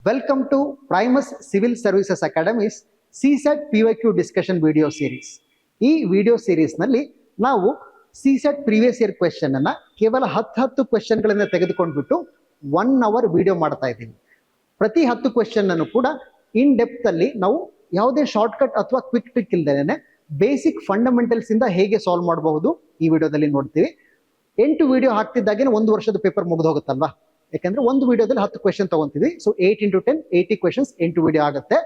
Welcome to Primus Civil Services Academy's CSAT PYQ discussion video series. ಈ video ಸೀರೀಸ್ನಲ್ಲಿ ನಾವು CSAT previous year question ಅನ್ನ ಕೇವಲ 10 ಕ್ವೆಶ್ಚನ್ಗಳನ್ನು ತೆಗೆದುಕೊಂಡ್ಬಿಟ್ಟು 1 hour video ಮಾಡ್ತಾ ಇದ್ದೀವಿ. ಪ್ರತಿ 10 ಕ್ವೆಶ್ಚನ್ ಅನ್ನು ಕೂಡ ಇನ್ ಡೆಪ್ತ್ ಅಲ್ಲಿ ನಾವು ಯಾವುದೇ ಶಾರ್ಟ್ ಕಟ್ ಅಥವಾ ಕ್ವಿಕ್ ಟ್ರಿಕ್ ಇಲ್ಲದೇನೆ ಬೇಸಿಕ್ ಫಂಡಮೆಂಟಲ್ಸ್ ಇಂದ ಹೇಗೆ ಸಾಲ್ವ್ ಮಾಡಬಹುದು ಈ ವಿಡಿಯೋದಲ್ಲಿ ನೋಡ್ತೀವಿ. 8 ವಿಡಿಯೋ ಹಾಕ್ತಿದ್ದಾಗೇನೆ 1 ವರ್ಷದ ಪೇಪರ್ ಮುಗಿದು ಹೋಗುತ್ತಲ್ವಾ, ಯಾಕಂದ್ರೆ ಒಂದು ವಿಡಿಯೋದಲ್ಲಿ 10 ಕ್ವೆಶ್ಚನ್ ತಗೊಂತೀವಿ. ಸೊ 8 into 10 80 ಕ್ವೆಶ್ಚನ್ಸ್ 8 ವಿಡಿಯೋ ಆಗುತ್ತೆ.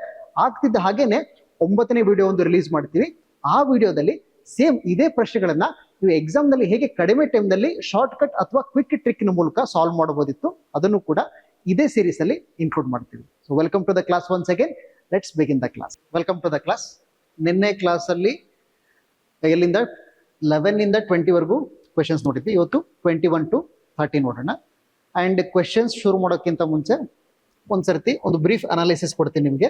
ಆಗ್ತಿದ್ದ ಹಾಗೇನೆ 9ನೇ ವಿಡಿಯೋ ಒಂದು ರಿಲೀಸ್ ಮಾಡ್ತೀವಿ. ಆ ವಿಡಿಯೋದಲ್ಲಿ ಸೇಮ್ ಇದೇ ಪ್ರಶ್ನೆಗಳನ್ನ ನೀವು ಎಕ್ಸಾಮ್ ನಲ್ಲಿ ಹೇಗೆ ಕಡಿಮೆ ಟೈಮ್ ನಲ್ಲಿ ಶಾರ್ಟ್ ಕಟ್ ಅಥವಾ ಕ್ವಿಕ್ ಟ್ರಿಕ್ ನ ಮೂಲಕ ಸಾಲ್ವ್ ಮಾಡಬಹುದಿತ್ತು, ಅದನ್ನು ಕೂಡ ಇದೇ ಸೀರೀಸ್ ಅಲ್ಲಿ ಇನ್ಕ್ಲೂಡ್ ಮಾಡ್ತೀವಿ. So welcome to the class once again. Let's begin the class. Welcome to the class. ನಿನ್ನೆ ಕ್ಲಾಸ್ ಅಲ್ಲಿ ಎಲ್ಲಿಂದ 11 ಇಂದ 20 ವರೆಗೂ ಕ್ವೆಶ್ಚನ್ಸ್ ನೋಡಿದ್ವಿ. ಇವತ್ತು 21 to 30 ನೋಡೋಣ. ಅಂಡ್ ಕ್ವೆಶ್ಚನ್ಸ್ ಶುರು ಮಾಡೋಕ್ಕಿಂತ ಮುಂಚೆ ಒಂದ್ಸರ್ತಿ ಒಂದು ಬ್ರೀಫ್ ಅನಾಲಿಸಿಸ್ ಕೊಡ್ತೀನಿ ನಿಮಗೆ.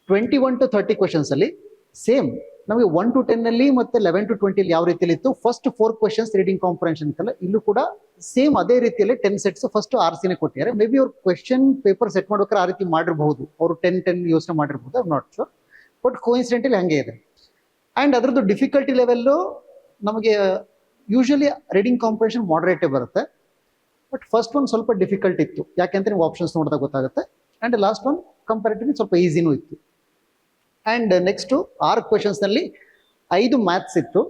21 to 30 ಕ್ವೆಶ್ಚನ್ಸ್ ಅಲ್ಲಿ ಸೇಮ್ ನಮಗೆ 1 to 10 ಅಲ್ಲಿ ಮತ್ತೆ 11 to 20 ಯಾವ ರೀತಿಯಲ್ಲಿ ಇತ್ತು, ಫಸ್ಟ್ 4 ಕ್ವೆಶ್ಚನ್ಸ್ ರೀಡಿಂಗ್ ಕಾಂಪ್ರಿಹೆನ್ಷನ್ ಇತ್ತಲ್ಲ, ಇಲ್ಲೂ ಕೂಡ ಸೇಮ್ ಅದೇ ರೀತಿಯಲ್ಲಿ 10 ಸೆಟ್ಸ್ ಫಸ್ಟ್ ಆರ್ಸಿನೇ ಕೊಟ್ಟಿದ್ದಾರೆ. ಮೇ ಬಿ ಅವ್ರು ಕ್ವೆಶ್ಚನ್ ಪೇಪರ್ ಸೆಟ್ ಮಾಡ್ಬೇಕಾದ್ರೆ ಆ ರೀತಿ ಮಾಡಿರಬಹುದು, ಅವರು 10 ಯೋಚನೆ ಮಾಡಿರ್ಬೋದು, I not sure, but coincidentally ಹಂಗೆ ಇದೆ. ಅಂಡ್ ಅದರದ್ದು ಡಿಫಿಕಲ್ಟಿ ಲೆವೆಲ್ಲು ನಮಗೆ ಯೂಶಲಿ ರೀಡಿಂಗ್ ಕಾಂಪ್ರಿಹೆನ್ಷನ್ ಮಾಡರೇಟೇ ಬರುತ್ತೆ, ಬಟ್ ಫಸ್ಟ್ ಒನ್ ಸ್ವಲ್ಪ ಡಿಫಿಕಲ್ಟ್ ಇತ್ತು, ಯಾಕೆಂದ್ರೆ ನೀವು ಆಪ್ಷನ್ಸ್ ನೋಡಿದಾಗ ಗೊತ್ತಾಗುತ್ತೆ. ಅಂಡ್ ಲಾಸ್ಟ್ ಒನ್ ಕಂಪ್ಯಾರಿಟಿವ್ಲಿ ಸ್ವಲ್ಪ ಈಸಿನೂ ಇತ್ತು. ಅಂಡ್ ನೆಕ್ಸ್ಟ್ 6 ಕ್ವೆಶ್ಚನ್ಸ್ ನಲ್ಲಿ 5 ಮ್ಯಾಥ್ಸ್ ಇತ್ತು,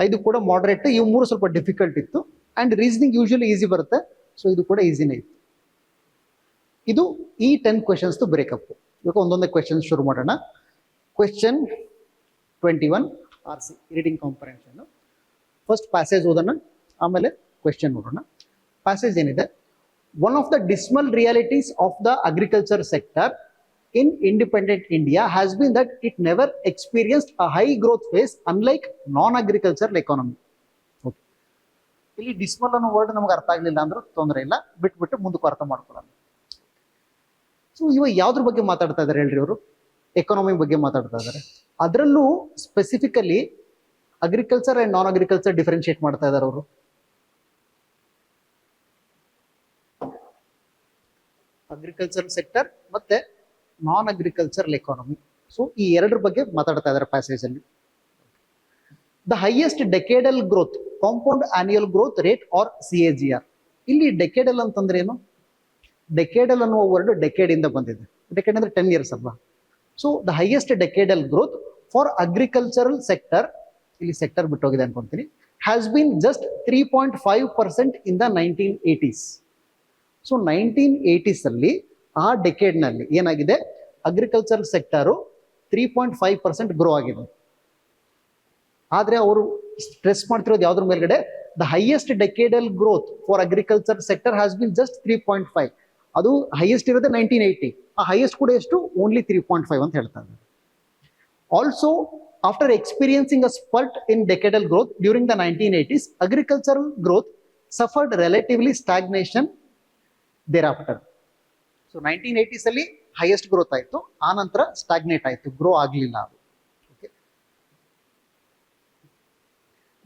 5 ಕೂಡ ಮಾಡರೇಟ್, ಇವು 3 ಸ್ವಲ್ಪ ಡಿಫಿಕಲ್ಟ್ ಇತ್ತು. ಅಂಡ್ ರೀಸನಿಂಗ್ ಯೂಶಲಿ ಈಸಿ ಬರುತ್ತೆ, ಸೊ ಇದು ಕೂಡ ಈಸಿನೇ ಇತ್ತು. ಇದು ಈ 10 ಕ್ವೆಶ್ಚನ್ಸ್ ಬ್ರೇಕಪ್. ಇವಾಗ ಒಂದೊಂದೇ ಕ್ವೆಶ್ಚನ್ ಶುರು ಮಾಡೋಣ. Question 21 RC reading comprehension. First passage ಓದೋಣ, ಆಮೇಲೆ ಕ್ವೆಶ್ಚನ್ ನೋಡೋಣ. ಪ್ಯಾಸೇಜ್ ಏನಿದೆ, one of the dismal realities of the agriculture sector in independent India has been that it never experienced a high growth phase unlike non-agricultural economy. Okay. ಇಲ್ಲಿ ಡಿಸ್ಮಲ್ ಅನ್ನೋ word ನಮಗೆ ಅರ್ಥ ಆಗಲಿಲ್ಲ ಅಂದ್ರೂ ತೊಂದರೆ ಇಲ್ಲ, ಬಿಟ್ಬಿಟ್ಟು ಮುಂದಕ್ಕೆ ಅರ್ಥ ಮಾಡ್ಕೊಳ್ಳೋಣ. ಸೊ ಇವಾಗ ಯಾವ್ದ್ರ ಬಗ್ಗೆ ಮಾತಾಡ್ತಾ ಇದ್ದಾರೆ ಹೇಳ್ರಿ ಅವರು? ಎಕಾನಮಿ ಬಗ್ಗೆ ಮಾತಾಡ್ತಾ ಇದ್ದಾರೆ. ಅದರಲ್ಲೂ specifically agriculture and non agriculture differentiate ಮಾಡ್ತಾ ಇದ್ದಾರೆ ಅವರು. ಅಗ್ರಿಕಲ್ಚರ್ ಸೆಕ್ಟರ್ ಮತ್ತೆ ನಾನ್ ಅಗ್ರಿಕಲ್ಚರಲ್ ಎಕಾನಮಿ. ಸೊ ಈ ಎರಡರ ಬಗ್ಗೆ ಮಾತಾಡ್ತಾ ಇದ್ದಾರೆ ಪ್ಯಾಸೇಜ್ ಅಲ್ಲಿ. The highest decadal growth compound annual growth rate or CAGR. ಇಲ್ಲಿ ಡೆಕೇಡಲ್ ಅಂತಂದ್ರೆ ಏನು? ಡೆಕೇಡಲ್ ಅನ್ನುವ ವರ್ಡ್ ಡೆಕೇಡ್ ಇಂದ ಬಂದಿದೆ. ಡೆಕೇಡ್ ಅಂದ್ರೆ 10 years ಅಲ್ವಾ? So the highest decadal growth for agricultural sector, ಇಲ್ಲಿ ಸೆಕ್ಟರ್ ಬಿಟ್ಟೋಗಿದೆ ಅನ್ಕೊಂತೀನಿ, has been just 3.5% in the 1980s. ಸೊ 1980s ಅಲ್ಲಿ ಆ ಡೆಕೇಡ್ ನಲ್ಲಿ ಏನಾಗಿದೆ, ಅಗ್ರಿಕಲ್ಚರ್ ಸೆಕ್ಟರು 3.5% ಗ್ರೋ ಆಗಿದೆ. ಆದ್ರೆ ಅವರು ಸ್ಟ್ರೆಸ್ ಮಾಡ್ತಿರೋದು ಯಾವ್ದ್ರ ಮೇಲ್ಗಡೆ? The highest decadal growth for agriculture sector has been just 3.5. ಅದು ಹೈಯೆಸ್ಟ್ ಇರೋದೇ 1980, ಆ ಹೈಯೆಸ್ಟ್ ಕೂಡ ಎಷ್ಟು? ಓನ್ಲಿ 3.5 ಅಂತ ಹೇಳ್ತಾರೆ. Also after experiencing a spurt in decadal growth during the 1980s, agricultural growth suffered relatively stagnation thereafter. So 1980s ಅಲ್ಲಿ highest growth ಆಯ್ತು, ಆ ನಂತರ ಸ್ಟಾಗ್ನೇಟ್ ಆಯ್ತು, ಗ್ರೋ ಆಗಲಿಲ್ಲ ಅದು.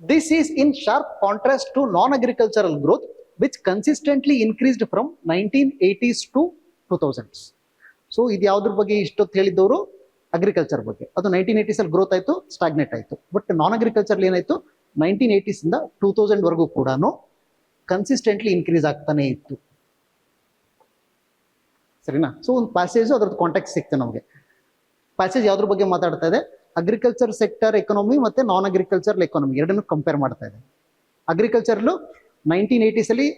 This is in sharp contrast to non agricultural growth which consistently increased from 1980s to 2000s. So ಇದು ಯಾವ್ದ್ರ ಬಗ್ಗೆ ಇಷ್ಟೊತ್ತು ಹೇಳಿದ್ದವರು? ಅಗ್ರಿಕಲ್ಚರ್ ಬಗ್ಗೆ. ಅದು 1980s ಅಲ್ಲಿ ಗ್ರೋತ್ ಆಯ್ತು, ಸ್ಟಾಗ್ನೇಟ್ ಆಯ್ತು. ಬಟ್ ನಾನ್ ಅಗ್ರಿಕಲ್ಚರ್ ಏನಾಯ್ತು, 1980s ಇಂದ 2000 ವರೆಗೂ ಕೂಡ ಕನ್ಸಿಸ್ಟೆಂಟ್ಲಿ ಇನ್ಕ್ರೀಸ್ ಆಗ್ತಾನೆ ಇತ್ತು. ಸರಿನಾ? ಸೊ ಒಂದು ಪ್ಯಾಸೇಜ್ ಅದ್ರದ್ದು ಕಾಂಟ್ಯಾಕ್ಟ್ ಸಿಕ್ತು ನಮಗೆ. ಪ್ಯಾಸೇಜ್ ಯಾವ್ದ್ರ ಬಗ್ಗೆ ಮಾತಾಡ್ತಾ ಇದೆ? ಅಗ್ರಿಕಲ್ಚರ್ ಸೆಕ್ಟರ್ ಎಕಾನಮಿ ಮತ್ತೆ ನಾನ್ ಅಗ್ರಿಕಲ್ಚರಲ್ ಎಕಾನಮಿ ಎರಡನ್ನು ಕಂಪೇರ್ ಮಾಡ್ತಾ ಇದೆ. ಅಗ್ರಿಕಲ್ಚರ್ಲು 1980s ಅಲ್ಲಿ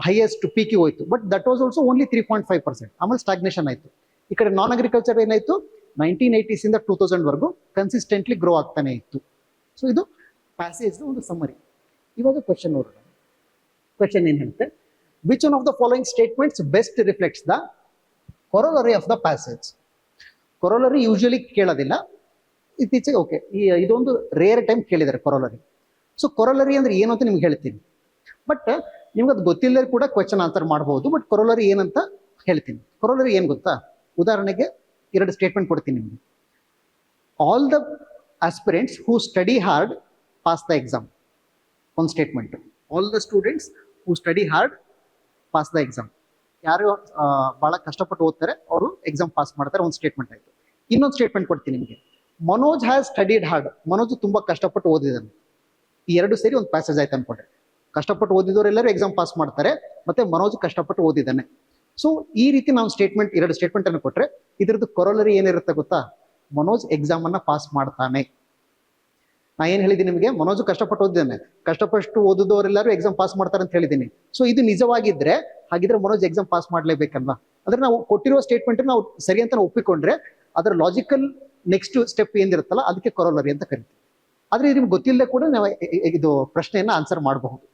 ಹೈಯೆಸ್ಟ್ ಪೀಕಿಗೆ ಹೋಯ್ತು, but that was also only 3.5%, ಆಮೇಲೆ ಸ್ಟಾಗ್ನೇಷನ್ ಆಯ್ತು. ಈ ಕಡೆ ನಾನ್ ಅಗ್ರಿಕಲ್ಚರ್ ಏನಾಯ್ತು, 1980s ಇಂದ 2000 ವರೆಗೂ ಕನ್ಸಿಸ್ಟೆಂಟ್ಲಿ ಗ್ರೋ ಆಗ್ತಾನೆ ಇತ್ತು. ಸೊ ಇದು ಪ್ಯಾಸೇಜ್ ಒಂದು ಸಮ್ಮರಿ. ಇವಾಗ ಕ್ವೆಶ್ಚನ್ ನೋಡೋಣ. ಕ್ವೆಶ್ಚನ್ ಏನ್ ಹೇಳುತ್ತೆ, which one of the following statements best reflects the corollary of the passage? Corollary usually ಕೇಳೋದಿಲ್ಲ, ಇತ್ತೀಚೆಗೆ ಓಕೆ ಇದೊಂದು ರೇರ್ ಟೈಮ್ ಕೇಳಿದ್ದಾರೆ corollary. ಸೊ corollary ಅಂದ್ರೆ ಏನು ಅಂತ ನಿಮ್ಗೆ ಹೇಳ್ತೀನಿ, ಬಟ್ ನಿಮ್ಗೆ ಅದು ಗೊತ್ತಿಲ್ಲದೆ ಕೂಡ ಕ್ವೆಶ್ಚನ್ ಆನ್ಸರ್ ಮಾಡಬಹುದು. ಬಟ್ corollary ಏನಂತ ಹೇಳ್ತೀನಿ. corollary ಏನು ಗೊತ್ತಾ? ಉದಾಹರಣೆಗೆ 2 ಸ್ಟೇಟ್ಮೆಂಟ್ ಕೊಡ್ತೀನಿ ನಿಮ್ಗೆ. All the aspirants who study hard pass the exam. ಒಂದು statement. All the students who study hard pass the exam. ಯಾರು ಬಹಳ ಕಷ್ಟಪಟ್ಟು ಓದ್ತಾರೆ ಅವರು ಎಕ್ಸಾಮ್ ಪಾಸ್ ಮಾಡ್ತಾರೆ, ಒಂದು ಸ್ಟೇಟ್ಮೆಂಟ್ ಆಯ್ತು. ಇನ್ನೊಂದು ಸ್ಟೇಟ್ಮೆಂಟ್ ಕೊಡ್ತೀನಿ ನಿಮಗೆ. Manoj has studied hard. Manoj ತುಂಬಾ ಕಷ್ಟಪಟ್ಟು ಓದಿದ್ದಾನೆ. ಈ ಎರಡು ಸೇರಿ ಒಂದು ಪ್ಯಾಸೇಜ್ ಆಯ್ತು ಅನ್ಕೊಂಡ್ರೆ. ಕಷ್ಟಪಟ್ಟು ಓದಿದವರೆಲ್ಲರೂ ಎಕ್ಸಾಮ್ ಪಾಸ್ ಮಾಡ್ತಾರೆ, ಮತ್ತೆ ಮನೋಜ್ ಕಷ್ಟಪಟ್ಟು ಓದಿದ್ದಾನೆ. ಸೊ ಈ ರೀತಿ ನಾವು ಸ್ಟೇಟ್ಮೆಂಟ್, ಎರಡು ಸ್ಟೇಟ್ಮೆಂಟ್ ಅನ್ನು ಕೊಟ್ರೆ ಇದ್ರದ್ದು ಕೊರೊಲರಿ ಏನಿರುತ್ತೆ ಗೊತ್ತಾ? ಮನೋಜ್ ಎಕ್ಸಾಮ್ ಅನ್ನ ಪಾಸ್ ಮಾಡ್ತಾನೆ. ನಾ ಏನ್ ಹೇಳಿದ್ದೀನಿ ನಿಮಗೆ? ಮನೋಜ್ ಕಷ್ಟಪಟ್ಟು ಓದಿದ್ದಾನೆ, ಕಷ್ಟಪಟ್ಟು ಓದಿದವರೆಲ್ಲರೂ ಎಕ್ಸಾಮ್ ಪಾಸ್ ಮಾಡ್ತಾರೆ ಅಂತ ಹೇಳಿದ್ದೀನಿ. ಸೊ ಇದು ನಿಜವಾಗಿದ್ರೆ ಹಾಗಿದ್ರೆ ಮನೋಜ್ ಎಕ್ಸಾಮ್ ಪಾಸ್ ಮಾಡ್ಲೇಬೇಕಲ್ವಾ? ಅಂದ್ರೆ ನಾವು ಕೊಟ್ಟಿರೋ ಸ್ಟೇಟ್ಮೆಂಟ್ ನಾವು ಸರಿ ಅಂತ ನಾವು ಒಪ್ಪಿಕೊಂಡ್ರೆ ಅದರ ಲಾಜಿಕಲ್ ನೆಕ್ಸ್ಟ್ ಸ್ಟೆಪ್ ಏನಿರುತ್ತಲ್ಲ ಅದಕ್ಕೆ ಕೊರೊಲರಿ ಅಂತ ಕರಿತೀವಿ. ಆದ್ರೆ ನಿಮ್ಗೆ ಗೊತ್ತಿಲ್ಲದೆ ಕೂಡ ನಾವು ಇದು ಪ್ರಶ್ನೆಯನ್ನ ಆನ್ಸರ್ ಮಾಡಬಹುದು.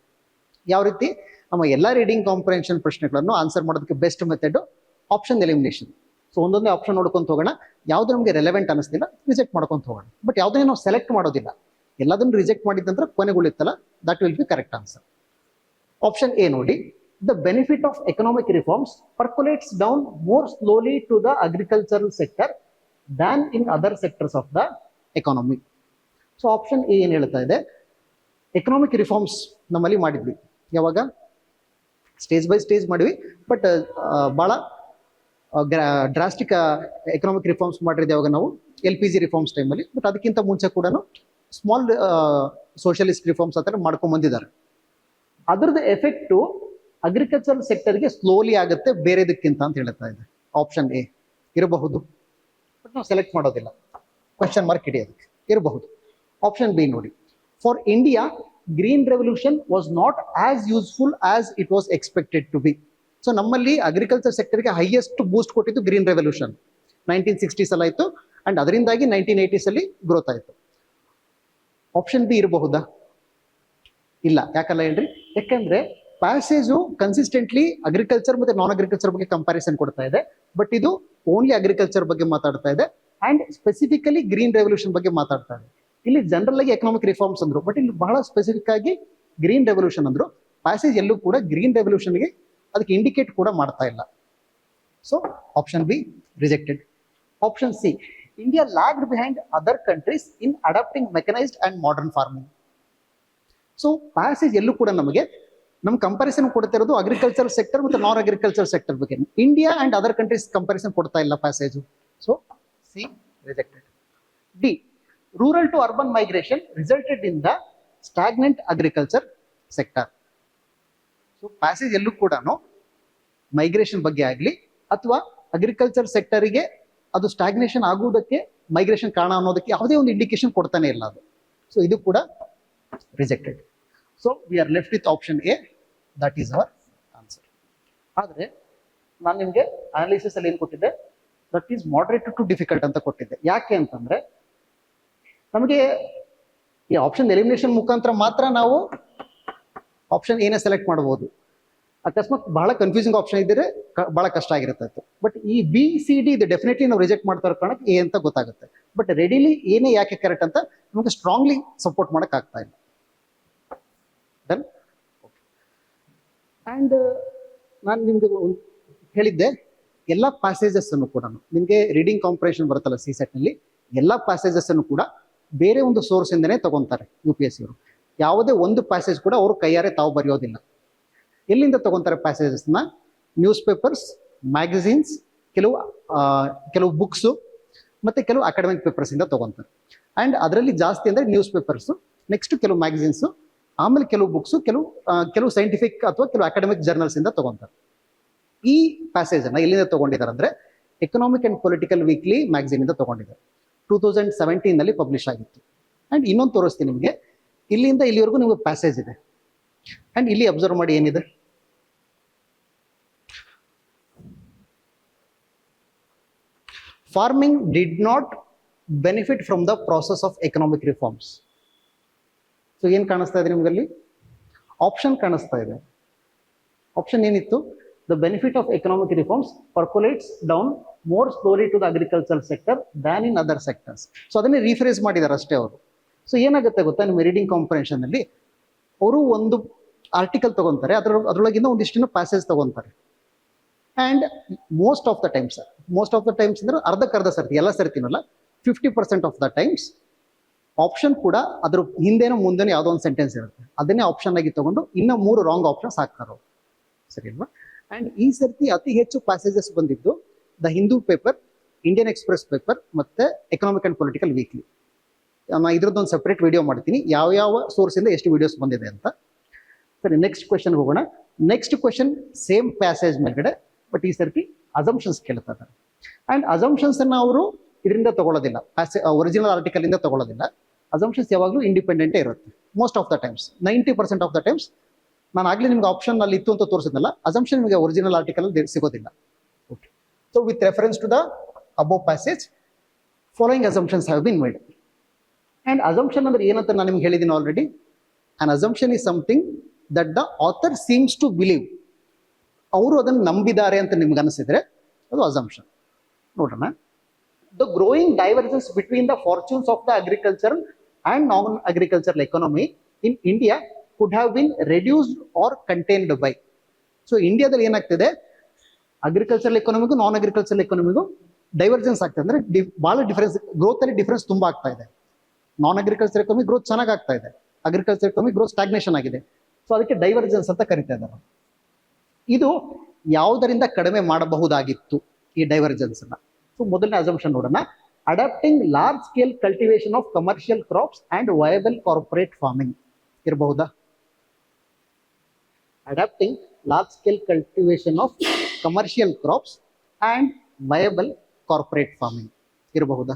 ಯಾವ ರೀತಿ? ನಮ್ಮ ಎಲ್ಲಾ ರೀಡಿಂಗ್ ಕಾಂಪ್ರಿಹೆನ್ಷನ್ ಪ್ರಶ್ನೆಗಳನ್ನು ಆನ್ಸರ್ ಮಾಡೋದಕ್ಕೆ best method option elimination. So ಒಂದೊಂದೇ ಆಪ್ಷನ್ ನೋಡ್ಕೊಂತ ಹೋಗೋಣ, ಯಾವ್ದು ನಮಗೆ ರೆಲೆವೆಂಟ್ ಅನಿಸ್ತಿಲ್ಲ ರಿಜೆಕ್ಟ್ ಮಾಡ್ಕೊಂತ ಹೋಗೋಣ. ಬಟ್ ಯಾವುದನ್ನೇ ನಾವು ಸೆಲೆಕ್ಟ್ ಮಾಡೋದಿಲ್ಲ, ಎಲ್ಲದನ್ನು ರಿಜೆಕ್ಟ್ ಮಾಡಿದಂದ್ರೆ ಕೊನೆಗುಳಿತ್ತಲ್ಲ, that will be correct answer. Option A ನೋಡಿ, the benefit of economic reforms percolates down more slowly to the agricultural sector than in other sectors of the economy. So option A ಏನ್ ಹೇಳ್ತಾ ಇದೆ? Economic reforms ನಮ್ಮಲ್ಲಿ ಮಾಡಿದ್ವಿ, ಯಾವಾಗ? Stage by stage ಮಾಡಿವಿ, but ಬಹಳ drastic economic reforms ಮಾಡಿರೋದು ಯಾವಾಗ? ನಾವು LPG ರಿಫಾರ್ಮ್ಸ್ ಟೈಮಲ್ಲಿ. ಬಟ್ ಅದಕ್ಕಿಂತ ಮುಂಚೆ ಕೂಡ ಸ್ಮಾಲ್ ಸೋಷಿಯಲಿಸ್ಟ್ ರಿಫಾರ್ಮ್ಸ್ ಆ ಥರ ಮಾಡ್ಕೊಂಡ್ ಬಂದಿದ್ದಾರೆ. ಅದ್ರದ್ದು ಎಫೆಕ್ಟು ಅಗ್ರಿಕಲ್ಚರ್ ಸೆಕ್ಟರ್ಗೆ ಸ್ಲೋಲಿ ಆಗುತ್ತೆ ಬೇರೆದಕ್ಕಿಂತ ಅಂತ ಹೇಳ್ತಾ ಇದೆ. ಆಪ್ಷನ್ ಎ ಇರಬಹುದು, ಬಟ್ ನಾವು ಸೆಲೆಕ್ಟ್ ಮಾಡೋದಿಲ್ಲ, ಕ್ವೆಶ್ಚನ್ ಮಾರ್ಕ್ ಹಿಡಿಯೋದಕ್ಕೆ ಇರಬಹುದು. ಆಪ್ಷನ್ ಬಿ ನೋಡಿ, for India green revolution was not as useful as it was expected to be. So ನಮ್ಮಲ್ಲಿ ಅಗ್ರಿಕಲ್ಚರ್ ಸೆಕ್ಟರ್ಗೆ ಹೈಯೆಸ್ಟ್ ಬೂಸ್ಟ್ ಕೊಟ್ಟಿದ್ದು ಗ್ರೀನ್ ರೆವಲ್ಯೂಷನ್ 1960s ಅಲ್ಲಿ ಆಯಿತು, ಅಂಡ್ ಅದರಿಂದಾಗಿ 1980s ಅಲ್ಲಿ ಗ್ರೋತ್ ಆಯಿತು. ಆಪ್ಷನ್ ಬಿ ಇರಬಹುದಾ? ಇಲ್ಲ. ಯಾಕಲ್ಲ ಹೇಳ್ರಿ? ಯಾಕಂದ್ರೆ ಪ್ಯಾಸೇಜು ಕನ್ಸಿಸ್ಟೆಂಟ್ಲಿ ಅಗ್ರಿಕಲ್ಚರ್ ಮತ್ತೆ ನಾನ್ ಅಗ್ರಿಕಲ್ಚರ್ ಬಗ್ಗೆ ಕಂಪ್ಯಾರಿಸನ್ ಕೊಡ್ತಾ ಇದೆ, ಬಟ್ ಇದು ಓನ್ಲಿ ಅಗ್ರಿಕಲ್ಚರ್ ಬಗ್ಗೆ ಮಾತಾಡ್ತಾ ಇದೆ ಅಂಡ್ ಸ್ಪೆಸಿಫಿಕಲಿ ಗ್ರೀನ್ ರೆವಲ್ಯೂಷನ್ ಬಗ್ಗೆ ಮಾತಾಡ್ತಾ ಇದೆ. ಇಲ್ಲಿ ಜನರಲ್ ಆಗಿ ಎಕನಾಮಿಕ್ ರಿಫಾರ್ಮ್ಸ್ ಅಂದ್ರು, ಬಟ್ ಇಲ್ಲಿ ಬಹಳ ಸ್ಪೆಸಿಫಿಕ್ ಆಗಿ ಗ್ರೀನ್ ರೆವಲ್ಯೂಷನ್ ಅಂದ್ರು. ಪ್ಯಾಸೇಜ್ ಎಲ್ಲೂ ಕೂಡ ಗ್ರೀನ್ ರೆವಲ್ಯೂಷನ್ಗೆ ಅದಕ್ಕೆ ಇಂಡಿಕೇಟ್ ಕೂಡ ಮಾಡ್ತಾ ಇಲ್ಲ. So option B rejected. Option C, India lagged behind other countries in adapting mechanised and modern farming. So passage ಎಲ್ಲೂ ಕೂಡ ನಮಗೆ ನಮ್ಮ ಕಂಪಾರಿಸನ್ ಕೊಡ್ತಾ ಇರೋದು ಅಗ್ರಿಕಲ್ಚರ್ ಸೆಕ್ಟರ್ ಮತ್ತು ನಾನ್ ಅಗ್ರಿಕಲ್ಚರ್ ಸೆಕ್ಟರ್ ಬಗ್ಗೆ. India and other countries comparison ಕೊಡ್ತಾ ಇಲ್ಲ passage. So C rejected. D, rural to urban migration resulted in the stagnant agriculture sector. So passage ಎಲ್ಲೂ ಕೂಡ ಮೈಗ್ರೇಷನ್ ಬಗ್ಗೆ ಆಗಲಿ ಅಥವಾ ಅಗ್ರಿಕಲ್ಚರ್ ಸೆಕ್ಟರಿಗೆ ಅದು ಸ್ಟಾಗ್ನೇಷನ್ ಆಗುವುದಕ್ಕೆ ಮೈಗ್ರೇಷನ್ ಕಾರಣ ಅನ್ನೋದಕ್ಕೆ ಯಾವುದೇ ಒಂದು ಇಂಡಿಕೇಶನ್ ಕೊಡ್ತಾನೆ ಇಲ್ಲ ಅದು. ಸೊ ಇದು ಕೂಡ rejected. So we are left with option A, that is our answer. ಆದರೆ ನಾನು ನಿಮಗೆ ಅನಾಲಿಸಿಸ್ ಅಲ್ಲಿ ಏನು ಕೊಟ್ಟಿದ್ದೆ? That is moderate to difficult ಅಂತ ಕೊಟ್ಟಿದ್ದೆ. ಯಾಕೆ ಅಂತಂದ್ರೆ ನಮಗೆ ಈ ಆಪ್ಷನ್ ಎಲಿಮಿನೇಷನ್ ಮುಖಾಂತರ ಮಾತ್ರ ನಾವು ಆಪ್ಷನ್ ಏನೇ ಸೆಲೆಕ್ಟ್ ಮಾಡಬಹುದು. ಅಕಸ್ಮಾತ್ ಬಹಳ ಕನ್ಫ್ಯೂಸಿಂಗ್ ಆಪ್ಷನ್ ಇದ್ದರೆ ಬಹಳ ಕಷ್ಟ ಆಗಿರುತ್ತೆ. ಬಟ್ ಈ ಬಿ ಸಿ ಡಿ ಇದು ಡೆಫಿನೆಟ್ಲಿ ನಾವು ರಿಜೆಕ್ಟ್ ಮಾಡ್ತಾ ಇರೋ ಕಾರಣಕ್ಕೆ ಎ ಅಂತ ಗೊತ್ತಾಗುತ್ತೆ. ಬಟ್ ರೆಡಿಲಿ ಏನೇ ಯಾಕೆ ಕರೆಕ್ಟ್ ಅಂತ ನಮಗೆ ಸ್ಟ್ರಾಂಗ್ಲಿ ಸಪೋರ್ಟ್ ಮಾಡಕ್ ಆಗ್ತಾ ಇಲ್ಲ. ಡನ್. ಅಂಡ್ ನಾನು ನಿಮ್ಗೆ ಹೇಳಿದ್ದೆ ಎಲ್ಲ ಪ್ಯಾಸೇಜಸ್ ಅನ್ನು ಕೂಡ ನಿಮಗೆ ರೀಡಿಂಗ್ ಕಾಂಪ್ರಿಹೆನ್ಷನ್ ಬರುತ್ತಲ್ಲ CSET ನಲ್ಲಿ, ಎಲ್ಲ ಪ್ಯಾಸೇಜಸ್ ಅನ್ನು ಕೂಡ ಬೇರೆ ಒಂದು ಸೋರ್ಸ್ ಇಂದನೇ ತಗೊಂತಾರೆ UPSC ಅವರು. ಯಾವುದೇ ಒಂದು ಪ್ಯಾಸೇಜ್ ಕೂಡ ಅವರು ಕೈಯಾರೆ ತಾವು ಬರೆಯೋದಿಲ್ಲ. ಎಲ್ಲಿಂದ ತಗೊಂತಾರೆ ಪ್ಯಾಸೇಜಸ್ನ? ನ್ಯೂಸ್ ಪೇಪರ್ಸ್, ಮ್ಯಾಗಝೀನ್ಸ್, ಕೆಲವು ಬುಕ್ಸು ಮತ್ತೆ ಕೆಲವು ಅಕಾಡೆಮಿಕ್ ಪೇಪರ್ಸ್ ಇಂದ ತಗೊಂತಾರೆ. ಅಂಡ್ ಅದರಲ್ಲಿ ಜಾಸ್ತಿ ಅಂದ್ರೆ ನ್ಯೂಸ್ ಪೇಪರ್ಸು, ನೆಕ್ಸ್ಟ್ ಕೆಲವು ಮ್ಯಾಗಝೀನ್ಸು, ಆಮೇಲೆ ಕೆಲವು ಬುಕ್ಸು, ಕೆಲವು ಸೈಂಟಿಫಿಕ್ ಅಥವಾ ಕೆಲವು ಅಕಾಡೆಮಿಕ್ ಜರ್ನಲ್ಸ್ ಇಂದ ತಗೊಂತಾರೆ. ಈ ಪ್ಯಾಸೇಜ್ ಅನ್ನ ಎಲ್ಲಿಂದ ತಗೊಂಡಿದ್ದಾರೆ ಅಂದ್ರೆ economic and political weekly magazine ಇಂದ ತಗೊಂಡಿದ್ದಾರೆ. 2017 ನಲ್ಲಿ ಪಬ್ಲಿಷ್ ಆಗಿತ್ತು. ಅಂಡ್ ಇನ್ನೊಂದು ತೋರಿಸ್ತೀನಿ ನಿಮಗೆ, ಇಲ್ಲಿಂದ ಇಲ್ಲಿವರೆಗೂ ನಿಮಗೆ ಪ್ಯಾಸೇಜ್ ಇದೆ. ಅಂಡ್ ಇಲ್ಲಿ ಅಬ್ಸರ್ವ್ ಮಾಡಿ ಏನಿದೆ. Farming did not benefit from the process of economic reforms. So ಏನ್ ಕಾಣಿಸ್ತಾ ಇದೆ ನಿಮ್ಗೆ ಅಲ್ಲಿ? ಆಪ್ಷನ್ ಕಾಣಿಸ್ತಾ ಇದೆ. ಆಪ್ಷನ್ ಏನಿತ್ತು? The benefit of economic reforms percolates down more slowly to the agriculture sector than in other sectors. So ಅದನ್ನೇ rephrase ಮಾಡಿದ್ದಾರೆ ಅಷ್ಟೇ ಅವರು. ಸೊ ಏನಾಗುತ್ತೆ ಗೊತ್ತಾ, ನಿಮ್ಮ ರೀಡಿಂಗ್ ಕಾಂಪ್ರಿಹೆನ್ಷನ್ ಅಲ್ಲಿ ಅವರು ಒಂದು ಆರ್ಟಿಕಲ್ ತಗೊಂತಾರೆ, ಅದರೊಳಗಿಂದ ಒಂದಿಷ್ಟು ಪ್ಯಾಸೇಜ್ ತಗೊಂತಾರೆ. And most of the times ಅಂದ್ರೆ ಅರ್ಧಕ್ಕರ್ಧ ಸರ್ತಿ, ಎಲ್ಲ ಸರ್ತಿನಲ್ಲ, 50% ಆಫ್ ದ ಟೈಮ್ಸ್ ಆಪ್ಷನ್ ಕೂಡ ಅದ್ರ ಹಿಂದೆನೋ ಮುಂದೆನೋ ಯಾವುದೋ ಒಂದು ಸೆಂಟೆನ್ಸ್ ಇರುತ್ತೆ, ಅದನ್ನೇ ಆಪ್ಷನ್ ಆಗಿ ತಗೊಂಡು ಇನ್ನ 3 ರಾಂಗ್ ಆಪ್ಷನ್ಸ್ ಹಾಕ್ತಾರೆ. ಸರಿ ಅಲ್ವಾ? ಅಂಡ್ ಈ ಸರ್ತಿ ಅತಿ ಹೆಚ್ಚು ಪ್ಯಾಸೇಜಸ್ ಬಂದಿದ್ದು the Hindu paper, Indian express paper ಮತ್ತೆ ಎಕನಾಮಿಕ್ ಅಂಡ್ ಪೊಲಿಟಿಕಲ್ ವೀಕ್ಲಿ. ನಾನು ಇದ್ರದ್ದೊಂದು ಸಪ್ರೇಟ್ ವಿಡಿಯೋ ಮಾಡ್ತೀನಿ, ಯಾವ ಸೋರ್ಸ್ ಇಂದ ಎಷ್ಟು ವಿಡಿಯೋಸ್ ಬಂದಿದೆ ಅಂತ. ಸರಿ, ನೆಕ್ಸ್ಟ್ ಕ್ವೆಶನ್ ಹೋಗೋಣ. ನೆಕ್ಸ್ಟ್ ಕ್ವೆಶನ್ ಸೇಮ್ ಪ್ಯಾಸೇಜ್ ಮೇಲ್ಗಡೆ, ಬಟ್ ಈ ಸರ್ತಿ ಅಸಂಪ್ಷನ್ಸ್ ಕೇಳ್ತಾ ಇದ್ದಾರೆ. ಅಂಡ್ ಅಸಂಪ್ಷನ್ಸ್ ಅನ್ನ ಅವರು ಇದರಿಂದ ತಗೊಳ್ಳೋದಿಲ್ಲ, ಒರಿಜಿನಲ್ ಆರ್ಟಿಕಲ್ ಇಂದ ತಗೊಳ್ಳೋದಿಲ್ಲ. ಅಸಂಪ್ಷನ್ಸ್ ಯಾವಾಗಲೂ ಇಂಡಿಪೆಂಡೆಂಟೇ ಇರುತ್ತೆ most of the times, 90% of the times. ನಾನು ಆಗ್ಲೇ ನಿಮ್ಗೆ ಆಪ್ಷನ್ ಅಲ್ಲಿ ಇತ್ತು ಅಂತ ತೋರಿಸಿದ್ನಲ್ಲ, ಅಸಂಪ್ಷನ್ ನಿಮಗೆ ಒರಿಜಿನಲ್ ಆರ್ಟಿಕಲ್ ಅಲ್ಲಿ ಸಿಗೋದಿಲ್ಲ. Okay, so with reference to the above passage following assumptions have been made. And assumption ಅಂದ್ರೆ ಏನಂತ ನಾನು ನಿಮ್ಗೆ ಹೇಳಿದ್ದೀನಿ already. An assumption is something that the author seems to believe. ಅವರು ಅದನ್ನು ನಂಬಿದ್ದಾರೆ ಅಂತ ನಿಮ್ಗೆ ಅನಿಸಿದ್ರೆ ಅದು ಅಸಂಪ್ಷನ್. ನೋಡೋಣ. The growing divergence between the fortunes of the agricultural and non agricultural economy in India could have been reduced or contained by. So ಇಂಡಿಯಾದಲ್ಲಿ ಏನಾಗ್ತಿದೆ, ಅಗ್ರಿಕಲ್ಚರಲ್ ಎಕಾನಮಿಗೂ ನಾನ್ ಅಗ್ರಿಕಲ್ಚರಲ್ ಎಕಾನಮಿಗೂ ಡೈವರ್ಜೆನ್ಸ್ ಆಗ್ತದೆ. ಅಂದ್ರೆ ಬಹಳ ಡಿಫರೆನ್ಸ್, ಗ್ರೋತ್ ಅಲ್ಲಿ ಡಿಫರೆನ್ಸ್ ತುಂಬಾ ಆಗ್ತಾ ಇದೆ. ನಾನ್ ಅಗ್ರಿಕಲ್ಚರ್ ಎಕಾನಮಿ ಗ್ರೋತ್ ಚೆನ್ನಾಗಿ ಆಗ್ತಾ ಇದೆ, ಅಗ್ರಿಕಲ್ಚರ್ ಎಕಾನಮಿ ಗ್ರೋತ್ ಸ್ಟಾಗ್ನೇಷನ್ ಆಗಿದೆ. ಸೊ ಅದಕ್ಕೆ ಡೈವರ್ಜೆನ್ಸ್ ಅಂತ ಕರಿತಾ ಇದ್ದಾರೆ. ಇದು ಯಾವುದರಿಂದ ಕಡಿಮೆ ಮಾಡಬಹುದಾಗಿತ್ತು ಈ ಡೈವರ್ಜೆನ್ಸ್ ಅನ್ನ? ಸೊ ಮೊದಲನೇ ಅಸಂಪ್ಷನ್ ನೋಡೋಣ. Adapting large scale cultivation of commercial crops and viable corporate farming ಇರಬಹುದಾ? Adapting large scale cultivation of commercial crops and viable corporate farming ಇರಬಹುದಾ?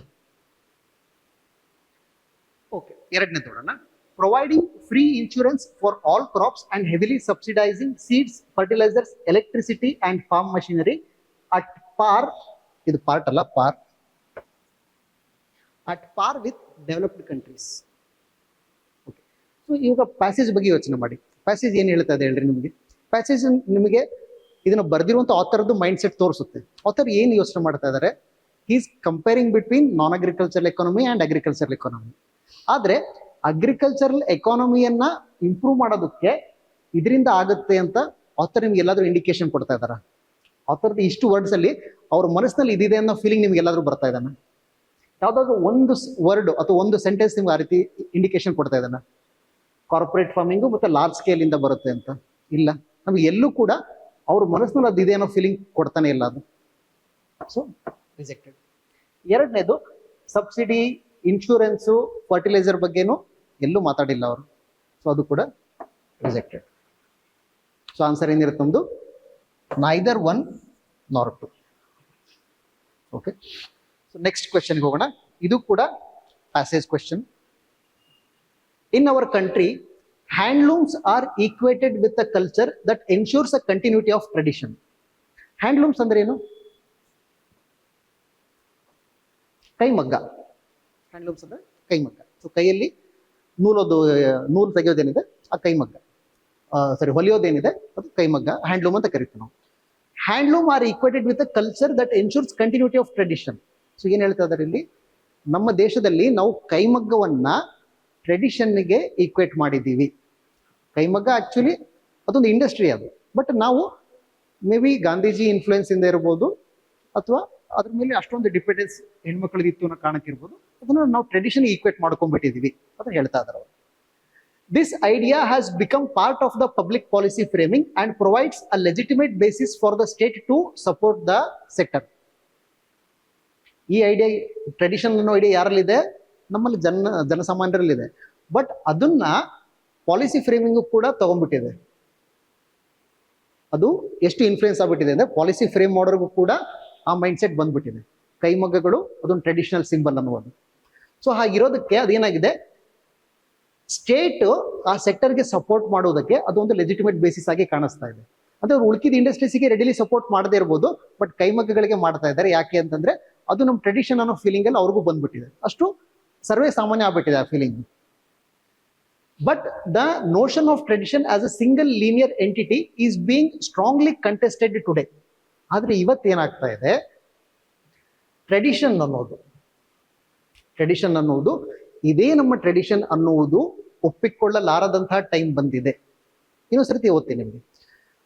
ಓಕೆ, ಎರಡನೇ ನೋಡೋಣ. Providing free insurance for all crops and heavily subsidising seeds, fertilisers, electricity and farm machinery at par. ಇದು part ಅಲ್ಲ, par. At par with developed countries. Okay, so ಇವಾಗ passage ಬಗ್ಗೆ ಯೋಚನೆ ಮಾಡಿ. Passage ಏನು ಹೇಳ್ತಾ ಇದೆ ಹೇಳ್ರಿ ನಿಮಗೆ? ಪ್ಯಾಸೇಜ್ ನಿಮಗೆ ಇದನ್ನು ಬರೆದಿರುವಂಥ ಆಥರ್ದು ಮೈಂಡ್ ಸೆಟ್ ತೋರಿಸುತ್ತೆ. ಆಥರ್ ಏನು ಯೋಚನೆ ಮಾಡ್ತಾ ಇದ್ದಾರೆ? Is comparing between non agricultural economy and agricultural economy. ಆದ್ರೆ ಅಗ್ರಿಕಲ್ಚರಲ್ ಎಕಾನಮಿಯನ್ನ ಇಂಪ್ರೂವ್ ಮಾಡೋದಕ್ಕೆ ಇದರಿಂದ ಆಗುತ್ತೆ ಅಂತ ಆಥರ್ ನಿಮ್ಗೆ ಎಲ್ಲಾದ್ರೂ ಇಂಡಿಕೇಶನ್ ಕೊಡ್ತಾ ಇದಾರ? ಆಥರ್ದು ಇಷ್ಟು ವರ್ಡ್ಸ್ ಅಲ್ಲಿ ಅವ್ರ ಮನಸ್ಸಿನಲ್ಲಿ ಇದಿದೆ ಅನ್ನೋ ಫೀಲಿಂಗ್ ನಿಮ್ಗೆ ಎಲ್ಲಾದ್ರೂ ಬರ್ತಾ ಇದ್ದಾನ? ಯಾವ್ದಾದ್ರು ಒಂದು ವರ್ಡ್ ಅಥವಾ ಒಂದು ಸೆಂಟೆನ್ಸ್ ನಿಮ್ಗೆ ಆ ರೀತಿ ಇಂಡಿಕೇಶನ್ ಕೊಡ್ತಾ ಇದ್ದಾನ? ಕಾರ್ಪೊರೇಟ್ ಫಾರ್ಮಿಂಗು ಮತ್ತೆ ಲಾರ್ಜ್ ಸ್ಕೇಲ್ ಇಂದ ಬರುತ್ತೆ ಅಂತ ಇಲ್ಲ. ನಮ್ಗೆ ಎಲ್ಲೂ ಕೂಡ ಅವ್ರ ಮನಸ್ಸಿನಲ್ಲಿ ಅದು ಇದೆ ಅನ್ನೋ ಫೀಲಿಂಗ್ ಕೊಡ್ತಾನೆ ಇಲ್ಲ ಅದು. So rejected. ಎರಡನೇದು ಸಬ್ಸಿಡಿ, ಇನ್ಶೂರೆನ್ಸು, ಫರ್ಟಿಲೈಸರ್ ಬಗ್ಗೆನೂ ಎಲ್ಲೂ ಮಾತಾಡಿಲ್ಲ ಅವರು. ಸೊ ಅದು ಕೂಡ ರಿಜೆಕ್ಟೆಡ್. ಸೊ ಆನ್ಸರ್ ಏನಿರುತ್ತೆ ನಮ್ದು? Neither one nor two. Okay, so next ಕ್ವೆಶನ್ಗೆ ಹೋಗೋಣ. ಇದು ಕೂಡ passage question. In our country, handlooms are equated with a culture that ensures a continuity of tradition. Handlooms ಅಂದ್ರೆ ಏನು? ಕೈಮಗ್ಗ. ಹ್ಯಾಂಡ್ಲೂಮ್ಸ್ ಅಂದ್ರೆ ಕೈಮಗ್ಗ. ಸೊ ಕೈಯಲ್ಲಿ ನೂಲು ತೆಗೆಯೋದೇನಿದೆ ಆ ಕೈಮಗ್ಗ, ಸಾರಿ ಹೊಲಿಯೋದೇನಿದೆ ಅದು ಕೈಮಗ್ಗ, ಹ್ಯಾಂಡ್ಲೂಮ್ ಅಂತ ಕರಿತೀವಿ ನಾವು. Handloom are equated with a culture that ensures continuity of tradition. So ಏನ್ ಹೇಳ್ತಾ ಇದ್ದಾರೆ ಇಲ್ಲಿ? ನಮ್ಮ ದೇಶದಲ್ಲಿ ನಾವು ಕೈಮಗ್ಗವನ್ನ ಟ್ರೆಡಿಷನ್ಗೆ ಈಕ್ವೇಟ್ ಮಾಡಿದ್ದೀವಿ. ಕೈಮಗ್ಗ ಆಕ್ಚುಲಿ ಅದೊಂದು ಇಂಡಸ್ಟ್ರಿ ಅದು, ಬಟ್ ನಾವು ಮೇ ಬಿ ಗಾಂಧೀಜಿ ಇನ್ಫ್ಲೂಯೆನ್ಸ್ ಇಂದ ಇರ್ಬೋದು ಅಥವಾ ಅದ್ರ ಮೇಲೆ ಅಷ್ಟೊಂದು ಡಿಪೆಂಡೆನ್ಸ್ ಹೆಣ್ಮಕ್ಳಿಗೆ ಇತ್ತು ಅನ್ನೋ ಕಾರಣಕ್ಕೆ ಇರ್ಬೋದು, ಅದನ್ನ ನಾವು ಟ್ರೆಡಿಷನ್ ಈಕ್ವೇಟ್ ಮಾಡ್ಕೊಂಡ್ಬಿಟ್ಟಿದೀವಿ ಅಂತ ಹೇಳ್ತಾ ಇದ್ದಾರೆ ಅವರು. This idea has become part of the public policy framing and provides a legitimate basis for the state to support the sector. ಈ ಐಡಿಯಾ, ಟ್ರೆಡಿಷನ್ ಅನ್ನೋ ಐಡಿಯಾ ಯಾರಲ್ಲಿದೆ? ನಮ್ಮಲ್ಲಿ ಜನಸಾಮಾನ್ಯರಲ್ಲಿದೆ. ಬಟ್ ಅದನ್ನ ಪಾಲಿಸಿ ಫ್ರೇಮಿಂಗು ಕೂಡ ತಗೊಂಡ್ಬಿಟ್ಟಿದೆ. ಅದು ಎಷ್ಟು ಇನ್ಫ್ಲೂಯೆನ್ಸ್ ಆಗ್ಬಿಟ್ಟಿದೆ ಅಂದ್ರೆ ಪಾಲಿಸಿ ಫ್ರೇಮ್ ಮಾಡೋರ್ಗೂ ಕೂಡ ಆ ಮೈಂಡ್ ಸೆಟ್ ಬಂದ್ಬಿಟ್ಟಿದೆ. ಕೈಮಗ್ಗಗಳು ಅದೊಂದು ಟ್ರೆಡಿಷನಲ್ ಸಿಂಬಲ್ ಅನ್ನುವುದು. ಸೊ ಹಾಗಿರೋದಕ್ಕೆ ಅದೇನಾಗಿದೆ, ಸ್ಟೇಟ್ ಆ ಸೆಕ್ಟರ್ಗೆ ಸಪೋರ್ಟ್ ಮಾಡೋದಕ್ಕೆ ಅದೊಂದು ಲೆಜಿಟಿಮೇಟ್ ಬೇಸಿಸ್ ಆಗಿ ಕಾಣಿಸ್ತಾ ಇದೆ. ಅಂದ್ರೆ ಅವ್ರು ಉಳ್ಕಿದ ಇಂಡಸ್ಟ್ರೀಸ್ಗೆ ರೆಡಿಲಿ ಸಪೋರ್ಟ್ ಮಾಡದೇ ಇರ್ಬೋದು, ಬಟ್ ಕೈಮಗ್ಗಗಳಿಗೆ ಮಾಡ್ತಾ ಇದ್ದಾರೆ. ಯಾಕೆ ಅಂತಂದ್ರೆ ಅದು ನಮ್ಮ ಟ್ರೆಡಿಷನ್ ಅನ್ನೋ ಫೀಲಿಂಗ್ ಅಲ್ಲಿ ಅವ್ರಿಗೂ ಬಂದ್ಬಿಟ್ಟಿದೆ. ಅಷ್ಟು ಸರ್ವೇ ಸಾಮಾನ್ಯ ಆಗ್ಬಿಟ್ಟಿದೆ ಆ feeling. But the notion of tradition as a single linear entity is being strongly contested today. ಆದ್ರೆ ಇವತ್ತೇನಾಗ್ತಾ ಇದೆ, ಟ್ರೆಡಿಷನ್ ಅನ್ನೋದು ಇದೇ ನಮ್ಮ ಟ್ರೆಡಿಷನ್ ಅನ್ನುವುದು ಒಪ್ಪಿಕೊಳ್ಳಲಾರದಂತಹ ಟೈಮ್ ಬಂದಿದೆ. ಇನ್ನೊಂದು ಸರ್ತಿ ಓದ್ತೀನಿ ನಿಮಗೆ.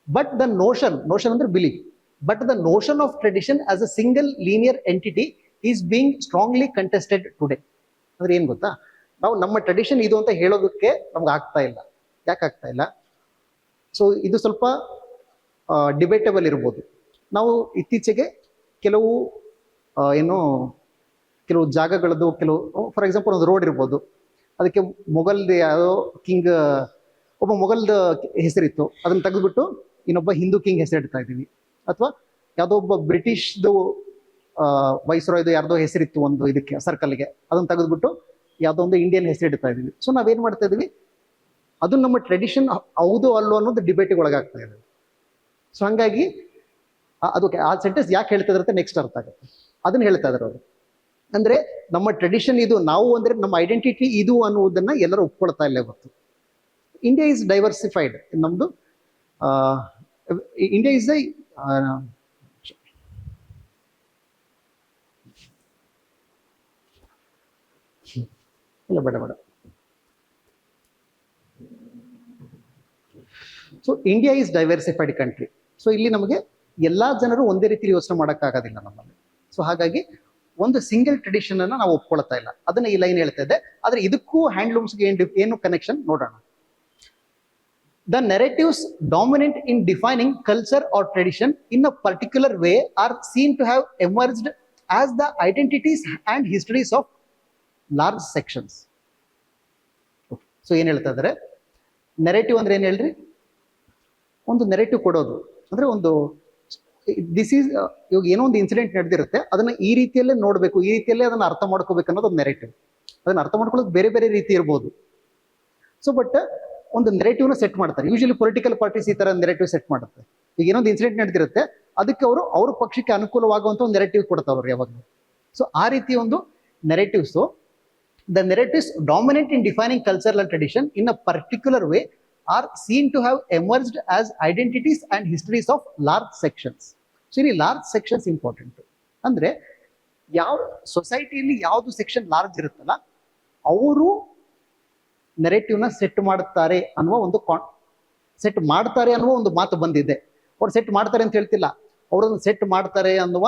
ಬಟ್ ದ ನೋಷನ್ ಅಂದ್ರೆ belief, but the notion of tradition as a single linear entity is being strongly contested today. ಅಂದ್ರೆ ಏನ್ ಗೊತ್ತಾ, ನಾವು ನಮ್ಮ ಟ್ರೆಡಿಷನ್ ಇದು ಅಂತ ಹೇಳೋದಕ್ಕೆ ನಮ್ಗೆ ಆಗ್ತಾ ಇಲ್ಲ. ಯಾಕೆ ಆಗ್ತಾ ಇಲ್ಲ? ಸೊ ಇದು ಸ್ವಲ್ಪ ಡಿಬೇಟಬಲ್ ಇರ್ಬೋದು. ನಾವು ಇತ್ತೀಚೆಗೆ ಕೆಲವು ಏನು ಕೆಲವು ಜಾಗಗಳದ್ದು ಫಾರ್ ಎಕ್ಸಾಂಪಲ್ ಒಂದು ರೋಡ್ ಇರ್ಬೋದು, ಅದಕ್ಕೆ ಮೊಘಲ್ದು ಯಾವುದೋ ಕಿಂಗ್, ಒಬ್ಬ ಮೊಘಲ್ದ ಹೆಸರಿತ್ತು, ಅದನ್ನು ತೆಗೆದುಬಿಟ್ಟು ಇನ್ನೊಬ್ಬ ಹಿಂದೂ ಕಿಂಗ್ ಹೆಸರಿಡ್ತಾ ಇದ್ದೀವಿ. ಅಥವಾ ಯಾವುದೋ ಒಬ್ಬ ಬ್ರಿಟಿಷ್ದು ವೈಸ್ರಾಯ್ದು ಯಾರ್ದೋ ಹೆಸರಿತ್ತು ಒಂದು ಇದಕ್ಕೆ ಸರ್ಕಲ್ಗೆ, ಅದನ್ನು ತೆಗೆದುಬಿಟ್ಟು ಯಾವುದೋ ಒಂದು ಇಂಡಿಯನ್ ಹೆಸರಿಡ್ತಾ ಇದ್ದೀವಿ. ಸೊ ನಾವೇನು ಮಾಡ್ತಾ ಇದ್ದೀವಿ, ಅದು ನಮ್ಮ ಟ್ರೆಡಿಷನ್ ಹೌದು ಅಲ್ಲೋ ಅನ್ನೋದು ಡಿಬೇಟಿಗೆ ಒಳಗಾಗ್ತಾ ಇದೆ. ಸೊ ಹಂಗಾಗಿ ಅದು ಆ ಸೆಂಟೆನ್ಸ್ ಯಾಕೆ ಹೇಳ್ತಾ ಇದ್ರೆ ನೆಕ್ಸ್ಟ್ ಅರ್ಥ ಆಗುತ್ತೆ, ಅದನ್ನ ಹೇಳ್ತಾ ಇದ್ದಾರೆ ಅವರು. ಅಂದ್ರೆ ನಮ್ಮ ಟ್ರೆಡಿಷನ್ ಇದು, ನಾವು ಅಂದ್ರೆ ನಮ್ಮ ಐಡೆಂಟಿಟಿ ಇದು ಅನ್ನುವುದನ್ನ ಎಲ್ಲರೂ ಒಪ್ಕೊಳ್ತಾ ಇಲ್ಲ ಇವತ್ತು. India is diversified. ನಮ್ದು ಇಂಡಿಯಾ ಇಸ್ ಇಲ್ಲ ಬೇಡ. So India is diversified country. So ಇಲ್ಲಿ ನಮಗೆ ಎಲ್ಲಾ ಜನರು ಒಂದೇ ರೀತಿ ಯೋಚನೆ ಮಾಡೋಕ್ಕಾಗೋದಿಲ್ಲ ನಮ್ಮಲ್ಲಿ. ಸೊ ಹಾಗಾಗಿ ಒಂದು ಸಿಂಗಲ್ ಟ್ರೆಡಿಷನ್ ಅನ್ನ ನಾವು ಒಪ್ಕೊಳ್ತಾ ಇಲ್ಲ, ಅದನ್ನ ಈ ಲೈನ್ ಹೇಳ್ತಾ ಇದೆ. ಆದ್ರೆ ಇದಕ್ಕೂ ಹ್ಯಾಂಡ್ಲೂಮ್ಸ್ಗೆ ಏನು ಕನೆಕ್ಷನ್ ನೋಡೋಣ. The narratives dominant in defining culture or tradition in a particular way are seen to have emerged as the identities and histories of large sections. So ಏನ್ ಹೇಳ್ತಾ ಇದ್ದಾರೆ, ನೆರೇಟಿವ್ ಅಂದ್ರೆ ಏನ್ ಹೇಳ್ರಿ, ಒಂದು ನೆರೇಟಿವ್ ಕೊಡೋದು ಅಂದ್ರೆ ಒಂದು ದಿಸ್ ಈಸ್, ಇವಾಗ ಏನೋ ಒಂದು ಇನ್ಸಿಡೆಂಟ್ ನಡೆದಿರುತ್ತೆ, ಅದನ್ನ ಈ ರೀತಿಯಲ್ಲೇ ನೋಡಬೇಕು, ಈ ರೀತಿಯಲ್ಲೇ ಅದನ್ನ ಅರ್ಥ ಮಾಡ್ಕೋಬೇಕು ಅನ್ನೋದು ಒಂದು ನೆರೇಟಿವ್. ಅದನ್ನ ಅರ್ಥ ಮಾಡ್ಕೊಳ್ಳೋದು ಬೇರೆ ಬೇರೆ ರೀತಿ ಇರ್ಬೋದು. ಸೊ ಬಟ್ ಒಂದು ನೆರೇಟಿವ್ನ ಸೆಟ್ ಮಾಡ್ತಾರೆ. ಯೂಶಲಿ ಪೊಲಿಟಿಕಲ್ ಪಾರ್ಟೀಸ್ ಈ ತರ ನೆರೇಟಿವ್ ಸೆಟ್ ಮಾಡುತ್ತೆ. ಈಗ ಏನೊಂದು ಇನ್ಸಿಡೆಂಟ್ ನಡೆದಿರುತ್ತೆ, ಅದಕ್ಕೆ ಅವರು ಅವ್ರ ಪಕ್ಷಕ್ಕೆ ಅನುಕೂಲವಾಗುವಂತ ಒಂದು ನೆರೇಟಿವ್ ಕೊಡ್ತಾವ್ರು ಯಾವಾಗಲೂ. ಸೊ ಆ ರೀತಿ ಒಂದು ನೆರೇಟಿವ್ಸು, the narratives dominant in defining cultural and tradition in a particular way are seen to have emerged as identities and histories of large sections. So ಇಲ್ಲಿ ಲಾರ್ಜ್ ಸೆಕ್ಷನ್ಸ್ ಇಂಪಾರ್ಟೆಂಟ್. ಅಂದ್ರೆ ಯಾವ ಸೊಸೈಟಿಯಲ್ಲಿ ಯಾವ್ದು ಸೆಕ್ಷನ್ ಲಾರ್ಜ್ ಇರುತ್ತಲ್ಲ, ಅವರು ನೆರೇಟಿವ್ನ set ಮಾಡುತ್ತಾರೆ ಅನ್ನುವ ಒಂದು ಮಾತು ಬಂದಿದೆ. ಅವ್ರು ಸೆಟ್ ಮಾಡ್ತಾರೆ ಅಂತ ಹೇಳ್ತಿಲ್ಲ, ಅವರನ್ನು ಸೆಟ್ ಮಾಡ್ತಾರೆ ಅನ್ನುವ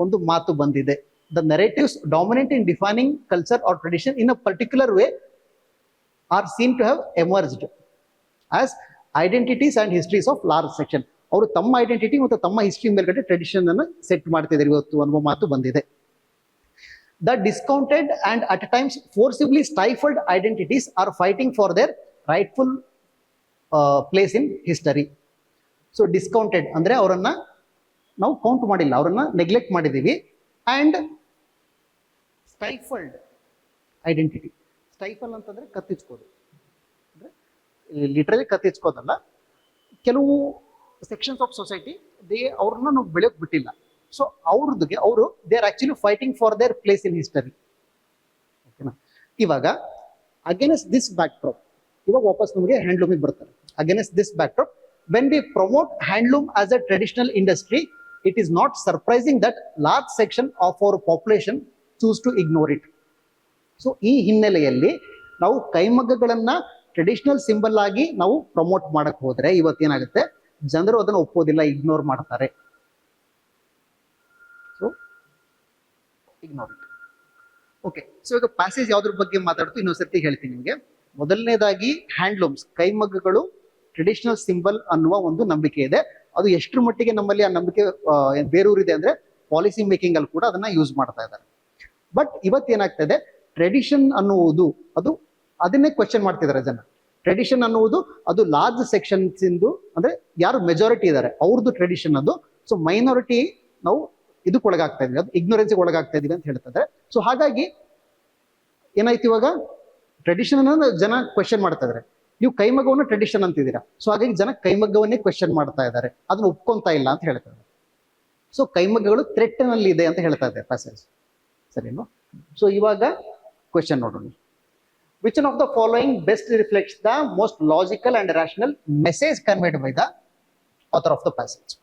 ಒಂದು ಮಾತು ಬಂದಿದೆ. The narratives dominant in defining culture or tradition in a particular way are seen to have emerged as identities and histories of large section. ಅವರು ತಮ್ಮ ಐಡೆಂಟಿಟಿ ಮತ್ತು ತಮ್ಮ ಹಿಸ್ಟ್ರಿ ಮೇಲ್ಗಡೆ ಟ್ರೆಡಿಷನ್ ಅನ್ನು ಸೆಟ್ ಮಾಡ್ತಿದ್ದಾರೆ ಇವತ್ತು ಅನ್ನುವ ಮಾತು ಬಂದಿದೆ. The discounted and at times forcibly stifled identities are fighting for their rightful place in history. So discounted ಅಂದ್ರೆ ಅವರನ್ನ ನಾವು ಕೌಂಟ್ ಮಾಡಿಲ್ಲ, ಅವರನ್ನ ನೆಗ್ಲೆಕ್ಟ್ ಮಾಡಿದೀವಿ. And ಸ್ಟೈಫಲ್ಡ್ identity. ಸ್ಟೈಫಲ್ ಅಂತಂದ್ರೆ ಕತ್ತಿಚ್ಕೋದು, ಅಂದ್ರೆ ಲಿಟ್ರಲಿ ಕತ್ತಿಚ್ಕೋದಲ್ಲ. ಕೆಲವು ಸೆಕ್ಷನ್ಸ್ ಆಫ್ ಸೊಸೈಟಿ ಅವ್ರನ್ನ ನಾವು ಬೆಳೆಯೋಕ್ ಬಿಟ್ಟಿಲ್ಲ. ಸೊ ಅವರು they are actually fighting for there place in history. ಓಕೆನಾ? ಇವಾಗ ಅಗೇನ್ಸ್ಟ್ ದಿಸ್ ಬ್ಯಾಕ್ ಡ್ರಾಪ್, ಇವಾಗ ವಾಪಸ್ ನಮಗೆ ಹ್ಯಾಂಡ್ಲೂಮಿಗೆ ಬರ್ತಾರೆ. Against this back drop, when we promote handloom as a traditional industry, it is not surprising that large section of our population choose to ignore it. So ಈ ಹಿನ್ನೆಲೆಯಲ್ಲಿ ನಾವು ಕೈಮಗ್ಗಗಳನ್ನ traditional symbol ಆಗಿ ನಾವು promote ಮಾಡಕ್ ಹೋದ್ರೆ ಇವತ್ತೇನಾಗುತ್ತೆ, ಜನರು ಅದನ್ನು ಒಪ್ಪೋದಿಲ್ಲ, ಇಗ್ನೋರ್ ಮಾಡ್ತಾರೆ. So ignore it. Okay, so ಈಗ ಪ್ಯಾಸೇಜ್ ಯಾವ್ದ್ರ ಬಗ್ಗೆ ಮಾತಾಡ್ತು ಇನ್ನೊಂದ್ಸರ್ತಿ ಹೇಳ್ತೀನಿ ನಿಮಗೆ. ಮೊದಲನೇದಾಗಿ ಹ್ಯಾಂಡ್ಲೂಮ್ಸ್, ಕೈಮಗ್ಗಗಳು ಟ್ರೆಡಿಷನಲ್ ಸಿಂಬಲ್ ಅನ್ನುವ ಒಂದು ನಂಬಿಕೆ ಇದೆ. ಅದು ಎಷ್ಟರ ಮಟ್ಟಿಗೆ ನಮ್ಮಲ್ಲಿ ಆ ನಂಬಿಕೆ ಬೇರೂರಿದೆ ಅಂದ್ರೆ ಪಾಲಿಸಿ ಮೇಕಿಂಗ್ ಅಲ್ಲಿ ಕೂಡ ಅದನ್ನ ಯೂಸ್ ಮಾಡ್ತಾ ಇದ್ದಾರೆ. ಬಟ್ ಇವತ್ತೇನಾಗ್ತಾ ಇದೆ, ಟ್ರೆಡಿಷನ್ ಅನ್ನುವುದು ಅದನ್ನೇ ಕ್ವೆಶ್ಚನ್ ಮಾಡ್ತಿದ್ದಾರೆ ಜನ. ಟ್ರೆಡಿಷನ್ ಅನ್ನುವುದು ಅದು ಲಾರ್ಜ್ ಸೆಕ್ಷನ್ಸ್ ಇಂದು, ಅಂದ್ರೆ ಯಾರು ಮೆಜಾರಿಟಿ ಇದ್ದಾರೆ ಅವ್ರದ್ದು ಟ್ರೆಡಿಷನ್ ಅದು. ಸೊ ಮೈನಾರಿಟಿ ನಾವು ಇದಕ್ಕೆ ಒಳಗಾಗ್ತಾ ಇದೀವಿ, ಅದು ಇಗ್ನೋರೆನ್ಸ್ಗೆ ಒಳಗಾಗ್ತಾ ಇದೀವಿ ಅಂತ ಹೇಳ್ತಾರೆ. ಸೊ ಹಾಗಾಗಿ ಏನಾಯ್ತು, ಇವಾಗ ಟ್ರೆಡಿಷನ್ ಅನ್ನ ಜನ ಕ್ವೆಶ್ಚನ್ ಮಾಡ್ತಾ ಇದಾರೆ. ನೀವು ಕೈಮಗ್ಗವನ್ನು ಟ್ರೆಡಿಷನ್ ಅಂತಿದ್ದೀರಾ, ಸೊ ಹಾಗಾಗಿ ಜನ ಕೈಮಗ್ಗವನ್ನೇ ಕ್ವೆಶ್ಚನ್ ಮಾಡ್ತಾ ಇದ್ದಾರೆ, ಅದನ್ನ ಒಪ್ಕೊಂತ ಇಲ್ಲ ಅಂತ ಹೇಳ್ತಾರೆ. ಸೊ ಕೈಮಗ್ಗಗಳು ಥ್ರೆಟ್ನಲ್ಲಿ ಇದೆ ಅಂತ ಹೇಳ್ತಾ ಇದೆ ಪ್ಯಾಸೇಜ್, ಸರಿನೋ? ಸೊ ಇವಾಗ ಕ್ವೆಶ್ಚನ್ ನೋಡೋಣ. Which one of the following best reflects the most logical and rational message conveyed by the author of the passage?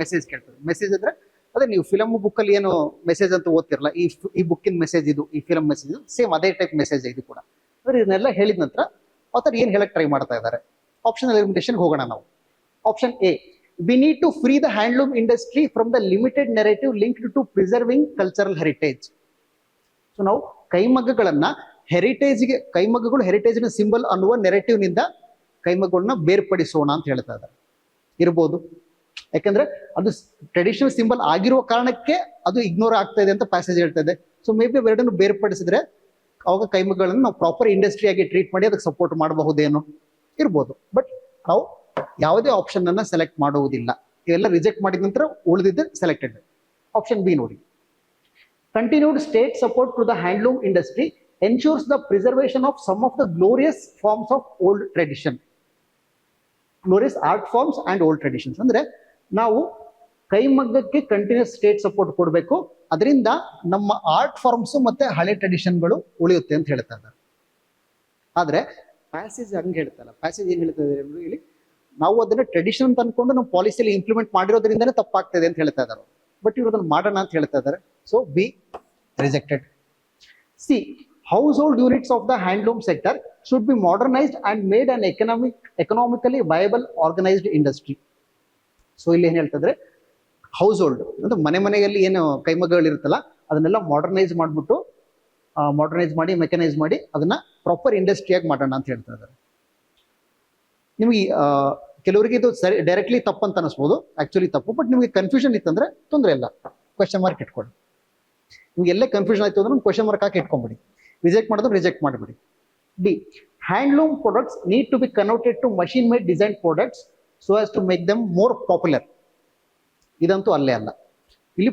Message ಕೇಳ್ತಾರೆ. ಮೆಸೇಜ್ ಅಂದ್ರೆ ಅದೇ ನೀವು ಫಿಲಮ್ ಬುಕ್ ಅಲ್ಲಿ ಏನು ಮೆಸೇಜ್ ಅಂತ ಓದ್ತಿರಲ್ಲ, ಈ ಬುಕ್ಕಿನ ಮೆಸೇಜ್ ಇದು, ಈ ಫಿಲಮ್ ಮೆಸೇಜ್ ಇದು, ಸೇಮ್ ಅದೇ ಟೈಪ್ ಮೆಸೇಜ್ ಇದು ಕೂಡ. ಇದನ್ನೆಲ್ಲ ಹೇಳಿದ ನಂತರ ಆಥರ್ ಏನ್ ಹೇಳಕ್ ಟ್ರೈ ಮಾಡ್ತಾ ಇದ್ದಾರೆ? ಆಪ್ಷನ್ ಎಲಿಮಿನೇಷನ್ ಹೋಗೋಣ ನಾವು. Option A, we need to free the handloom industry from the limited narrative linked to preserving cultural heritage. So ನಾವು ಕೈಮಗ್ಗಗಳನ್ನ ಹೆರಿಟೇಜ್ಗೆ, ಕೈಮಗ್ಗಗಳು ಹೆರಿಟೇಜ್ನ ಸಿಂಬಲ್ ಅನ್ನುವ ನೆರೇಟಿವ್ ನಿಂದ ಕೈಮಗ್ಗಗಳನ್ನ ಬೇರ್ಪಡಿಸೋಣ ಅಂತ ಹೇಳ್ತಾ ಇದ್ದಾರೆ. ಇರ್ಬೋದು. ಯಾಕಂದ್ರೆ ಅದು ಟ್ರೆಡಿಷನಲ್ ಸಿಂಬಲ್ ಆಗಿರುವ ಕಾರಣಕ್ಕೆ ಅದು ಇಗ್ನೋರ್ ಆಗ್ತಾ ಇದೆ ಅಂತ ಪ್ಯಾಸೇಜ್ ಹೇಳ್ತಾ ಇದೆ. ಸೊ ಮೇ ಬಿ ಎರಡನ್ನು ಬೇರ್ಪಡಿಸಿದ್ರೆ ಅವಾಗ ಕೈಮಗ್ಗಗಳನ್ನು ನಾವು ಪ್ರಾಪರ್ ಇಂಡಸ್ಟ್ರಿ ಆಗಿ ಟ್ರೀಟ್ ಮಾಡಿ ಅದಕ್ಕೆ ಸಪೋರ್ಟ್ ಮಾಡಬಹುದೇನೋ ಇರ್ಬೋದು. ಬಟ್ ನಾವು ಯಾವುದೇ ಆಪ್ಷನ್ ಅನ್ನ ಸೆಲೆಕ್ಟ್ ಮಾಡುವುದಿಲ್ಲ. ಇವೆಲ್ಲ ರಿಜೆಕ್ಟ್ ಮಾಡಿದ ನಂತರ ಉಳಿದಿದ್ದ ಸೆಲೆಕ್ಟೆಡ್. ಆಪ್ಷನ್ ಬಿ ನೋಡಿ, continued state support to the handloom industry ensures the preservation of some of the glorious forms of old tradition. Glorious art forms and old traditions ಅಂದ್ರೆ ನಾವು ಕೈಮಗ್ಗಕ್ಕೆ continuous state support ಕೊಡಬೇಕು, ಅದರಿಂದ ನಮ್ಮ art forms ಮತ್ತೆ ಹಳೆ ಟ್ರೆಡಿಷನ್ಗಳು ಉಳಿಯುತ್ತೆ ಅಂತ ಹೇಳ್ತಾ ಇದ್ದಾರೆ. ಆದ್ರೆ ಪ್ಯಾಸೇಜ್ ಹಂಗೆ ಹೇಳ್ತಲ್ಲ. ಪ್ಯಾಸೇಜ್ ಏನ್ ಹೇಳ್ತಾ ಇದ್ದಾರೆ ಇಲ್ಲಿ, ನಾವು ಅದನ್ನ ಟ್ರೆಡಿಷನ್ ಅಂತ ಅನ್ಕೊಂಡು ನಾವು ಪಾಲಿಸಿಯಲ್ಲಿ ಇಂಪ್ಲಿಮೆಂಟ್ ಮಾಡಿರೋದ್ರಿಂದನೇ ತಪ್ಪಾಗ್ತದೆ ಅಂತ ಹೇಳ್ತಾ ಇದ್ದಾರೆ. ಬಟ್ ಇವರು ಅದನ್ನ ಮಾಡೋಣ ಅಂತ ಹೇಳ್ತಾ ಇದ್ದಾರೆ. So be rejected. C, house hold units of the handloom sector should be modernised and made an economically viable organised industry. So ಇಲ್ಲಿ ಏನ್ ಹೇಳ್ತಾ ಇದ್ರೆ, ಹೌಸ್ ಹೋಲ್ಡ್ ಅಂದ್ರೆ ಮನೆಯಲ್ಲಿ ಏನು ಕೈಮಗ್ಗಗಳಿರುತ್ತಲ್ಲ ಅದನ್ನೆಲ್ಲ ಮಾಡರ್ನೈಸ್ ಮಾಡಿ ಮೆಕನೈಸ್ ಮಾಡಿ ಅದನ್ನ ಪ್ರಾಪರ್ ಇಂಡಸ್ಟ್ರಿಯಾಗಿ ಮಾಡೋಣ ಅಂತ ಹೇಳ್ತಾ ಇದ್ದಾರೆ. ನಿಮಗೆ ಕೆಲವರಿಗೆ ಇದು ಸರಿ ಡೈರೆಕ್ಟ್ಲಿ ತಪ್ಪು ಅಂತ ಅನಿಸ್ಬೋದು, ಆಕ್ಚುಲಿ ತಪ್ಪು. ಬಟ್ ನಿಮಗೆ ಕನ್ಫ್ಯೂಷನ್ ಇತ್ತಂದ್ರೆ ತೊಂದರೆ ಇಲ್ಲ, ಕ್ವೆಶ್ಚನ್ ಮಾರ್ಕ್ ಇಟ್ಕೊಳ್ಳಿ. ನಿಮ್ಗೆ ಎಲ್ಲೇ ಕನ್ಫ್ಯೂಷನ್ ಆಯ್ತು ಅಂದ್ರೆ ಕ್ವೆಶ್ಚನ್ ಮಾರ್ಕ್ ಹಾಕಿ ಇಟ್ಕೊಂಡ್ಬಿಡಿ. ರಿಜೆಕ್ಟ್ ಮಾಡಿದ್ರೆ ರಿಜೆಕ್ಟ್ ಮಾಡಿಬಿಡಿ. D, handloom products need to be converted to machine made design products so as to make them more popular. ಇದಂತೂ ಅಲ್ಲೇ ಅಲ್ಲ. ಇಲ್ಲಿ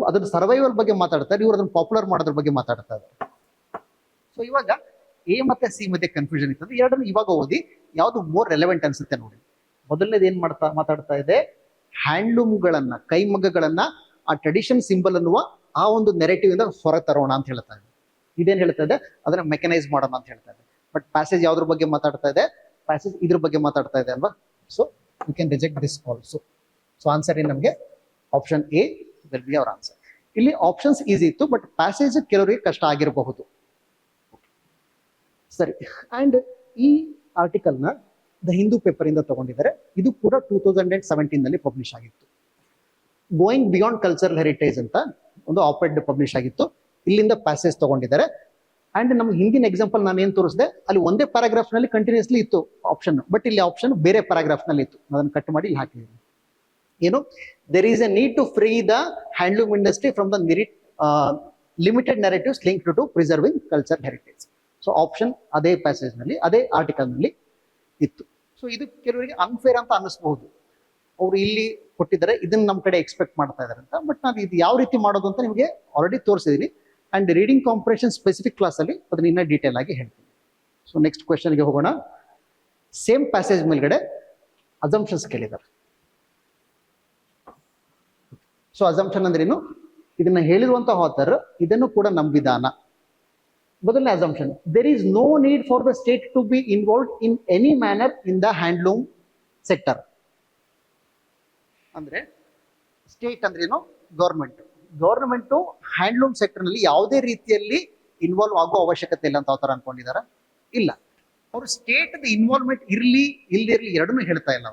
ಅದ್ರ ಸರ್ವೈವಲ್ ಬಗ್ಗೆ ಮಾತಾಡ್ತಾರೆ, ಇವರು ಅದನ್ನ ಪಾಪ್ಯುಲರ್ ಮಾಡೋದ್ರ ಬಗ್ಗೆ ಮಾತಾಡ್ತಾ ಇದ್ದಾರೆ. ಸೊ ಇವಾಗ ಎ ಮತ್ತೆ ಸಿ ಮಧ್ಯೆ ಕನ್ಫ್ಯೂಷನ್ ಇತ್ತು ಅಂದ್ರೆ ಎರಡನ್ನು ಇವಾಗ ಓದಿ ಯಾವ್ದು ಮೋರ್ ರೆಲೆವೆಂಟ್ ಅನ್ಸುತ್ತೆ ನೋಡಿ. ಮೊದಲನೇದು ಏನ್ ಮಾತಾಡ್ತಾ ಇದೆ, ಹ್ಯಾಂಡ್ಲೂಮ್ಗಳನ್ನ ಕೈಮಗ್ಗಗಳನ್ನ ಆ ಟ್ರೆಡಿಷನ್ ಸಿಂಬಲ್ ಅನ್ನುವ ಆ ಒಂದು ನೆರೆಟಿವ್ ಇಂದ ಹೊರ ತರೋಣ ಅಂತ ಹೇಳ್ತಾ ಇದೆ. ಇದೇನ್ ಹೇಳ್ತಾ ಇದೆ, ಅದನ್ನ ಮೆಕನೈಸ್ ಮಾಡೋಣ ಅಂತ ಹೇಳ್ತಾ ಇದೆ. ಬಟ್ ಪ್ಯಾಸೇಜ್ ಯಾವ್ದ್ರ ಬಗ್ಗೆ ಮಾತಾಡ್ತಾ ಇದೆ, ಪ್ಯಾಸೇಜ್ ಇದ್ರ ಬಗ್ಗೆ ಮಾತಾಡ್ತಾ ಇದೆ ಅಲ್ವಾ. So you can reject this also. So answer ಏನು ನಮಗೆ option A will be our answer. ಇಲ್ಲಿ ಆಪ್ಷನ್ಸ್ ಈಸಿ ಇತ್ತು, ಬಟ್ ಪ್ಯಾಸೇಜ್ ಕೆಲವರಿಗೆ ಕಷ್ಟ ಆಗಿರಬಹುದು. ಸರಿ, ಅಂಡ್ ಈ ಆರ್ಟಿಕಲ್ ನ ದ ಹಿಂದೂ ಪೇಪರ್ ಇಂದ ತಗೊಂಡಿದ್ದಾರೆ. ಇದು ಕೂಡ 2017 ನಲ್ಲಿ ಪಬ್ಲಿಷ್ ಆಗಿತ್ತು. ಗೋಯಿಂಗ್ ಬಿಯಾಂಡ್ ಕಲ್ಚರಲ್ ಹೆರಿಟೇಜ್ ಅಂತ ಒಂದು ಆಪೆಡ್ ಪಬ್ಲಿಷ್ ಆಗಿತ್ತು. ಇಲ್ಲಿಂದ ಪ್ಯಾಸೇಜ್ ತಗೊಂಡಿದ್ದಾರೆ. ಅಂಡ್ ನಮ್ಗೆ ಹಿಂದಿನ ಎಕ್ಸಾಂಪಲ್ ನಾನು ಏನ್ ತೋರಿಸಿದೆ ಅಲ್ಲಿ ಒಂದೇ ಪ್ಯಾರಾಗ್ರಾಫ್ ನಲ್ಲಿ ಕಂಟಿನ್ಯೂಸ್ಲಿ ಇತ್ತು ಆಪ್ಷನ್, ಬಟ್ ಇಲ್ಲಿ ಆಪ್ಷನ್ ಬೇರೆ ಪ್ಯಾರಾಗ್ರಾಫ್ ನಲ್ಲಿ ಇತ್ತು. ಅದನ್ನು ಕಟ್ ಮಾಡಿ ಇಲ್ಲಿ ಹಾಕಿದ್ದೀನಿ. ಏನು, there is a need to free the handloom industry from the limited narratives linked to preserving culture heritage. So option ಅದೇ ಪ್ಯಾಸೇಜ್ ನಲ್ಲಿ ಅದೇ ಆರ್ಟಿಕಲ್ ನಲ್ಲಿ ಇತ್ತು. ಸೊ ಇದು ಕೆಲವರಿಗೆ ಅನ್ಫೇರ್ ಅಂತ ಅನ್ನಿಸ್ಬಹುದು. ಅವರು ಇಲ್ಲಿ ಕೊಟ್ಟಿದ್ದಾರೆ, ಇದನ್ನ ನಮ್ಮ ಕಡೆ ಎಕ್ಸ್ಪೆಕ್ಟ್ ಮಾಡ್ತಾ ಇದಾರೆ ಅಂತ. ಬಟ್ ನಾನು ಇದು ಯಾವ ರೀತಿ ಮಾಡೋದು ಅಂತ ನಿಮಗೆ ಆಲ್ರೆಡಿ ತೋರಿಸಿದೀನಿ. And reading comprehension specific class ಅಲ್ಲಿ ಅದನ್ನ ಇನ್ನೂ ಡೀಟೇಲ್ ಆಗಿ ಹೇಳ್ತೀನಿ. ಸೊ ನೆಕ್ಸ್ಟ್ ಕ್ವೆಶ್ಚನ್ಗೆ ಹೋಗೋಣ. ಸೇಮ್ ಪ್ಯಾಸೇಜ್ ಮೇಲ್ಗಡೆ ಅಸಂಪ್ಷನ್ಸ್ ಕೇಳಿದ್ದಾರೆ. ಸೊ ಅಸಂಪ್ಷನ್ ಅಂದ್ರೆ ಏನು, ಇದನ್ನ ಹೇಳಿರುವಂತಹ ಆಥರ್ ಇದನ್ನು ಕೂಡ ನಂಬಿದಾನ. ಮೊದಲನೇ assumption, there is no need for the state to be involved in any manner in the handloom sector. ಅಂದ್ರೆ ಸ್ಟೇಟ್ ಅಂದ್ರೆ ಏನು, ಗವರ್ಮೆಂಟ್ ಹ್ಯಾಂಡ್ಲೂಮ್ ಸೆಕ್ಟರ್ ನಲ್ಲಿ ಯಾವುದೇ ರೀತಿಯಲ್ಲಿ ಇನ್ವಾಲ್ವ್ ಆಗೋ ಅವಶ್ಯಕತೆ ಇಲ್ಲ ಅಂತ ಅವ್ರು ಅನ್ಕೊಂಡಿದಾರ? ಇಲ್ಲ. ಅವರು ಸ್ಟೇಟ್ ಇನ್ವಾಲ್ವ್ಮೆಂಟ್ ಇರ್ಲಿ ಇಲ್ದಿರ್ಲಿ ಎರಡನ್ನೂ ಹೇಳ್ತಾ ಇಲ್ಲ.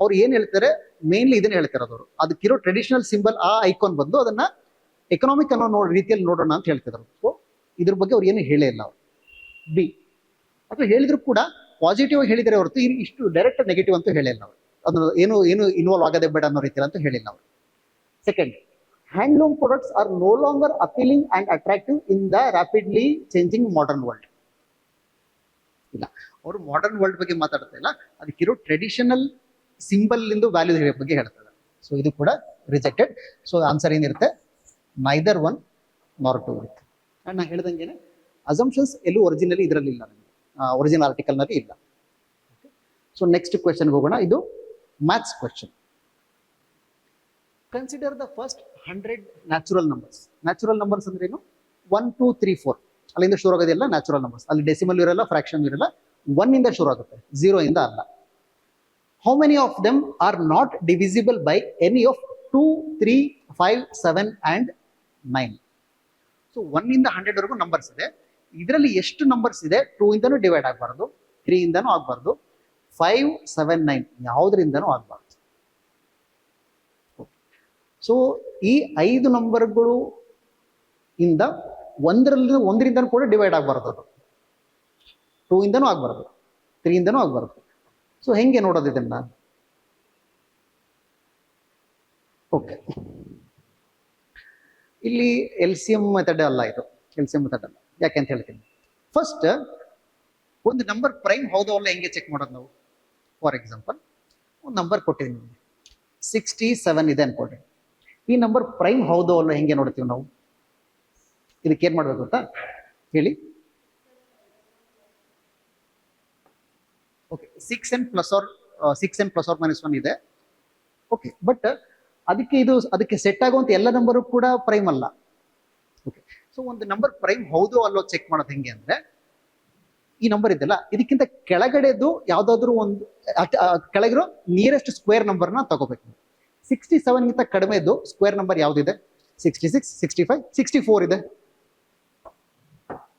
ಅವ್ರು ಏನ್ ಹೇಳ್ತಾರೆ, ಮೇನ್ಲಿ ಇದನ್ನ ಹೇಳ್ತಿರೋದವ್ರು, ಅದಕ್ಕಿರೋ ಟ್ರೆಡಿಷನಲ್ ಸಿಂಬಲ್ ಆ ಐಕಾನ್ ಬಂದು ಅದನ್ನ ಎಕನಾಮಿಕ್ ಅನ್ನೋ ರೀತಿಯಲ್ಲಿ ನೋಡೋಣ ಅಂತ ಹೇಳ್ತಿದ್ರು. ಸೊ ಇದ್ರ ಬಗ್ಗೆ ಅವ್ರು ಏನು ಹೇಳೇ ಇಲ್ಲ. ಅವರು ಬಿ, ಅಥವಾ ಹೇಳಿದ್ರು ಕೂಡ ಪಾಸಿಟಿವ್ ಆಗಿ ಹೇಳಿದರೆ ಹೊರತು ಇಷ್ಟು ಡೈರೆಕ್ಟ್ ನೆಗೆಟಿವ್ ಅಂತೂ ಹೇಳಿಲ್ಲ ಅವರು. ಅದು ಏನು ಇನ್ವಾಲ್ವ್ ಆಗದೆ ಬೇಡ ಅನ್ನೋ ರೀತಿಯಲ್ಲಿ ಅಂತೂ ಹೇಳಿಲ್ಲ ಅವರು. Second, handloom products are no longer appealing and attractive in the rapidly changing modern world. ಇಲ್ಲ, ಅವರು ಮಾಡರ್ನ್ ವರ್ಲ್ಡ್ ಬಗ್ಗೆ ಮಾತಾಡ್ತಾ ಇಲ್ಲ, ಅದಕ್ಕಿರೋ ಟ್ರೆಡಿಷನಲ್ ಸಿಂಬಲ್ ಇಂದು ವ್ಯಾಲ್ಯೂ ಬಗ್ಗೆ ಹೇಳ್ತಾರೆ. ಸೊ ಇದು ಕೂಡ ರಿಜೆಕ್ಟೆಡ್. ಸೊ ಆನ್ಸರ್ ಏನಿರುತ್ತೆ, ನೈದರ್ ಒನ್ ನಾರ್ ಟು ಇರುತ್ತೆ. ಅಂಡ್ ನಾ ಹೇಳ್ದಂಗೆ ಅಸಂಪ್ಷನ್ಸ್ ಎಲ್ಲೂ ಒರಿಜಿನಲಿ ಇದರಲ್ಲಿ ಇಲ್ಲ, ಒರಿಜಿನಲ್ ಆರ್ಟಿಕಲ್ ನಲ್ಲಿ ಇಲ್ಲ. ಸೊ ನೆಕ್ಸ್ಟ್ ಕ್ವೆಶ್ಚನ್ ಹೋಗೋಣ. ಇದು maths question. Consider the first 100 natural numbers. Natural numbers ಅಂದ್ರೆ ಏನು, 1 2 3 4 ಅಲ್ಲಿಂದ ಶುರು ಆಗೋದೆಲ್ಲ ನ್ಯಾಚುರಲ್ ನಂಬರ್ಸ್. ಅಲ್ಲಿ ಡೆಸಿಮಲ್ ಇರಲ್ಲ, ಫ್ರಾಕ್ಷನ್ ಇರಲ್ಲ, 1 ಇಂದ ಶುರು ಆಗುತ್ತೆ, 0 ಇಂದ ಅಲ್ಲ. How many of them are not divisible by any of 2 3 5 7 and 9? So 1 ಇಂದ 100 ವರೆಗೂ ನಂಬರ್ಸ್ ಇದೆ. ಇದರಲ್ಲಿ ಎಷ್ಟು ನಂಬರ್ಸ್ ಇದೆ, 2 ಇಂದನೂ ಡಿವೈಡ್ ಆಗಬಾರ್ದು, 3 ಇಂದನೂ ಆಗಬಾರ್ದು, 5 7 9 ಯಾವುದರಿಂದನೂ ಆಗಬಾರ್ದು. ಸೊ ಈ 5 ನಂಬರ್ಗಳು ಇಂದ ಒಂದರಿಂದ ಕೂಡ ಡಿವೈಡ್ ಆಗಬಾರ್ದು. ಅದು 2 ಇಂದನೂ ಆಗಬಾರ್ದು, 3 ಇಂದನೂ ಆಗಬಾರ್ದು. ಸೊ ಹೆಂಗೆ ನೋಡೋದು ಇದನ್ನ, ಓಕೆ, ಇಲ್ಲಿ ಎಲ್ ಸಿ ಎಂ ಮೆಥಡ್ ಅಲ್ಲ, ಇದು ಎಲ್ ಸಿ ಎಂ ಮೆಥಡ್ ಅಲ್ಲ. ಯಾಕೆ ಅಂತ ಹೇಳ್ತೀನಿ. ಫಸ್ಟ್ ಒಂದು ನಂಬರ್ ಪ್ರೈಮ್ ಹೌದೋ ಅಲ್ಲ ಹೆಂಗೆ ಚೆಕ್ ಮಾಡೋದು ನಾವು? ಫಾರ್ ಎಕ್ಸಾಂಪಲ್ ಒಂದು ನಂಬರ್ ಕೊಟ್ಟಿದ್ದೀನಿ ನಿಮಗೆ, 67 ಇದೆ ಅನ್ಕೊಳ್ರಿ. ಈ ನಂಬರ್ ಪ್ರೈಮ್ ಹೌದೋ ಅಲ್ಲ ಹೆಂಗೆ ನೋಡ್ತೀವಿ ನಾವು? ಇದಕ್ಕೆ ಏನ್ ಮಾಡ್ಬೇಕು ಗೊತ್ತಾ ಹೇಳಿ? Okay, 6n plus R minus 1 ಇದೆ. ಓಕೆ, ಬಟ್ ಅದಕ್ಕೆ ಸೆಟ್ ಆಗುವಂತ ಎಲ್ಲ ನಂಬರು ಕೂಡ ಪ್ರೈಮ್ ಅಲ್ಲ. ಓಕೆ, ಸೊ ಒಂದು ನಂಬರ್ ಪ್ರೈಮ್ ಹೌದೋ ಅಲ್ಲೋ ಚೆಕ್ ಮಾಡೋದು ಹೆಂಗೆ ಅಂದ್ರೆ, ಈ ನಂಬರ್ ಇದೆಲ್ಲ ಇದಕ್ಕಿಂತ ಕೆಳಗಡೆದು ಯಾವ್ದಾದ್ರು ಒಂದು ಕೆಳಗಿರೋ ನಿಯರೆಸ್ಟ್ ಸ್ಕ್ವೇರ್ ನಂಬರ್ನ ತಗೋಬೇಕು. 67ಗಿಂತ ಕಡಿಮೆದು ಸ್ಕ್ವೇರ್ ನಂಬರ್ ಯಾವ್ದಿದೆ? 66, 65, 64 ಇದೆ.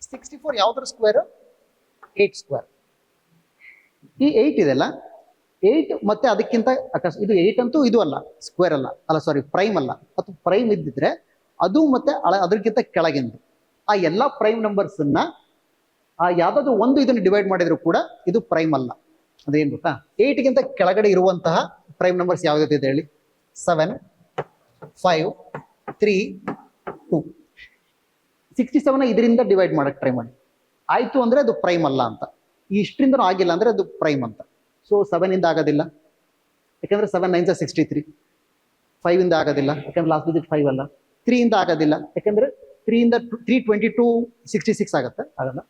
64 ಯಾವ್ದ್ರ ಸ್ಕ್ವೇರ್? 8 ಸ್ಕ್ವೇರ್. ಈ 8 ಇದೆಲ್ಲ, 8 ಮತ್ತೆ ಅದಕ್ಕಿಂತ ಇದು 8 ಅಂತೂ ಇದು ಅಲ್ಲ, ಸ್ಕ್ವೇರ್ ಅಲ್ಲ ಸಾರಿ ಪ್ರೈಮ್ ಅಲ್ಲ. ಅಥವಾ ಪ್ರೈಮ್ ಇದ್ದಿದ್ರೆ ಅದು ಮತ್ತೆ ಅದಕ್ಕಿಂತ ಕೆಳಗಿಂದು ಆ ಎಲ್ಲಾ ಪ್ರೈಮ್ ನಂಬರ್ಸ್ ಅನ್ನ ಯಾವ್ದಾದ್ರು ಒಂದು ಇದನ್ನು ಡಿವೈಡ್ ಮಾಡಿದ್ರು ಕೂಡ ಇದು ಪ್ರೈಮ್ ಅಲ್ಲ. ಅದೇನ್ ಗೊತ್ತಾ? 8ಗಿಂತ ಕೆಳಗಡೆ ಇರುವಂತಹ ಪ್ರೈಮ್ ನಂಬರ್ಸ್ ಯಾವ್ದಿದೆ ಹೇಳಿ? 7, 5, 3, 2. 67 ಇದರಿಂದ ಡಿವೈಡ್ ಮಾಡಕ್ ಟ್ರೈ ಮಾಡಿ. ಆಯ್ತು ಅಂದ್ರೆ ಅದು ಪ್ರೈಮ್ ಅಲ್ಲ ಅಂತ. ಇಷ್ಟರಿಂದನೂ ಆಗಿಲ್ಲ ಅಂದ್ರೆ ಅದು ಪ್ರೈಮ್ ಅಂತ. ಸೊ 7 ಇಂದ ಆಗೋದಿಲ್ಲ, ಯಾಕಂದ್ರೆ 7 9 63. 5 ಇಂದ ಆಗೋದಿಲ್ಲ, ಯಾಕಂದ್ರೆ ಲಾಸ್ಟ್ ಡಿಜಿಟ್ 5 ಅಲ್ಲ. 3 ಇಂದ ಆಗೋದಿಲ್ಲ, ಯಾಕಂದ್ರೆ 3 ಇಂದ 322 66 ಆಗುತ್ತೆ, ಆಗಲ್ಲ.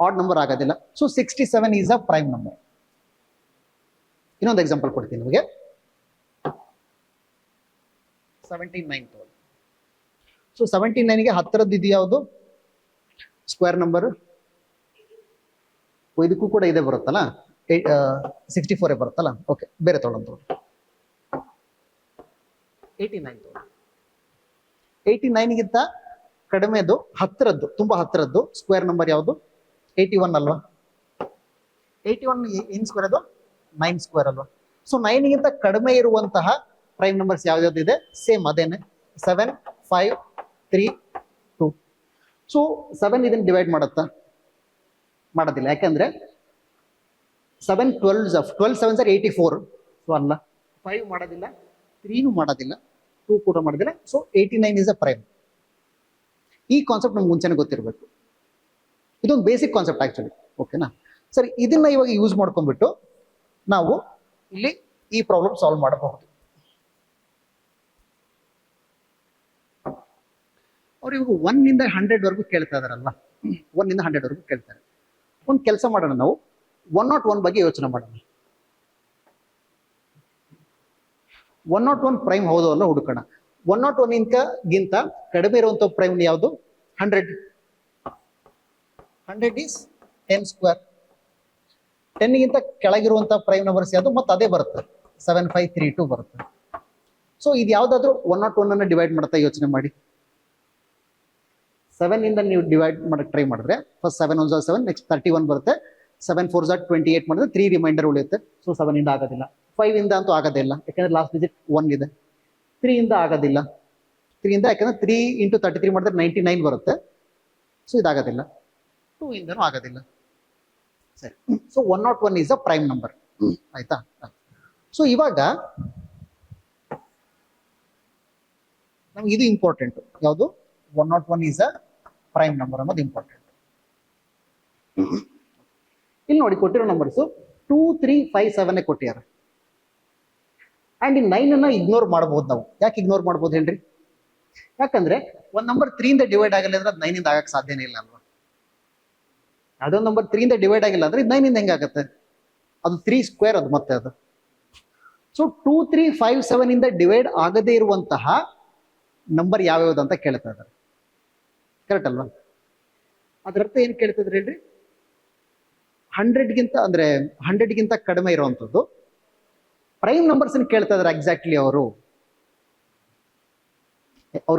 ಆಡ್ ನಂಬರ್ ಆಗೋದಿಲ್ಲ. So 67 is a prime number. ಇನ್ನೊಂದು ಎಕ್ಸಾಂಪಲ್ ಕೊಡ್ತೀನಿ ನಿಮಗೆ. 79. ಸೊ 79ಗೆ ಹತ್ತಿರದ್ದು ಇದು ಯಾವುದು ಸ್ಕ್ವೇರ್ ನಂಬರ್? ಇದಕ್ಕೂ ಕೂಡ ಇದೆ ಬರುತ್ತಲ್ಲ, 64 ಬರುತ್ತಲ್ಲ. ಓಕೆ, ಬೇರೆ ತೊಗೊಳ್ಳೋದು. 89. 89ಗಿಂತ ಕಡಿಮೆದು ಹತ್ತಿರದ್ದು, ತುಂಬಾ ಹತ್ತಿರದ್ದು ಸ್ಕ್ವೇರ್ ನಂಬರ್ ಯಾವುದು? 81 ಅಲ್ವಾ? 81 ಏನ್ ಸ್ಕ್ವೇರ್? ಅದು 9 ಸ್ಕ್ವೇರ್ ಅಲ್ವಾ? ಸೊ 9ಗಿಂತ ಕಡಿಮೆ ಇರುವಂತಹ ಪ್ರೈಮ್ ನಂಬರ್ಸ್ ಯಾವ್ದು ಇದೆ? ಸೇಮ್ ಅದೇನೆ, 7, 5, 3, 2. ಸೊ 7 ಇದನ್ನ ಡಿವೈಡ್ ಮಾಡುತ್ತಾ? ಮಾಡೋದಿಲ್ಲ, ಯಾಕಂದ್ರೆ 7 12 7s are 84. ಸೊ ಅಲ್ಲ. 5 ಮಾಡೋದಿಲ್ಲ, 3 ಮಾಡೋದಿಲ್ಲ, 2 ಕೂಡ ಮಾಡೋದಿಲ್ಲ. So 89 is a prime. ಈ ಕಾನ್ಸೆಪ್ಟ್ ನಮ್ಗೆ ಮುಂಚೆನೆ ಗೊತ್ತಿರಬೇಕು. ಇದೊಂದು ಬೇಸಿಕ್ ಕಾನ್ಸೆಪ್ಟ್ ಆಕ್ಚುಲಿ. ಓಕೆನಾ? ಸರಿ, ಇದನ್ನ ಇವಾಗ ಯೂಸ್ ಮಾಡ್ಕೊಂಡ್ಬಿಟ್ಟು ನಾವು ಇಲ್ಲಿ ಈ ಪ್ರಾಬ್ಲಮ್ ಸಾಲ್ವ್ ಮಾಡಬಹುದು. ಅವ್ರು ಇವಾಗ 1 ಇಂದ 100 ವರೆಗೂ ಕೇಳ್ತಾ ಇದಾರಲ್ವಾ? 1 ಇಂದ 100 ವರೆಗೂ ಕೇಳ್ತಾರೆ. ಒಂದು ಕೆಲಸ ಮಾಡೋಣ, ನಾವು 101 ಬಗ್ಗೆ ಯೋಚನೆ ಮಾಡೋಣ. 101 ಪ್ರೈಮ್ ಹೌದು ಅಲ್ಲ ಹುಡುಕೋಣ. 101 ಗಿಂತ ಕಡಿಮೆ ಇರುವಂತ ಪ್ರೈಮ್ ಯಾವುದು? 100. 100 ಈಸ್ 10 ಸ್ಕ್ವೇರ್. 10ಗಿಂತ ಕೆಳಗಿರುವಂತ ಪ್ರೈಮ್ ನಂಬರ್ಸ್ ಯಾವುದು? ಮತ್ತೆ ಅದೇ ಬರುತ್ತೆ, 7, 5, 3, 2 ಬರುತ್ತೆ. ಸೊ ಇದು ಯಾವ್ದಾದ್ರು 101 ಅನ್ನ ಡಿವೈಡ್ ಮಾಡ್ತಾ ಯೋಚನೆ ಮಾಡಿ. 7 ಇಂದ ನೀವು ಡಿವೈಡ್ ಮಾಡಕ್ ಟ್ರೈ ಮಾಡಿದ್ರೆ ಫಸ್ಟ್ 7 1 7, ನೆಕ್ಸ್ಟ್ 31 ಬರುತ್ತೆ. 7 4 28 ಮಾಡಿದ್ರೆ 3 ರಿಮೈಂಡರ್ ಉಳಿಯುತ್ತೆ. ಸೊ 7 ಇಂದ ಆಗೋದಿಲ್ಲ. 5 ಇಂದ ಅಂತೂ ಆಗೋದೇ ಇಲ್ಲ, ಯಾಕಂದ್ರೆ ಲಾಸ್ಟ್ ಡಿಜಿಟ್ 1 ಇದೆ. 3 ಇಂದ ಆಗೋದಿಲ್ಲ. 3 ಇಂದ ಯಾಕಂದ್ರೆ 3 × 33 ಮಾಡಿದ್ರೆ 99 ಬರುತ್ತೆ. ಸೊ ಇದಾಗೋದಿಲ್ಲ. 2 ಇಂದನೂ ಆಗೋದಿಲ್ಲ. ಸರಿ, so 101 is a prime number. ಆಯ್ತಾ? ಸೊ ಇವಾಗ ನಮ್ಗೆ ಇದು ಇಂಪಾರ್ಟೆಂಟ್. ಯಾವುದು? 101 ಈಸ್ ಅ ಪ್ರೈಮ್ ನಂಬರ್ ಅನ್ನೋದು ಇಂಪಾರ್ಟೆಂಟ್. ಇಲ್ಲಿ ನೋಡಿ, ಕೊಟ್ಟಿರೋ ನಂಬರ್ಸ್ 2 3 5 7 ಕೊಟ್ಟಿದ್ದಾರೆ. ಅಂಡ್ ಈ 9 ಅನ್ನ ಇಗ್ನೋರ್ ಮಾಡಬಹುದು ನಾವು. ಯಾಕೆ ಇಗ್ನೋರ್ ಮಾಡಬಹುದು ಹೇಳ್ರಿ? ಯಾಕಂದ್ರೆ ಒಂದ್ ನಂಬರ್ 3 ಇಂದ ಡಿವೈಡ್ ಆಗಿಲ್ಲ ಅಂದ್ರೆ ಅದು 9 ಇಂದ ಆಗಕ್ಕೆ ಸಾಧ್ಯನೇ ಇಲ್ಲ ಅಲ್ವಾ? ಅದೊಂದು ನಂಬರ್ 3 ಇಂದ ಡಿವೈಡ್ ಆಗಿಲ್ಲ ಅಂದ್ರೆ ಇದು 9 ಇಂದ ಹೆಂಗಾಗತ್ತೆ? ಅದು 3 ಸ್ಕ್ವೇರ್ ಅದು ಮತ್ತೆ ಅದು. ಸೊ 2 3 5 7 ಇಂದ ಡಿವೈಡ್ ಆಗದೇ ಇರುವಂತಹ ನಂಬರ್ ಯಾವ್ಯಾವ್ದು ಅಂತ ಕೇಳ್ತಾ ಇದ್ದಾರೆ. ಕರೆಕ್ಟ್ ಅಲ್ವಾ? ಅದ್ರ ಅರ್ಥ ಏನ್ ಕೇಳ್ತಿದ್ರು ಹೇಳ್ರಿ? 100ಗಿಂತ ಕಡಿಮೆ ಇರುವಂತದ್ದು ಪ್ರೈಮ್ ನಂಬರ್ಸ್ ಕೇಳ್ತಾ ಇದಾರೆ. ಎಕ್ಸಾಕ್ಟ್ಲಿ ಅವ್ರು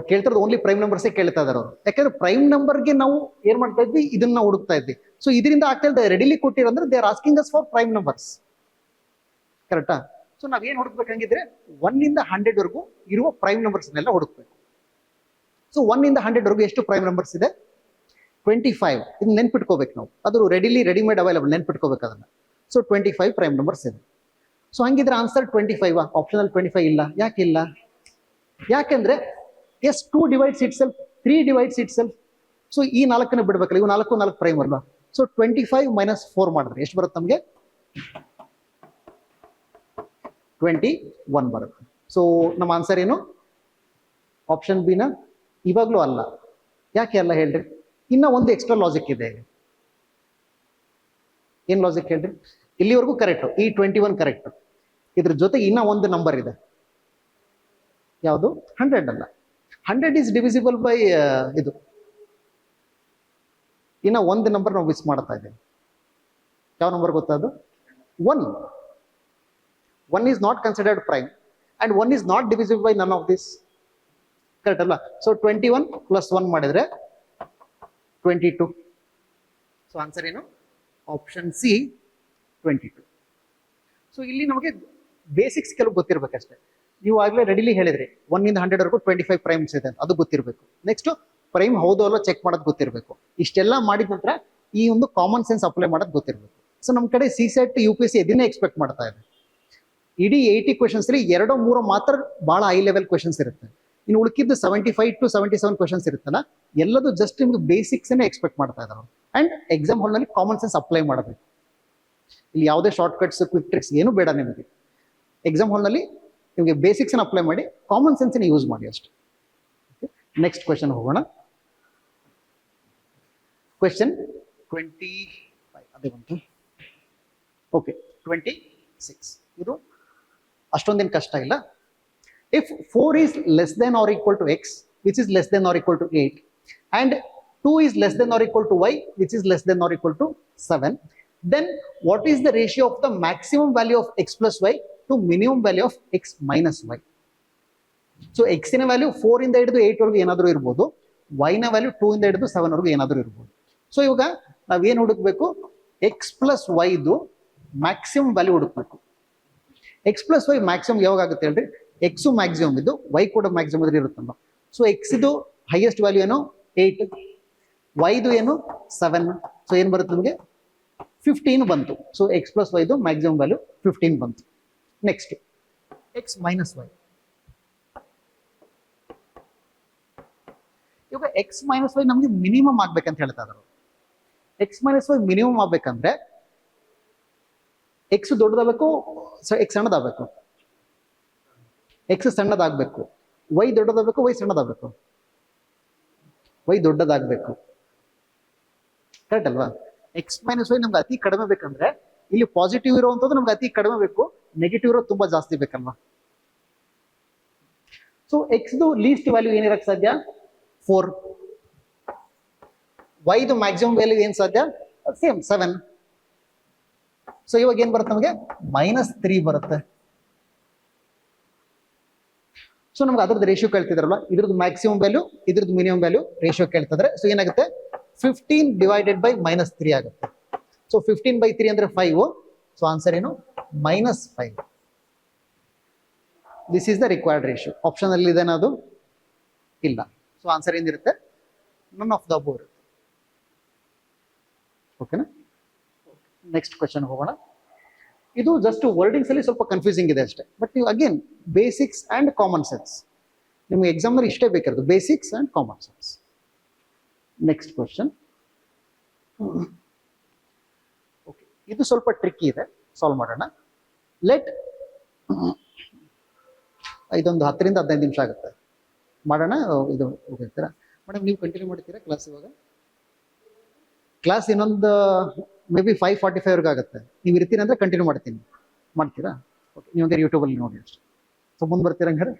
ಕೇಳ್ತಿರೋದು ಓನ್ಲಿ ಪ್ರೈಮ್ ನಂಬರ್ಸೇ ಕೇಳ್ತಾ ಇದಾರೆ ಅವರು. ಯಾಕಂದ್ರೆ ಪ್ರೈಮ್ ನಂಬರ್ಗೆ ನಾವು ಏನ್ ಮಾಡ್ತಾ ಇದ್ವಿ? ಇದನ್ನ ಹುಡುಕ್ತಾ ಇದ್ವಿ. ಸೊ ಇದರಿಂದ ಆಗ್ತಾ ಇದ್ದ ರೆಡಿಲಿ ಕೊಟ್ಟಿರಂದ್ರೆ they are asking us for prime numbers. ಕರೆಕ್ಟಾ? ಸೊ ನಾವ್ ಏನ್ ಹುಡುಕ್ಬೇಕಂಗಿದ್ರೆ 1 ಇಂದ 100 ವರೆಗೂ ಇರುವ ಪ್ರೈಮ್ ನಂಬರ್ಸ್ನೆಲ್ಲ ಹುಡುಕ್ಬೇಕು. ಸೊ 1 ಇಂದ 100 ವರೆಗೂ ಎಷ್ಟು ಪ್ರೈಮ್ ನಂಬರ್ಸ್ ಇದೆ? 25. ಇದನ್ನ ನೆನ್ಪಿಟ್ಕೋಬೇಕು ನಾವು. ಅದು ರೆಡಿಮೇಡ್ ಅವೈಲಬಲ್, ನೆನ್ಪಿಟ್ಕೋಬೇಕು ಅದನ್ನ. ಸೊ 25 ಪ್ರೈಮ್ ನಂಬರ್ಸ್ ಇದೆ. ಸೊ ಹಂಗಿದ್ರೆ ಆನ್ಸರ್ 25. ಆಪ್ಷನಲ್ 25 ಇಲ್ಲ. ಯಾಕೆ ಇಲ್ಲ? ಯಾಕೆಂದ್ರೆ as 2 divides itself, 3 divides itself. So ಈ 4 ಬಿಡ್ಬೇಕಲ್ಲ, ಇವು 4 ಪ್ರೈಮ್ ಅಲ್ವಾ. ಸೊ 25 ಮೈನಸ್ 4 ಮಾಡಿದ್ರೆ ಎಷ್ಟು ಬರುತ್ತೆ ನಮಗೆ? 21 ಬರುತ್ತೆ. ಸೊ ನಮ್ಮ ಆನ್ಸರ್ ಏನು? ಆಪ್ಷನ್ ಬಿ ನ ಇವಾಗ್ಲೂ ಅಲ್ಲ. ಯಾಕೆ ಅಲ್ಲ ಹೇಳ್ರಿ? ಇನ್ನ ಒಂದು ಎಕ್ಸ್ಟ್ರಾ ಲಾಜಿಕ್ ಇದೆ. ಏನ್ ಲಾಜಿಕ್ ಹೇಳ್ರಿ? ಇಲ್ಲಿವರೆಗೂ ಕರೆಕ್ಟ್, ಈ 21 ಕರೆಕ್ಟ್. ಇದ್ರ ಜೊತೆ ಇನ್ನ ಒಂದು ನಂಬರ್ ಇದೆ, ಯಾವುದು? 100 ಅಲ್ಲ. 100 ಇಸ್ ಡಿವಿಸಿಬಲ್ ಬೈ ಇದು. ಇನ್ನ ಒಂದು ನಂಬರ್ ನಾವು ಮಿಸ್ ಮಾಡ್ತಾ ಇದ್ದೇವೆ. ಯಾವ ನಂಬರ್ ಗೊತ್ತಾ ಅದು? 1. 1 is not considered prime and 1 is not divisible by none of this. Correct ಅಲ್ಲ? ಸೊ 21 ಪ್ಲಸ್ 1 ಮಾಡಿದ್ರೆ 22. ಸೊ ಆನ್ಸರ್ ಏನು? Option C 22. ಸೊ ಇಲ್ಲಿ ನಮಗೆ ಬೇಸಿಕ್ಸ್ ಕೆಲವು ಗೊತ್ತಿರ್ಬೇಕಷ್ಟೇ. ನೀವು ಆಗ್ಲೇ ರೆಡಿಲಿ ಹೇಳಿದ್ರಿ 1 ಇಂದ 100 ವರೆಗೂ 25 ಪ್ರೈಮ್ಸ್ ಇದೆ ಅಂತ, ಅದು ಗೊತ್ತಿರಬೇಕು. ನೆಕ್ಸ್ಟ್ ಪ್ರೈಮ್ ಹೌದು ಅಲ್ಲ ಚೆಕ್ ಮಾಡೋದು ಗೊತ್ತಿರಬೇಕು. ಇಷ್ಟೆಲ್ಲ ಮಾಡಿದ ನಂತರ ಈ ಒಂದು ಕಾಮನ್ ಸೆನ್ಸ್ ಅಪ್ಲೈ ಮಾಡೋದು ಗೊತ್ತಿರಬೇಕು. ಸೊ ನಮ್ಮ ಕಡೆ CSET UPSC ಇದನ್ನೇ ಎಕ್ಸ್ಪೆಕ್ಟ್ ಮಾಡ್ತಾ ಇದೆ. ಇಡೀ 80 ಕ್ವೆಶನ್ಸ್ 2-3 ಮಾತ್ರ ಬಹಳ ಹೈ ಲೆವೆಲ್ ಕ್ವೆಶನ್ಸ್ ಇರುತ್ತೆ. ಇನ್ನು ಉಳಿಕಿದ್ದು 75 to 77 ಕ್ವೆಶನ್ಸ್ ಇರುತ್ತಲ್ಲ, ಎಲ್ಲದೂ ಜಸ್ಟ್ ನಿಮ್ಗೆ ಬೇಸಿಕ್ಸ್ ಎಕ್ಸ್ಪೆಕ್ಟ್ ಮಾಡ್ತಾ ಇದ್ದಾರೆ. ಅಂಡ್ ಎಕ್ಸಾಮ್ ಹಾಲ್ ನಲ್ಲಿ ಕಾಮನ್ ಸೆನ್ಸ್ ಅಪ್ಲೈ ಮಾಡಬೇಕು. ಇಲ್ಲಿ ಯಾವುದೇ ಶಾರ್ಟ್ ಕಟ್ಸ್, ಕ್ವಿಕ್ ಟ್ರಿಕ್ಸ್ ಏನು ಬೇಡ ನಿಮಗೆ. ಎಕ್ಸಾಮ್ ಹಾಲ್ ನಲ್ಲಿ ನಿಮಗೆ ಬೇಸಿಕ್ಸ್ ಅಪ್ಲೈ ಮಾಡಿ ಕಾಮನ್ ಸೆನ್ಸ್ ಯೂಸ್ ಮಾಡಿ ಅಷ್ಟೇ. ನೆಕ್ಸ್ಟ್ ಕ್ವೆಶನ್ ಹೋಗೋಣ. ಕ್ವೆಶನ್ 25 ಅದೇ ಬಂತು. ಓಕೆ, 26 ಇದು ಅಷ್ಟೊಂದೇನು ಕಷ್ಟ ಇಲ್ಲ. If 4 is less than or equal to x, which is less than or equal to 8, and 2 is less than or equal to y, which is less than or equal to 7, then what is the ratio of the maximum value of x plus y to minimum value of x minus y? So x ನ value 4 ಇಂದ ಹಿಡಿದು 8 ವರೆಗೂ ಏನಾದರೂ ಇರ್ಬೋದು, y ನ value 2 ಇಂದ ಹಿಡಿದು 7 ವರೆಗೂ ಏನಾದರೂ ಇರ್ಬೋದು. ಸೊ ಇವಾಗ ನಾವೇನು ಹುಡುಕ್ಬೇಕು? x ಪ್ಲಸ್ y ಇದು ಮ್ಯಾಕ್ಸಿಮಮ್ ವ್ಯಾಲ್ಯೂ ಹುಡುಕ್ಬೇಕು. x ಪ್ಲಸ್ y ಮ್ಯಾಕ್ಸಿಮಮ್ ಯಾವಾಗ ಆಗುತ್ತೆ ಹೇಳ್ರಿ? ಎಕ್ಸು ಮ್ಯಾಕ್ಸಿಮಮ್ ಇದ್ದು y ಕೂಡ ಮ್ಯಾಕ್ಸಿಮಮ್ ಅದ್ರ ಇರುತ್ತಲ್ಲ. ಸೊ ಎಕ್ಸ್ ಇದು ಹೈಯೆಸ್ಟ್ ವ್ಯಾಲ್ಯೂ ಏನು? 8, ವೈದು ಏನು? 7. ಸೊ ಏನು ಬರುತ್ತೆ ನಮಗೆ? 15 ಬಂತು. ಸೊ ಎಕ್ಸ್ ಪ್ಲಸ್ ವೈದು ಮ್ಯಾಕ್ಸಿಮಮ್ ವ್ಯಾಲ್ಯೂ 15 ಬಂತು. Next X minus Y. ಇವಾಗ ಎಕ್ಸ್ ಮೈನಸ್ ವೈ ನಮಗೆ ಮಿನಿಮಮ್ ಆಗ್ಬೇಕಂತ ಹೇಳ್ತಾ ಇದ್ದಾರೆ. ಎಕ್ಸ್ ಮೈನಸ್ ವೈ ಮಿನಿಮಮ್ ಆಗ್ಬೇಕಂದ್ರೆ ಎಕ್ಸ್ ದೊಡ್ಡದಾಗಬೇಕು, ಎಕ್ಸ್ ಸಣ್ಣದಾಗಬೇಕು. ಎಕ್ಸ್ ಸಣ್ಣದಾಗಬೇಕು, ವೈ ದೊಡ್ಡದಾಗಬೇಕು, ವೈ ಸಣ್ಣದಾಗಬೇಕು. ವೈ ದೊಡ್ಡದಾಗಬೇಕು, ಕರೆಕ್ಟ್ ಅಲ್ವಾ? ಎಕ್ಸ್ ಮೈನಸ್ ವೈ ನಮ್ಗೆ ಅತಿ ಕಡಿಮೆ ಬೇಕಂದ್ರೆ ಇಲ್ಲಿ ಪಾಸಿಟಿವ್ ಇರುವಂಥದ್ದು ನಮ್ಗೆ ಅತಿ ಕಡಿಮೆ ಬೇಕು, ನೆಗೆಟಿವ್ ಇರೋದು ತುಂಬಾ ಜಾಸ್ತಿ ಬೇಕಲ್ವಾ? ಸೊ ಎಕ್ಸ್ದು ಲೀಸ್ಟ್ ವ್ಯಾಲ್ಯೂ ಏನಿರಕ್ಕೆ ಸಾಧ್ಯ? 4. ವೈದು ಮ್ಯಾಕ್ಸಿಮಮ್ ವ್ಯಾಲ್ಯೂ ಏನ್ ಸಾಧ್ಯ? ಸೇಮ್ 7. ಸೊ ಇವಾಗ ಏನ್ ಬರುತ್ತೆ ನಮಗೆ? -3 ಬರುತ್ತೆ. ಸೊ ನಮ್ಗೆ ಅದ್ರದ್ದು ರೇಷಿಯೋ ಕೇಳ್ತಿದ್ರಲ್ಲ, ಇದ್ರದ್ದು ಮ್ಯಾಕ್ಸಿಮಮ್ ವ್ಯಾಲ್ಯೂ, ಇದ್ರದ್ದು ಮಿನಿಮಮ್ ವ್ಯಾಲ್ಯೂ ರೇಷಿಯೋ ಕೇಳ್ತಿದ್ರೆ, ಸೊ ಏನಾಗುತ್ತೆ? 15 ಡಿವೈಡೆಡ್ ಬೈ -3 ಆಗುತ್ತೆ. ಸೊ 15/3 ಅಂದ್ರೆ 5. ಸೊ ಆನ್ಸರ್ ಏನು? -5. This is the required ratio. Option ಅಲ್ಲಿ ಇದೇನಾ? ಅದು ಇಲ್ಲ. ಸೊ ಆನ್ಸರ್ ಏನಿರುತ್ತೆ? ನನ್ ಆಫ್ ದ ಅಬೋವ್ ಇರುತ್ತೆ. ಓಕೆನಾ? ನೆಕ್ಸ್ಟ್ ಕ್ವೆಶನ್ ಹೋಗೋಣ. ಇದು ಜಸ್ಟ್ ವರ್ಡಿಂಗ್ಸ್ ಅಲ್ಲಿ ಸ್ವಲ್ಪ ಕನ್ಫ್ಯೂಸಿಂಗ್ ಇದೆ ಅಷ್ಟೇ. ಬಟ್ ನೀವು again basics and common sense, ನಿಮ್ಗೆ ಎಕ್ಸಾಮ್ ನಲ್ಲಿ ಇಷ್ಟೇ ಬೇಕಾಗಿರೋದು, basics and common sense. Next question. Okay, ಇದು ಸ್ವಲ್ಪ ಟ್ರಿಕ್ಕಿ ಇದೆ, ಸಾಲ್ವ್ ಮಾಡೋಣ. ಲೆಟ್ ಇದೊಂದು 10 ರಿಂದ 15 ನಿಮಿಷ ಆಗುತ್ತೆ, ಮಾಡೋಣ. ಇದು ಹೋಗ್ತೀರಾ ಮೇಡಮ್? ನೀವು ಕಂಟಿನ್ಯೂ ಮಾಡ್ತೀರಾ ಕ್ಲಾಸ್? ಇವಾಗ ಕ್ಲಾಸ್ ಇನ್ನೊಂದು ಮೇ ಬಿ 5:45 ವರೆಗೂ ಆಗುತ್ತೆ. ನೀವು ಇರ್ತೀರ ಅಂದ್ರೆ ಕಂಟಿನ್ಯೂ ಮಾಡ್ತೀರಾ? ಓಕೆ, ನೀವು ಹಂಗಾರೆ ಯೂಟ್ಯೂಬಲ್ಲಿ ನೋಡಿ ಅಷ್ಟೇ. ಸೊ ಮುಂದೆ ಬರ್ತೀರಾ ಹಂಗಾರೆ?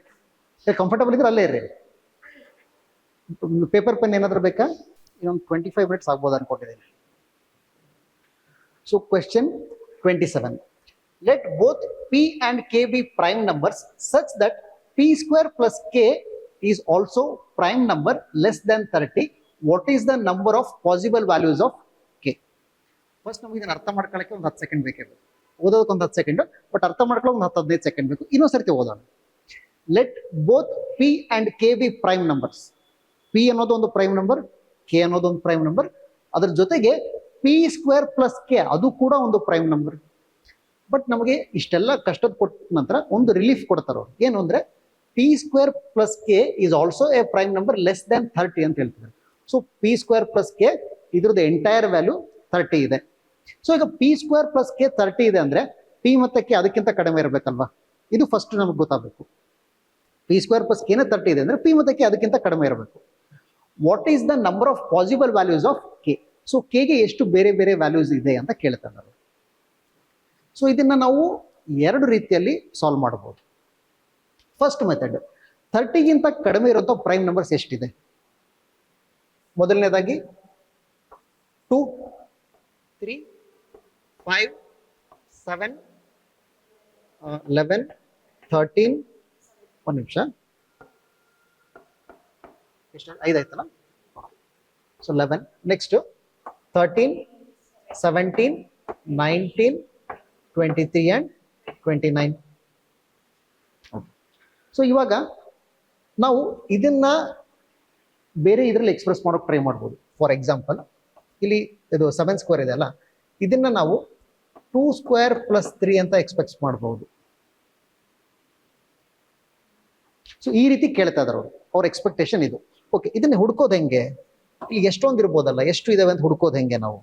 ಕಂಫರ್ಟಬಲ್ ಇದ್ರೆ ಅಲ್ಲೇ ಇರ್ರಿ. ಪೇಪರ್ ಪೆನ್ ಏನಾದರೂ ಬೇಕಾ? ಇನ್ನೊಂದು 25 ಮಿನಿಟ್ಸ್ ಆಗ್ಬೋದು ಅನ್ಕೊಂಡಿದ್ದೀನಿ. So question 27. Let both p and k be prime numbers such that p² plus k is also prime number less than 30. What is the number of possible values of k? First ನಮಗೆ ಇದನ್ನ ಅರ್ಥ ಮಾಡ್ಕೊಳ್ಳೋಕೆ ಒಂದು 10 second ಬೇಕೇ ಬೇಕು. ಓದೋದಕ್ಕೆ ಒಂದು 10 second, but ಅರ್ಥ ಮಾಡ್ಕೊಳ್ಳೋಕೆ ಒಂದು 10-15 ಸೆಕೆಂಡ್ ಬೇಕು. ಇನ್ನೊಂದು ಸರ್ತಿ ಓದೋಣ. Let both p and k be prime numbers. p ಅನ್ನೋದು ಒಂದು ಪ್ರೈಮ್ ನಂಬರ್, k ಅನ್ನೋದು ಒಂದು ಪ್ರೈಮ್ ನಂಬರ್. ಅದ್ರ ಜೊತೆಗೆ p² plus k ಅದು ಕೂಡ ಒಂದು ಪ್ರೈಮ್ ನಂಬರ್. ಬಟ್ ನಮಗೆ ಇಷ್ಟೆಲ್ಲ ಕಷ್ಟದ ಕೊಟ್ಟ ನಂತರ ಒಂದು ರಿಲೀಫ್ ಕೊಡ್ತಾರ ಅವ್ರು. ಏನು ಅಂದ್ರೆ P square plus K is also A prime number less than 30 ಅಂತ ಹೇಳ್ತಿದ್ದಾರೆ. So P square plus K ಇದ್ರದ್ದು ಎಂಟೈರ್ ವ್ಯಾಲ್ಯೂ 30 ಇದೆ. ಸೊ ಈಗ ಪಿ ಸ್ಕ್ವೇರ್ ಪ್ಲಸ್ ಕೆ 30 ಇದೆ ಅಂದ್ರೆ ಪಿ ಮತ್ತೆ ಕೆ ಅದಕ್ಕಿಂತ ಕಡಿಮೆ ಇರಬೇಕಲ್ವಾ? ಇದು ಫಸ್ಟ್ ನಮಗೆ ಗೊತ್ತಾಗಬೇಕು. ಪಿ ಸ್ಕ್ವೇರ್ ಪ್ಲಸ್ ಕೆನ 30 ಇದೆ ಅಂದ್ರೆ ಪಿ ಮತ್ತೆ ಕೆ ಅದಕ್ಕಿಂತ ಕಡಿಮೆ ಇರಬೇಕು. What is the number of possible values of K? So ಕೆಗೆ ಎಷ್ಟು ಬೇರೆ ಬೇರೆ ವ್ಯಾಲ್ಯೂಸ್ ಇದೆ ಅಂತ ಕೇಳ್ತಾರೆ. ಸೊ ಇದನ್ನ ನಾವು ಎರಡು ರೀತಿಯಲ್ಲಿ ಸಾಲ್ವ್ ಮಾಡಬಹುದು. ಫಸ್ಟ್ ಮೆಥಡ್, 30ಗಿಂತ ಕಡಿಮೆ ಇರುವಂತ ಪ್ರೈಮ್ ನಂಬರ್ಸ್ ಎಷ್ಟಿದೆ? ಮೊದಲನೇದಾಗಿ 2, 3, 5, 7, 11, 13, ಒಂದು ನಿಮಿಷ, ಎಷ್ಟು 5 ಆಯ್ತಲ್ಲ? So 11, next 13, 17, 19, 23 and 29. ಸೊ ಇವಾಗ ನಾವು ಇದನ್ನ ಬೇರೆ ಇದರಲ್ಲಿ ಎಕ್ಸ್ಪ್ರೆಸ್ ಮಾಡೋಕೆ ಟ್ರೈ ಮಾಡ್ಬೋದು. ಫಾರ್ ಎಕ್ಸಾಂಪಲ್, ಇಲ್ಲಿ ಇದು 7 ಸ್ಕ್ವೇರ್ ಇದೆ ಅಲ್ಲ, ಇದನ್ನ ನಾವು 2 ಸ್ಕ್ವೇರ್ ಪ್ಲಸ್ 3 ಅಂತ ಎಕ್ಸ್ಪೆಕ್ಟ್ ಮಾಡ್ಬೋದು. ಸೊ ಈ ರೀತಿ ಕೇಳ್ತಾ ಇದಾರೆ ಅವ್ರ ಎಕ್ಸ್ಪೆಕ್ಟೇಷನ್ ಇದು. ಓಕೆ, ಇದನ್ನ ಹುಡ್ಕೋದು ಹೆಂಗೆ? ಇಲ್ಲಿ ಎಷ್ಟೊಂದು ಇರ್ಬೋದಲ್ಲ, ಎಷ್ಟು ಇದಾವೆ ಅಂತ ಹುಡ್ಕೋದು ಹೆಂಗೆ ನಾವು?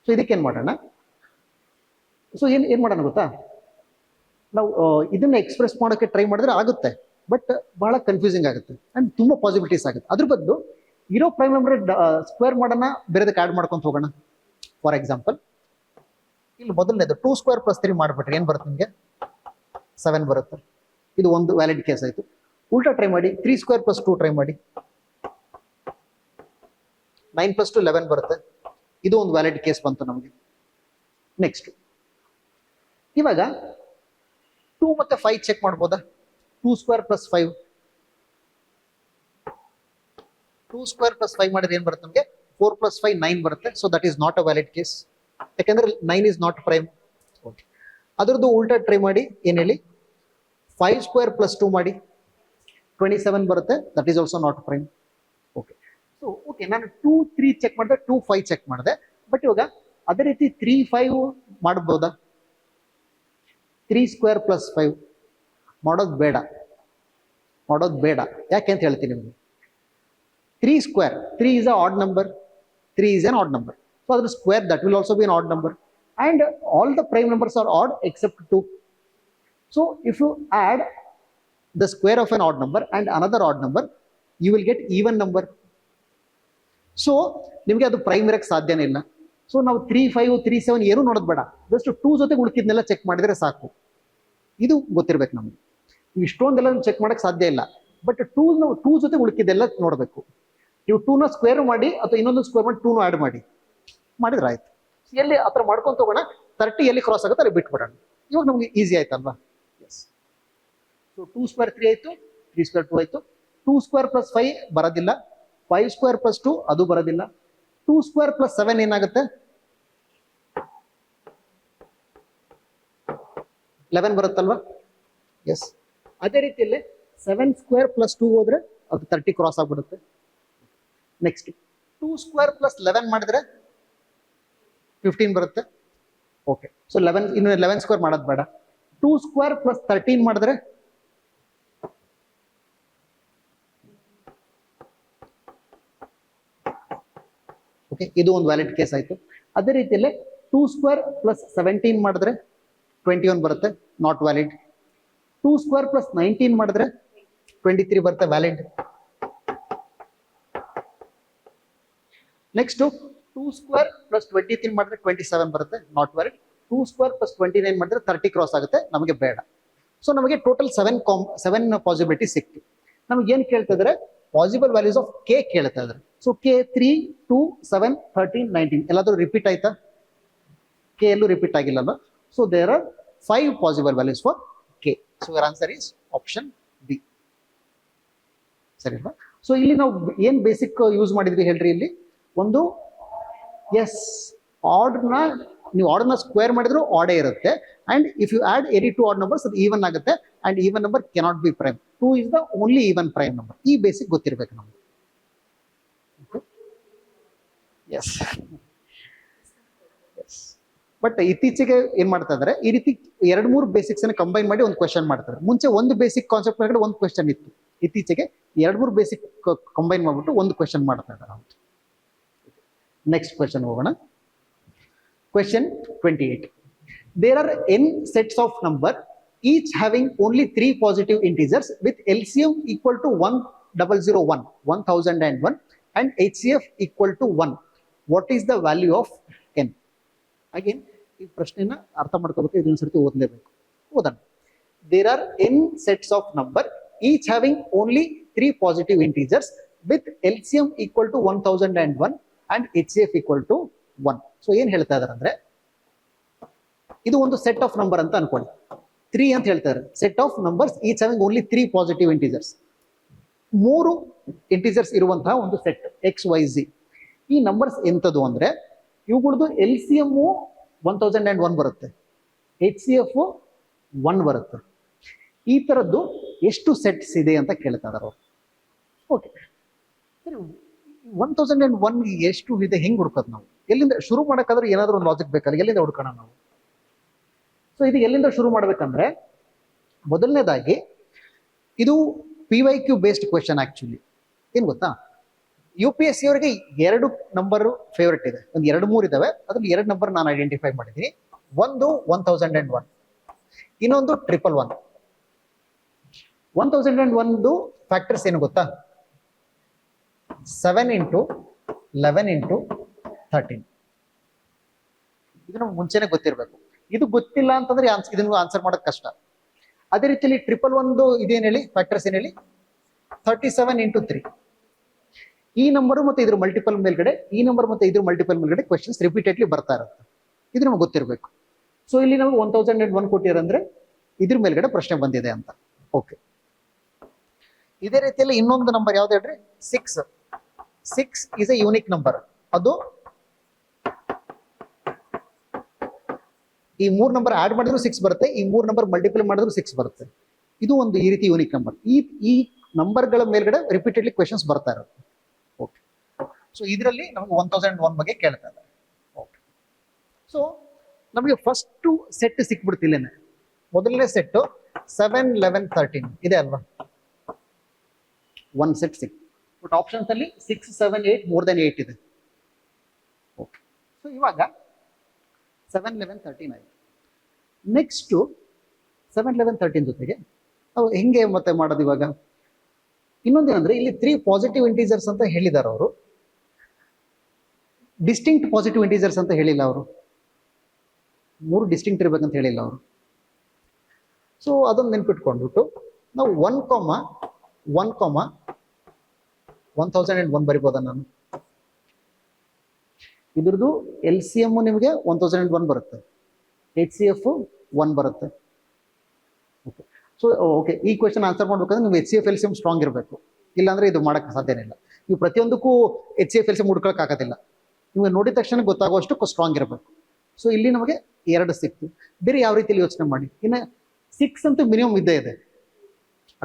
ಸೊ ಇದಕ್ಕೇನ್ ಮಾಡೋಣ? ಸೊ ಏನ್ ಮಾಡೋಣ ಗೊತ್ತಾ, ನಾವು ಇದನ್ನ ಎಕ್ಸ್ಪ್ರೆಸ್ ಮಾಡೋಕೆ ಟ್ರೈ ಮಾಡಿದ್ರೆ ಆಗುತ್ತೆ, ಬಟ್ ಬಹಳ ಕನ್ಫ್ಯೂಸಿಂಗ್ ಆಗುತ್ತೆ ಅಂಡ್ ತುಂಬಾ ಪಾಸಿಬಿಲಿಟೀಸ್ ಆಗುತ್ತೆ. ಅದ್ರ ಬದಲು ಇರೋ ಪ್ರೈಮ್ ನಂಬರ್ ಸ್ಕ್ವೇರ್ ಮಾಡೋಣ, ಬೇರೆದಕ್ಕೆ ಆಡ್ ಮಾಡ್ಕೊಂತ ಹೋಗೋಣ. ಫಾರ್ ಎಕ್ಸಾಂಪಲ್, ಇಲ್ಲಿ ಮೊದಲನೇದು 2 ಸ್ಕ್ವೇರ್ ಪ್ಲಸ್ 3 ಮಾಡ್ಬಿಟ್ರೆ ಏನ್ ಬರುತ್ತೆ ನಿಮಗೆ? 7 ಬರುತ್ತೆ. ಇದು ಒಂದು ವ್ಯಾಲಿಡ್ ಕೇಸ್ ಆಯ್ತು. ಉಲ್ಟಾ ಟ್ರೈ ಮಾಡಿ, 3 ಸ್ಕ್ವೇರ್ ಪ್ಲಸ್ 2 ಟ್ರೈ ಮಾಡಿ, 9 ಪ್ಲಸ್ 2 11 ಬರುತ್ತೆ. ಇದು ಒಂದು ವ್ಯಾಲಿಡ್ ಕೇಸ್ ಬಂತು ನಮಗೆ. ನೆಕ್ಸ್ಟ್, ಇವಾಗ 2 ಮತ್ತೆ 5 ಚೆಕ್ ಮಾಡ್ಬೋದಾ? 2 ಸ್ಕ್ವೇರ್ ಪ್ಲಸ್ 5, 2 ಸ್ಕ್ವೇರ್ ಪ್ಲಸ್ 5 ಮಾಡಿದ್ರೆ ಏನ್ ಬರುತ್ತೆ ನಮಗೆ? 4 ಪ್ಲಸ್ 5 9 ಬರುತ್ತೆ. So that is not a valid case, ಯಾಕಂದ್ರೆ 9 ಇಸ್ ನಾಟ್ ಪ್ರೈಮ್. ಅದರದ್ದು ಉಲ್ಟಾ ಟ್ರೈ ಮಾಡಿ, ಏನ್ ಹೇಳಿ? 5 ಸ್ಕ್ವೇರ್ ಪ್ಲಸ್ 2 ಮಾಡಿ 27 ಬರುತ್ತೆ. That is also not prime. Okay, so okay, ನಾನು 2 3 ಚೆಕ್ ಮಾಡಿದೆ, 2 5 ಚೆಕ್ ಮಾಡಿದೆ. ಬಟ್ ಇವಾಗ ಅದೇ ರೀತಿ 3 5 ಮಾಡ್ಬೋದಾ? 3 ಸ್ಕ್ವೇರ್ ಪ್ಲಸ್ 5 ಮಾಡೋದು ಬೇಡ. ಯಾಕೆ ಅಂತ ಹೇಳ್ತೀನಿ ನಿಮಗೆ. 3 square, 3 is a odd number, 3 is an odd number. So ಅದರ square, that will also be an odd number, and all the prime numbers are odd except 2. So if you add the square of an odd number and another odd number, you will get even number. So ನಿಮಗೆ ಅದು prime ಇರಕ್ಕೆ ಸಾಧ್ಯನೇ ಇಲ್ಲ. So ನಾವು 3 5 3 7 ಏನು ನೋಡೋದು ಬೇಡ, just 2 ಜೊತೆಗೆ ಉಳ್ಕಿದ್ನೆಲ್ಲ ಚೆಕ್ ಮಾಡಿದ್ರೆ ಸಾಕು. ಇದು ಗೊತ್ತಿರ್ಬೇಕು ನಮಗೆ. ಇಷ್ಟೊಂದೆಲ್ಲ ಚೆಕ್ ಮಾಡಕ್ ಸಾಧ್ಯ ಇಲ್ಲ, ಬಟ್ 2 ಜೊತೆ ಉಳ್ಕಿದ್ದೆಲ್ಲ ನೋಡಬೇಕು. ನೀವು 2ನ ಸ್ಕ್ವೇರ್ ಮಾಡಿ ಅಥವಾ ಇನ್ನೊಂದು ಸ್ಕ್ವೇರ್ ಮಾಡಿ 2ನ ಆಡ್ ಮಾಡಿದ್ರೆ ಆಯ್ತು. ಎಲ್ಲಿ ಆ ಥರ ಮಾಡ್ಕೊಂತ ಹೋಗೋಣ, 30 ಎಲ್ಲಿ ಕ್ರಾಸ್ ಆಗುತ್ತೆ ಅಲ್ಲಿ ಬಿಟ್ಬಿಡೋಣ. ಇವಾಗ ನಮ್ಗೆ ಈಸಿ ಆಯ್ತಲ್ವಾ? ಎಸ್. ಸೊ 2 ಸ್ಕ್ವೇರ್ 3 ಆಯ್ತು, 3 ಸ್ಕ್ವೇರ್ 2 ಆಯ್ತು. 2 ಸ್ಕ್ವೇರ್ ಪ್ಲಸ್ 5 ಬರೋದಿಲ್ಲ, 5 ಸ್ಕ್ವೇರ್ ಪ್ಲಸ್ 2 ಅದು ಬರೋದಿಲ್ಲ. 2 ಸ್ಕ್ವೇರ್ ಪ್ಲಸ್ 7 ಏನಾಗುತ್ತೆ? 11 ಬರುತ್ತಲ್ವಾ? ಎಸ್. ಅದೇ ರೀತಿಯಲ್ಲಿ 7 ಸ್ಕ್ವೇರ್ ಪ್ಲಸ್ 2 ಹೋದ್ರೆ ಅದು 30 ಕ್ರಾಸ್ ಆಗ್ಬಿಡುತ್ತೆ. ನೆಕ್ಸ್ಟ್ 2 ಸ್ಕ್ವೇರ್ ಪ್ಲಸ್ 11 ಮಾಡಿದ್ರೆ 15 ಬರುತ್ತೆ. ಓಕೆ, ಸೊ 11 ಸ್ಕ್ವೇರ್ ಮಾಡೋದು ಬೇಡ. 2 ಸ್ಕ್ವೇರ್ ಪ್ಲಸ್ 13 ಮಾಡಿದ್ರೆ ಓಕೆ, ಇದು ಒಂದು ವ್ಯಾಲಿಡ್ ಕೇಸ್ ಆಯ್ತು. ಅದೇ ರೀತಿಯಲ್ಲಿ 2 ಸ್ಕ್ವೇರ್ ಪ್ಲಸ್ 17 ಮಾಡಿದ್ರೆ 21 ಬರುತ್ತೆ, ನಾಟ್ ವ್ಯಾಲಿಡ್. 2 ಸ್ಕ್ವೇರ್ ಪ್ಲಸ್ 19 ಮಾಡಿದ್ರೆ 23 ಬರುತ್ತೆ, ವ್ಯಾಲಿಡ್. ನೆಕ್ಸ್ಟ್ 2 ಸ್ಕ್ವೇರ್ ಪ್ಲಸ್ 23 ಮಾಡಿದ್ರೆ 27 ಬರುತ್ತೆ, ನಾಟ್ ವ್ಯಾಲಿಡ್. 2 ಸ್ಕ್ವೇರ್ ಪ್ಲಸ್ 29 ಮಾಡಿದ್ರೆ 30 ಕ್ರಾಸ್ ಆಗುತ್ತೆ, ನಮಗೆ ಬೇಡ. ಸೊ ನಮಗೆ ಟೋಟಲ್ 7 ಪಾಸಿಬಿಲಿಟಿ ಸಿಕ್ತು. ನಮ್ಗೆ ಏನ್ ಕೇಳ್ತಾ ಇದ್ರೆ? ಪಾಸಿಬಲ್ ವ್ಯಾಲ್ಯೂಸ್ ಆಫ್ ಕೆ ಕೇಳ್ತಾ ಇದ್ದಾರೆ. ಸೊ ಕೆ 3 2 7 13 19 ಎಲ್ಲಾದ್ರೂ ರಿಪೀಟ್ ಆಯ್ತಾ? ಕೆ ಎಲ್ಲೂ ರಿಪೀಟ್ ಆಗಿಲ್ಲಲ್ಲ. So there are 5 possible values for K. So your answer is option B. ಸರಿನಾ? ಸೊ ಇಲ್ಲಿ ನಾವು ಏನ್ ಬೇಸಿಕ್ ಯೂಸ್ ಮಾಡಿದ್ವಿ ಹೇಳ್ರಿ? ಇಲ್ಲಿ ಒಂದು ಎಸ್, ನೀವು ಆರ್ಡರ್ನ ಸ್ಕ್ವೇರ್ ಮಾಡಿದ್ರು ಆಡೇ ಇರುತ್ತೆ. And if you add any 2 odd numbers ಅದು ಈವನ್ ಆಗುತ್ತೆ. And even number cannot be prime. 2 is the only even prime number. ಈ ಬೇಸಿಕ್ ಗೊತ್ತಿರ್ಬೇಕು ನಮ್ಗೆ. ಎಸ್. ಬಟ್ ಇತ್ತೀಚೆಗೆ ಏನ್ ಮಾಡ್ತಾ ಇದಾರೆ, ಈ ರೀತಿ 2-3 ಬೇಸಿಕ್ಸ್ ಅನ್ನು ಕಂಬೈನ್ ಮಾಡಿ ಒಂದು ಕ್ವೆಶನ್ ಮಾಡ್ತಾರೆ. ಮುಂಚೆ ಒಂದು ಬೇಸಿಕ್ ಕಾನ್ಸೆಪ್ಟ್ ಒಳಗಡೆ ಒಂದು ಕ್ವೆಶನ್ ಇತ್ತು, ಇತ್ತೀಚೆಗೆ 2-3 ಬೇಸಿಕ್ ಕಂಬೈನ್ ಮಾಡ್ಬಿಟ್ಟು ಒಂದು ಕ್ವೆಶನ್ ಮಾಡ್ತಾ ಇದ್ದಾರೆ. ನೆಕ್ಸ್ಟ್ ಕ್ವೆಶನ್ ಹೋಗೋಣ. Question 28. There are n sets of number each having only 3 positive integers with LCM equal to 1001 1001 and HCF equal to 1. What is the value of n? Again, ಈ ಪ್ರಶ್ನೆನ ಅರ್ಥ ಮಾಡ್ಕೋಬೇಕು, ಇದನ್ನ ಸರ್ತಿ ಓದಲೇಬೇಕು. ಓದೋಣ. There are n sets of number each having only 3 positive integers with LCM equal to 1001 and HCF equal to 1. So ಏನ್ ಹೇಳ್ತಾ ಇದಾರೆ ಅಂದ್ರೆ, ಇದು ಒಂದು ಸೆಟ್ ಆಫ್ ನಂಬರ್ ಅಂತ ಅನ್ಕೊಳ್ಳಿ. 3 ಅಂತ ಹೇಳ್ತಾರೆ, set of numbers each having only 3 positive integers. 3 integers ಇರುವಂತಹ ಒಂದು ಸೆಟ್ XYZ. ಈ ನಂಬರ್ಸ್ ಎಂತದ್ದು ಅಂದ್ರೆ, ಇವುಗಳದ್ದು LCM 1001 ಬರುತ್ತೆ, HCF 1 ಬರುತ್ತೆ. ಈ ತರದ್ದು ಎಷ್ಟು ಸೆಟ್ಸ್ ಇದೆ ಅಂತ ಕೇಳ್ತಾ ಇದಾರೆ ಅವರು. ಓಕೆ, 1001 ಎಷ್ಟು ಇದೆ, ಹೆಂಗ್ ಹುಡ್ಕೋದು ನಾವು? ಎಲ್ಲಿಂದ ಶುರು ಮಾಡಕ್ಕಾದ್ರೆ ಏನಾದ್ರೂ ಒಂದು ಲಾಜಿಕ್ ಬೇಕಲ್ಲ, ಎಲ್ಲಿಂದ ಹುಡ್ಕೋಣ ನಾವು? ಸೊ ಇದು ಎಲ್ಲಿಂದ ಶುರು ಮಾಡ್ಬೇಕಂದ್ರೆ, ಮೊದಲನೇದಾಗಿ ಇದು PYQ ಬೇಸ್ಡ್ ಕ್ವೆಶನ್. ಆಕ್ಚುಲಿ ಏನ್ ಗೊತ್ತಾ, UPSC ಅವರಿಗೆ 2 ನಂಬರ್ ಫೇವ್ರೇಟ್ ಇದೆ, ಒಂದು 2-3 ಇದಾವೆ. ಅದ್ರಲ್ಲಿ 2 ನಂಬರ್ ನಾನು ಐಡೆಂಟಿಫೈ ಮಾಡಿದ್ದೀನಿ. ಒಂದು 1001, ಇನ್ನೊಂದು 111. 1001 ಫ್ಯಾಕ್ಟರ್ಸ್ ಏನು ಗೊತ್ತಾ? 7 × 11 × 13. ಇದು ನಮ್ಗೆ ಮುಂಚೆನೆ ಗೊತ್ತಿರಬೇಕು. ಇದು ಗೊತ್ತಿಲ್ಲ ಅಂತಂದ್ರೆ ಇದನ್ನು ಆನ್ಸರ್ ಮಾಡೋದು ಕಷ್ಟ. ಅದೇ ರೀತಿಯಲ್ಲಿ 111 ಇದೇನು ಹೇಳಿ, ಫ್ಯಾಕ್ಟರ್ಸ್ ಏನು ಹೇಳಿ? 37 × 3. ಈ ನಂಬರು ಮತ್ತೆ ಇದ್ರ ಮಲ್ಟಿಪಲ್ ಮೇಲ್ಗಡೆ, ಈ ನಂಬರ್ ಮತ್ತೆ ಇದ್ರ ಮಲ್ಟಿಪಲ್ ಮೇಲ್ಗಡೆ ಕ್ವೆಶನ್ಸ್ ರಿಪೀಟೆಡ್ಲಿ ಬರ್ತಾ ಇರುತ್ತೆ. ಇದು ನಮ್ಗೆ ಗೊತ್ತಿರಬೇಕು. ಸೊ ಇಲ್ಲಿ ನಮಗೆ 1001 ಕೊಟ್ಟಿರಂದ್ರೆ ಇದ್ರ ಮೇಲ್ಗಡೆ ಪ್ರಶ್ನೆ ಬಂದಿದೆ ಅಂತ. ಓಕೆ, ಇದೇ ರೀತಿಯಲ್ಲಿ ಇನ್ನೊಂದು ನಂಬರ್ ಯಾವ್ದು ಹೇಳ್ರಿ? 6. 6 ಇಸ್ ಎ ಯೂನಿಕ್ ನಂಬರ್. ಅದು ಈ 3 ನಂಬರ್ ಆಡ್ ಮಾಡಿದ್ರು 6 ಬರುತ್ತೆ, ಈ 3 ನಂಬರ್ ಮಲ್ಟಿಪಲ್ ಮಾಡಿದ್ರು 6 ಬರುತ್ತೆ. ಇದು ಒಂದು ಈ ರೀತಿ ಯೂನಿಕ್ ನಂಬರ್. ಈ ನಂಬರ್ಗಳ ಮೇಲ್ಗಡೆ ರಿಪೀಟೆಡ್ಲಿ ಕ್ವೆಶನ್ಸ್ ಬರ್ತಾ ಇರುತ್ತೆ. ಓಕೆ, ಸೊ ಇದರಲ್ಲಿ ನಮಗೆ 1001 ಬಗ್ಗೆ ಕೇಳ್ತಾ ಇದ್ದಾರೆ. ಓಕೆ, ಸೊ ನಮಗೆ ಫಸ್ಟ್ ಸೆಟ್ ಸಿಕ್ಬಿಡ್ತಿಲ್ಲೇನೆ. ಮೊದಲನೇ ಸೆಟ್ 7, 11, 13 ಇದೆ ಅಲ್ವಾ? ಒಂದು ಸೆಟ್ ಸಿಕ್. ಬಟ್ ಆಪ್ಷನ್ಸ್ ಅಲ್ಲಿ 6, 7, 8 ಮೋರ್ ದೆನ್ 8 ಇದೆ. ಓಕೆ, ಸೊ ಇವಾಗ 7, 11, 13 ಆಯ್ತು. ನೆಕ್ಸ್ಟ್ 7, 11, 13 ಜೊತೆಗೆ ನಾವು ಹೆಂಗೆ ಮತ್ತೆ ಮಾಡೋದು ಇವಾಗ? ಇನ್ನೊಂದೇನಂದ್ರೆ, ಇಲ್ಲಿ 3 ಪಾಸಿಟಿವ್ ಇಂಟೀಜರ್ಸ್ ಅಂತ ಹೇಳಿದಾರೆ ಅವರು, ಡಿಸ್ಟಿಂಕ್ಟ್ ಪಾಸಿಟಿವ್ ಇಂಟೀಜರ್ಸ್ ಅಂತ ಹೇಳಿಲ್ಲ ಅವರು. 3 ಡಿಸ್ಟಿಂಕ್ಟ್ ಇರ್ಬೇಕಂತ ಹೇಳಿಲ್ಲ ಅವರು. ಸೊ ಅದೊಂದು ನೆನ್ಪಿಟ್ಕೊಂಡ್ಬಿಟ್ಟು ನಾವು 1, 1001 ಬರಿಬೋದ ನಾನು? ಇದ್ರದ್ದು LCM ನಿಮಗೆ 1001 ಬರುತ್ತೆ, HCF 1 ಬರುತ್ತೆ. ಓಕೆ, ಸೊ ಓಕೆ, ಈ ಕ್ವೆಶನ್ ಆನ್ಸರ್ ಮಾಡ್ಬೇಕಂದ್ರೆ ನೀವು HCF LCM ಸ್ಟ್ರಾಂಗ್ ಇರಬೇಕು, ಇಲ್ಲಾಂದ್ರೆ ಇದು ಮಾಡಕ್ಕೆ ಸಾಧ್ಯನೇ ಇಲ್ಲ. ನೀವು ಪ್ರತಿಯೊಂದಕ್ಕೂ HCF LCM ಹುಡ್ಕೊಳಕ್ ಆಗೋದಿಲ್ಲ. ನಿಮಗೆ ನೋಡಿದ ತಕ್ಷಣ ಗೊತ್ತಾಗುವಷ್ಟು ಸ್ಟ್ರಾಂಗ್ ಇರಬೇಕು. ಸೊ ಇಲ್ಲಿ ನಮಗೆ 2 ಸಿಕ್ತು. ಬೇರೆ ಯಾವ ರೀತಿಯಲ್ಲಿ ಯೋಚನೆ ಮಾಡಿ. ಇನ್ನು 6 ಅಂತೂ ಮಿನಿಮಮ್ ಇದ್ದೇ ಇದೆ.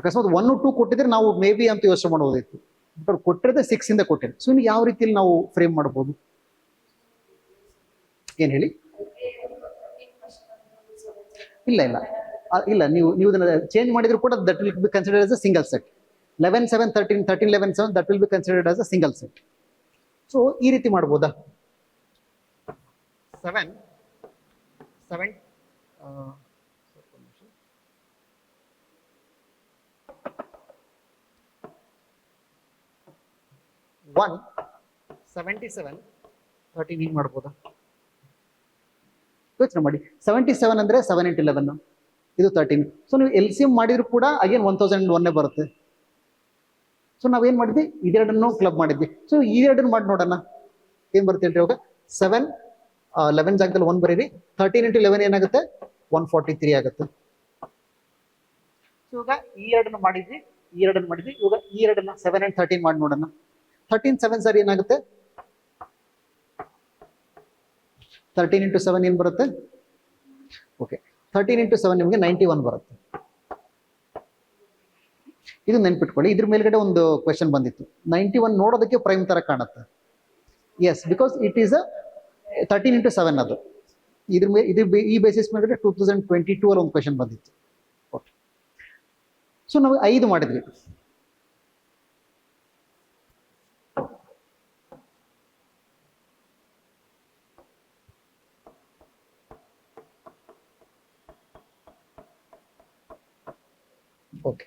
ಅಕಸ್ಮಾತ್ 1, 2 ಕೊಟ್ಟಿದ್ರೆ ನಾವು ಮೇ ಬಿ ಅಂತ ಯೋಚನೆ ಮಾಡೋದಿತ್ತು. ಬಟ್ ಕೊಟ್ಟಿರೋದೇ 6 ಇಂದ ಕೊಟ್ಟಿದೆ. ಸೊ ಇನ್ನು ಯಾವ ರೀತಿಯಲ್ಲಿ ನಾವು ಫ್ರೇಮ್ ಮಾಡ್ಬೋದು? ಏನ್ ಹೇಳಿ? ಇಲ್ಲ, ನೀವು ಇದನ್ನ ಚೇಂಜ್ ಮಾಡಿದ್ರು ಕೂಡ that will be considered as a single set. 11, 7, 13, 13, 11, 7 that will be considered as a single set. So ಈ ರೀತಿ ಮಾಡ್ಬೋದಾ? 7, 1, 77, 13 ಹಿಂಗ್ ಮಾಡ್ಬೋದಾ? ಯೋಚನೆ ಮಾಡಿ. 77 ಅಂದ್ರೆ 7 × 11, ಇದು 13. ಸೊ ನೀವು LCM ಮಾಡಿದ್ರು ಕೂಡ ಅಗೇನ್ 1001 ಬರುತ್ತೆ. ಸೊ ನಾವೇನ್ ಮಾಡಿದ್ವಿ, ಇದೆರಡನ್ನು ಕ್ಲಬ್ ಮಾಡಿದ್ವಿ. ಸೊ ಇದೆರಡನ್ನು ಮಾಡಿ ನೋಡೋಣ ಏನ್ ಬರುತ್ತೆ ಹೇಳ್ರಿ. ಇವಾಗ 7, 11 ಜಾಗದಲ್ಲಿ 1 ಬರೀರಿ. 13 × 11 ಏನಾಗುತ್ತೆ? 143 ಆಗುತ್ತೆ. ಸೊ ಇವಾಗ ಈ ಎರಡನ್ನು ಮಾಡಿದ್ವಿ. ಇವಾಗ ಈ ಎರಡನ್ನ 7 and 13 ಮಾಡಿ ನೋಡೋಣ. 13, 7 ಸರಿ ಏನಾಗುತ್ತೆ? 13 × 7 ಏನ್ ಬರುತ್ತೆ? ಓಕೆ, 13 × 7 ನಿಮಗೆ 91 ಬರುತ್ತೆ. ಇದು ನೆನ್ಪಿಟ್ಕೊಳ್ಳಿ. ಇದ್ರ ಮೇಲ್ಗಡೆ ಒಂದು ಕ್ವೆಶನ್ ಬಂದಿತ್ತು. 91 ನೋಡೋದಕ್ಕೆ ಪ್ರೈಮ್ ತರ ಕಾಣುತ್ತೆ. Yes, because it is a 13 × 7 ಅದು. ಈ ಬೇಸಿಸ್ ಮೇಲೆ 2022 ಅಲ್ಲಿ ಒಂದು ಕ್ವೆಶನ್ ಬಂದಿತ್ತು. ಓಕೆ, ಸೊ ನಾವು 5 ಮಾಡಿದ್ವಿ. ಓಕೆ,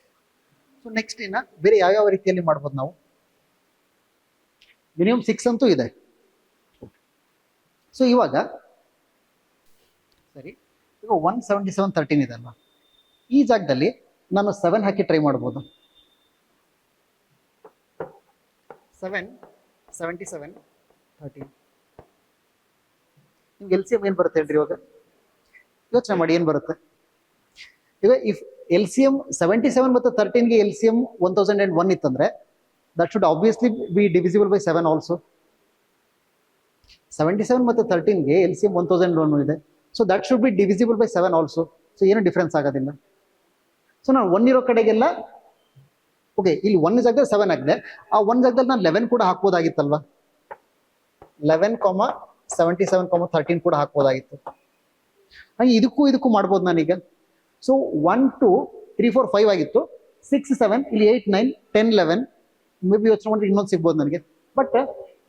ಸೊ ನೆಕ್ಸ್ಟ್ ಇನ್ನ ಬೇರೆ ಯಾವ್ಯಾವ ರೀತಿಯಲ್ಲಿ ಮಾಡ್ಬೋದು ನಾವು? ಮಿನಿಮಮ್ 6 ಅಂತೂ ಇದೆ. ಸೊ ಇವಾಗ ಸರಿ, ಈಗ 177 13 ಇದೆ ಅಲ್ವಾ, ಈ ಜಾಗದಲ್ಲಿ ನಾನು 7 ಹಾಕಿ ಟ್ರೈ ಮಾಡ್ಬೋದು. 7 77 13 ನಿಮ್ಗೆ LCM ಏನು ಬರುತ್ತೆ ಹೇಳ್ರಿ? ಇವಾಗ ಯೋಚನೆ ಮಾಡಿ ಏನು ಬರುತ್ತೆ. ಈಗ ಇಫ್ LCM 77 ಮತ್ತು 13ಗೆ LCM 1001 ಇತ್ತಂದ್ರೆ that should obviously be divisible by 7 also. 77 ಮತ್ತು 13ಗೆ LCM 1001 ಇದೆ, so that should be divisible by 7 also. So ಏನು ಡಿಫ್ರೆನ್ಸ್ ಆಗೋದಿಲ್ಲ. ಸೊ ನಾನು 1 ಇರೋ ಕಡೆಗೆಲ್ಲ ಓಕೆ, ಇಲ್ಲಿ 1 ಜಾಗದಲ್ಲಿ 7 ಆಗಿದೆ, ಆ 1 ಜಾಗದಲ್ಲಿ ನಾನು 11 ಕೂಡ ಹಾಕ್ಬೋದಾಗಿತ್ತಲ್ವಾ? 11, 77, 13 ಕೂಡ ಹಾಕ್ಬೋದಾಗಿತ್ತು. ಹಾಗೆ ಇದಕ್ಕೂ ಮಾಡ್ಬೋದು ನಾನೀಗ. ಸೊ 1 2 3 4 5 ಆಗಿತ್ತು, 6 7 ಇಲ್ಲಿ 8 9 10 11 ಮೇ ಬಿ ಯೋಚನೆ ಮಾಡಿದ್ರೆ ಇನ್ನೊಂದು ಸಿಗ್ಬೋದು ನನಗೆ. ಬಟ್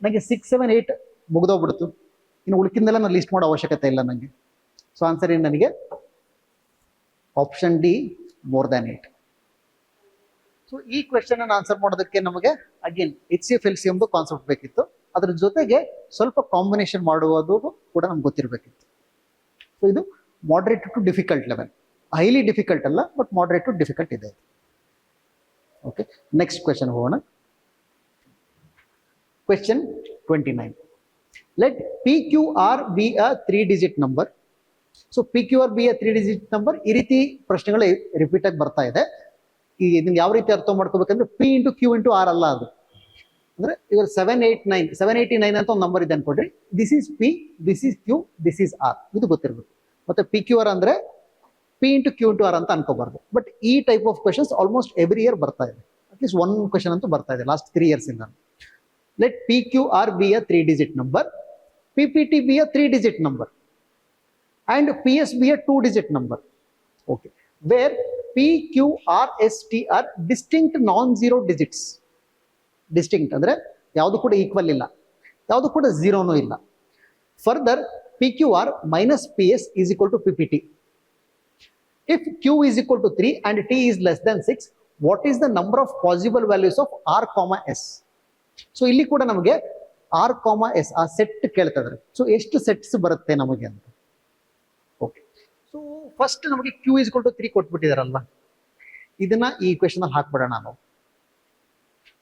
ನನಗೆ 6 7 8 ಮುಗಿದೋಗ್ಬಿಡ್ತು, ಇನ್ನು ಉಳ್ಕಿಂದೆಲ್ಲ ನಾನು ಲಿಸ್ಟ್ ಮಾಡೋ ಅವಶ್ಯಕತೆ ಇಲ್ಲ ನನಗೆ. ಸೊ ಆನ್ಸರ್ ಏನು ನನಗೆ? Option D, more than 8. So ಈ ಕ್ವೆಶನ್ ಅನ್ನು ಆನ್ಸರ್ ಮಾಡೋದಕ್ಕೆ ನಮಗೆ ಅಗೇನ್ HCF LCM ಕಾನ್ಸೆಪ್ಟ್ ಬೇಕಿತ್ತು. ಅದ್ರ ಜೊತೆಗೆ ಸ್ವಲ್ಪ ಕಾಂಬಿನೇಷನ್ ಮಾಡುವುದು ಕೂಡ ನಮ್ಗೆ ಗೊತ್ತಿರಬೇಕಿತ್ತು. ಸೊ ಇದು moderate to difficult level, highly difficult ಅಲ್ಲ, ಬಟ್ ಮಾಡರೇಟ್ ಟು ಡಿಫಿಕಲ್ಟ್ ಇದೆ. ಓಕೆ, ನೆಕ್ಸ್ಟ್ ಕ್ವೆಶನ್ ಹೋಗೋಣ. Question 29. Let PQR be a 3-digit number. So PQR be a 3-digit number. ಈ ರೀತಿ ಪ್ರಶ್ನೆಗಳು ರಿಪೀಟ್ ಆಗಿ ಬರ್ತಾ ಇದೆ. ಈ ಇದನ್ನ ಯಾವ ರೀತಿ ಅರ್ಥ ಮಾಡ್ಕೋಬೇಕಂದ್ರೆ P into Q into R ಅಲ್ಲ ಅದು. ಅಂದ್ರೆ ಇವಾಗ 789 ಅಂತ ಒಂದು ನಂಬರ್ ಇದೆ ಅನ್ಕೊಡ್ರಿ. This is P, this is Q, this is R. ಇದು ಗೊತ್ತಿರ್ಬೇಕು. ಮತ್ತೆ PQR ಅಂದ್ರೆ P into Q into R ಅಂತ ಅನ್ಕೋಬಾರ್ದು. ಬಟ್ ಈ type of questions almost every year ಬರ್ತಾ ಇದೆ. ಅಟ್ಲೀಸ್ಟ್ ಒನ್ ಕ್ವೆಶನ್ ಅಂತೂ ಬರ್ತಾ ಇದೆ ಲಾಸ್ಟ್ 3 years ಇಂದ. Let PQR be a 3-digit number, PPT be a 3-digit number, and PS be a 2-digit number. Okay, where PQRST are distinct non-zero digits. Distinct ಅಂದ್ರೆ ಯಾವುದು ಕೂಡ equal ಇಲ್ಲ, ಯಾವುದು ಕೂಡ ಝೀರೋನೂ ಇಲ್ಲ. Further PQR minus PS is equal to PPT. If Q is equal to 3 and T is less than 6, what is the number of possible values of R, S? So ಇಲ್ಲಿ ಕೂಡ ನಮಗೆ R, S ಆ set ಕೇಳ್ತಾ ಇದ್ದಾರೆ. So ಎಷ್ಟು sets ಬರುತ್ತೆ ನಮಗೆ ಅಂತ. ಓಕೆ, ಸೊ ಫಸ್ಟ್ ನಮಗೆ Q is equal to 3 ಕೊಟ್ಬಿಟ್ಟಿದಾರಲ್ವಾ, ಇದನ್ನ ಈ ಕ್ವೆಶನ್ ಅಲ್ಲಿ ಹಾಕ್ಬಿಡೋಣ ನಾವು.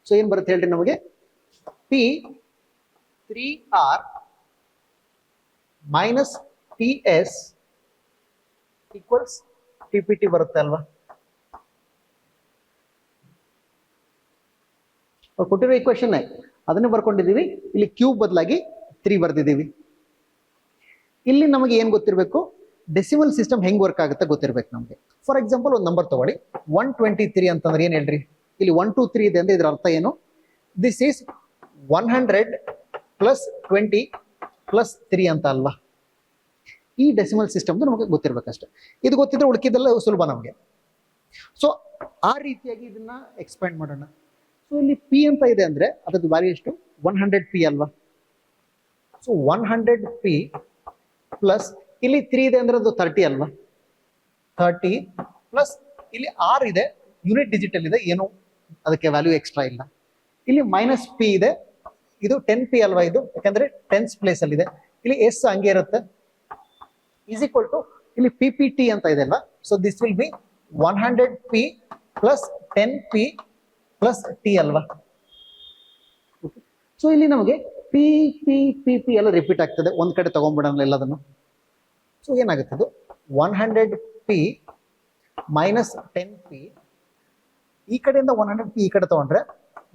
ಸೊ ಏನ್ ಬರುತ್ತೆ ಹೇಳ್ರಿ ನಮಗೆ? P 3R minus PS equals PPT ಬರುತ್ತೆ ಅಲ್ವಾ? ಕೊಟ್ಟಿರೋ ಈಕ್ವೇಶನ್ ಅದನ್ನೇ ಬರ್ಕೊಂಡಿದ್ದೀವಿ. ಇಲ್ಲಿ Q ಬದಲಾಗಿ 3 ಬರ್ದಿದ್ದೀವಿ. ಇಲ್ಲಿ ನಮಗೆ ಏನ್ ಗೊತ್ತಿರಬೇಕು? ಡೆಸಿಮಲ್ ಸಿಸ್ಟಮ್ ಹೆಂಗ್ ವರ್ಕ್ ಆಗುತ್ತೆ ಗೊತ್ತಿರ್ಬೇಕು ನಮಗೆ. ಫಾರ್ ಎಕ್ಸಾಂಪಲ್ ಒಂದು ನಂಬರ್ ತಗೊಳ್ಳಿ, 123 ಅಂತಂದ್ರೆ ಏನ್ ಹೇಳ್ರಿ? ಇಲ್ಲಿ 1 2 3 ಇದೆ ಅಂದ್ರೆ ಇದ್ರ ಅರ್ಥ ಏನು? ದಿಸ್ ಈಸ್ 100 ಪ್ಲಸ್ 20 ಪ್ಲಸ್ 3 ಅಂತ ಅಲ್ವಾ? ಈ ಡೆಸಿಮಲ್ ಸಿಸ್ಟಮ್ ನಮಗೆ ಗೊತ್ತಿರ್ಬೇಕಷ್ಟೇ. ಇದು ಗೊತ್ತಿದ್ರೆ ಉಳ್ಕಿದ್ದೆಲ್ಲ ಸುಲಭ ನಮಗೆ. ಸೊ ಆ ರೀತಿಯಾಗಿ ಇದನ್ನ ಎಕ್ಸ್ಪ್ಯಾಂಡ್ ಮಾಡೋಣ. ಸೊ ಇಲ್ಲಿ P ಅಂತ ಇದೆ ಅಂದ್ರೆ ಅದ್ರದ್ದು ವ್ಯಾಲ್ಯೂ ಎಷ್ಟು? 100P ಅಲ್ವಾ? ಸೊ 100P ಪ್ಲಸ್ ಇಲ್ಲಿ 3 ಇದೆ ಅಂದ್ರೆ ಅದು 30 ಅಲ್ವಾ? 30 ಪ್ಲಸ್ ಇಲ್ಲಿ R ಇದೆ, ಯೂನಿಟ್ ಡಿಜಿಟಲ್ ಇದೆ, ಏನು ಅದಕ್ಕೆ ವ್ಯಾಲ್ಯೂ ಎಕ್ಸ್ಟ್ರಾ ಇಲ್ಲ. ಇಲ್ಲಿ ಮೈನಸ್ P ಇದೆ, ಇದು 10P ಅಲ್ವಾ? ಇದು ಯಾಕಂದ್ರೆ 10th ಪ್ಲೇಸ್ ಅಲ್ಲಿ ಇದೆ. ಇಲ್ಲಿ S ಹಂಗೆ ಇರುತ್ತೆ. ಈಸ್ ಈಕ್ವಲ್ ಟು ಇಲ್ಲಿ PPT ಅಂತ ಇದೆ ಅಲ್ವಾ? So this will be 100P plus 10P plus T ಅಲ್ವಾ? ಸೊ ಇಲ್ಲಿ ನಮಗೆ P ಎಲ್ಲ ರಿಪೀಟ್ ಆಗ್ತದೆ. ಒಂದ್ ಕಡೆ ತಗೊಂಡ್ಬಿಡೋಣ ಎಲ್ಲದನ್ನು. ಸೊ ಏನಾಗುತ್ತೆ ಅದು? 100P ಮೈನಸ್ 10P, ಈ ಕಡೆಯಿಂದ 100P ಈ ಕಡೆ ತಗೊಂಡ್ರೆ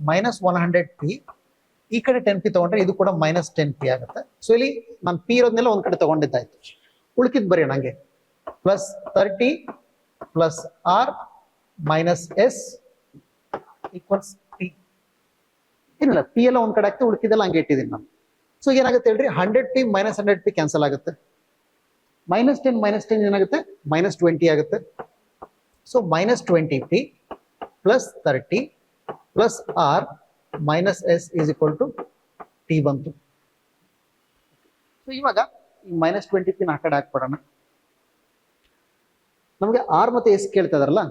ಮೈನಸ್ 100P, ಈ ಕಡೆ 10P ತಗೊಂಡ್ರೆ ಇದು ಕೂಡ ಮೈನಸ್ 10P ಆಗುತ್ತೆ. ಸೊ ಇಲ್ಲಿ ನಾನು P ಇರೋದ್ನೆಲ್ಲ ಒಂದ್ ಕಡೆ ತಗೊಂಡಿದ್ದಾಯ್ತು. ಉಳ್ಕಿದ್ ಬರೆಯೋಣ ಹಂಗೆ. Plus 30 plus R minus S equals T. ಏನಿಲ್ಲ, P ಎಲ್ಲ ಒಂದ್ ಕಡೆ ಆಗ್ತದೆ, ಉಳ್ಕಿದೆಲ್ಲ ಹಂಗೆ ಇಟ್ಟಿದ್ದೀನಿ ನಾನು. ಸೊ ಏನಾಗುತ್ತೆ ಹೇಳ್ರಿ? 100P ಮೈನಸ್ 100P ಕ್ಯಾನ್ಸಲ್ ಆಗುತ್ತೆ. -10 ಏನಾಗುತ್ತೆ -20 ಆಗುತ್ತೆ. So -20p plus 30 plus r minus s is equal to t ಬಂತು. ಸೊ ಇವಾಗ ಈ -20p ನ ಆ ಕಡೆ ಹಾಕ್ಬಿಡೋಣ. ನಮಗೆ ಆರ್ ಮತ್ತೆ ಎಸ್ ಕೇಳ್ತಾ ಇದಾರಲ್ಲ,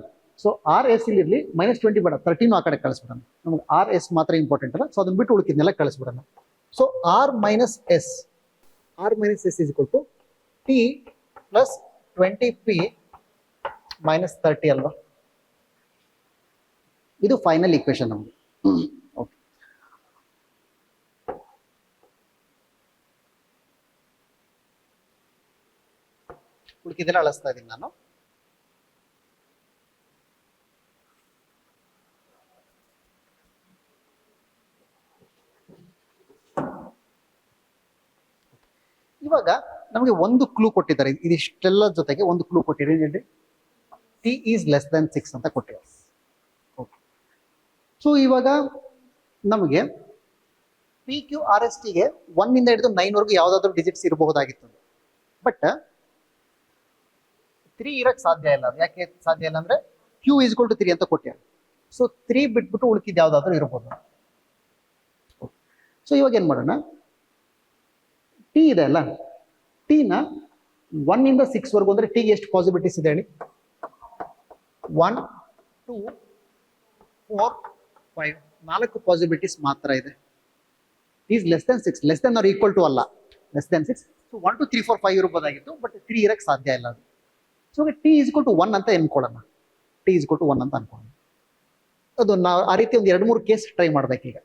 ಸೊ ಆರ್ ಎಸ್ ಇಲ್ಲಿ ಇರಲಿ, -20 ಬೇಡ, 30 ಆ ಕಡೆ ಕಳಿಸ್ಬಿಡೋಣ. ನಮಗೆ ಆರ್ ಎಸ್ ಮಾತ್ರ ಇಂಪಾರ್ಟೆಂಟ್ ಅಲ್ಲ, ಸೊ ಅದನ್ನ ಬಿಟ್ಟು ಉಳಿಕಿದ್ನೆಲ್ಲ ಕಳಿಸ್ಬಿಡೋಣ. So R minus S is equal to T plus 20p minus 30 ಅಲ್ವಾ. ಇದು ಫೈನಲ್ ಈಕ್ವೇಶನ್ ನಮಗೆ. ಓಕೆ, ಉಳಿಕಿದೆಲ್ಲ ಅಳಿಸ್ತಾ ಇದ್ದೀನಿ ನಾನು. ಇವಾಗ ನಮಗೆ ಒಂದು ಕ್ಲೂ ಕೊಟ್ಟಿದ್ದಾರೆ, ಇದಿಷ್ಟೆಲ್ಲ ಜೊತೆಗೆ ಒಂದು ಕ್ಲೂ ಕೊಟ್ಟಿದ್ದಾರೆ. ಏನ್ರಿ, ಟಿ ಈಸ್ ಲೆಸ್ ದನ್ 6 ಅಂತ ಕೊಟ್ಟಿದ್ದಾರೆ. ಓಕೆ, ಸೊ ಇವಾಗ ನಮಗೆ ಪಿ ಕ್ಯೂ ಆರ್ ಎಸ್ ಟಿಗೆ 1 ಇಂದ ಹಿಡಿದು 9 ವರೆಗೂ ಯಾವ್ದಾದ್ರು ಡಿಜಿಟ್ಸ್ ಇರಬಹುದಾಗಿತ್ತು. ಬಟ್ 3 ಇರಕ್ ಸಾಧ್ಯ ಇಲ್ಲ. ಯಾಕೆ ಸಾಧ್ಯ ಇಲ್ಲ ಅಂದ್ರೆ ಕ್ಯೂ ಈಸ್ ಈಕ್ವಲ್ ಟು 3 ಅಂತ ಕೊಟ್ಟಿದ್ದಾರೆ. ಸೊ 3 ಬಿಟ್ಬಿಟ್ಟು ಉಳ್ಕಿದ್ ಯಾವ್ದಾದ್ರು ಇರಬಹುದು. ಸೊ ಇವಾಗ ಏನ್ ಮಾಡೋಣ, ಟಿ ಇದೆ ಅಲ್ಲ, ಟಿನ 1 ಇಂದ 6 ವರೆಗೂ ಅಂದ್ರೆ ಟಿಗೆ ಎಷ್ಟು ಪಾಸಿಬಿಲಿಟೀಸ್ ಇದೆ ಹೇಳಿ? 1 2 4 5 4 ಪಾಸಿಬಿಲಿಟೀಸ್ ಮಾತ್ರ ಇದೆ. Is less than 6, less than or equal to ಅಲ್ಲ, ಲೆಸ್ ದನ್ 6. ಸೊ 1 2 3 4 5 ಇರಬಹುದಾಗಿತ್ತು, ಬಟ್ 3 ಇರಕ್ ಸಾಧ್ಯ ಇಲ್ಲ ಅದು. So T is equal to 1 ಅಂತ ಅನ್ಕೊಳ್ಳೋಣ. ಟಿ ಈಸ್ ಈಕ್ವಲ್ ಟು 1 ಅಂತ ಅನ್ಕೊಳ್ಳೋಣ. ಅದು ನಾವು ಆ ರೀತಿ ಒಂದು 2-3 ಕೇಸ್ ಟ್ರೈ ಮಾಡ್ಬೇಕೀಗ.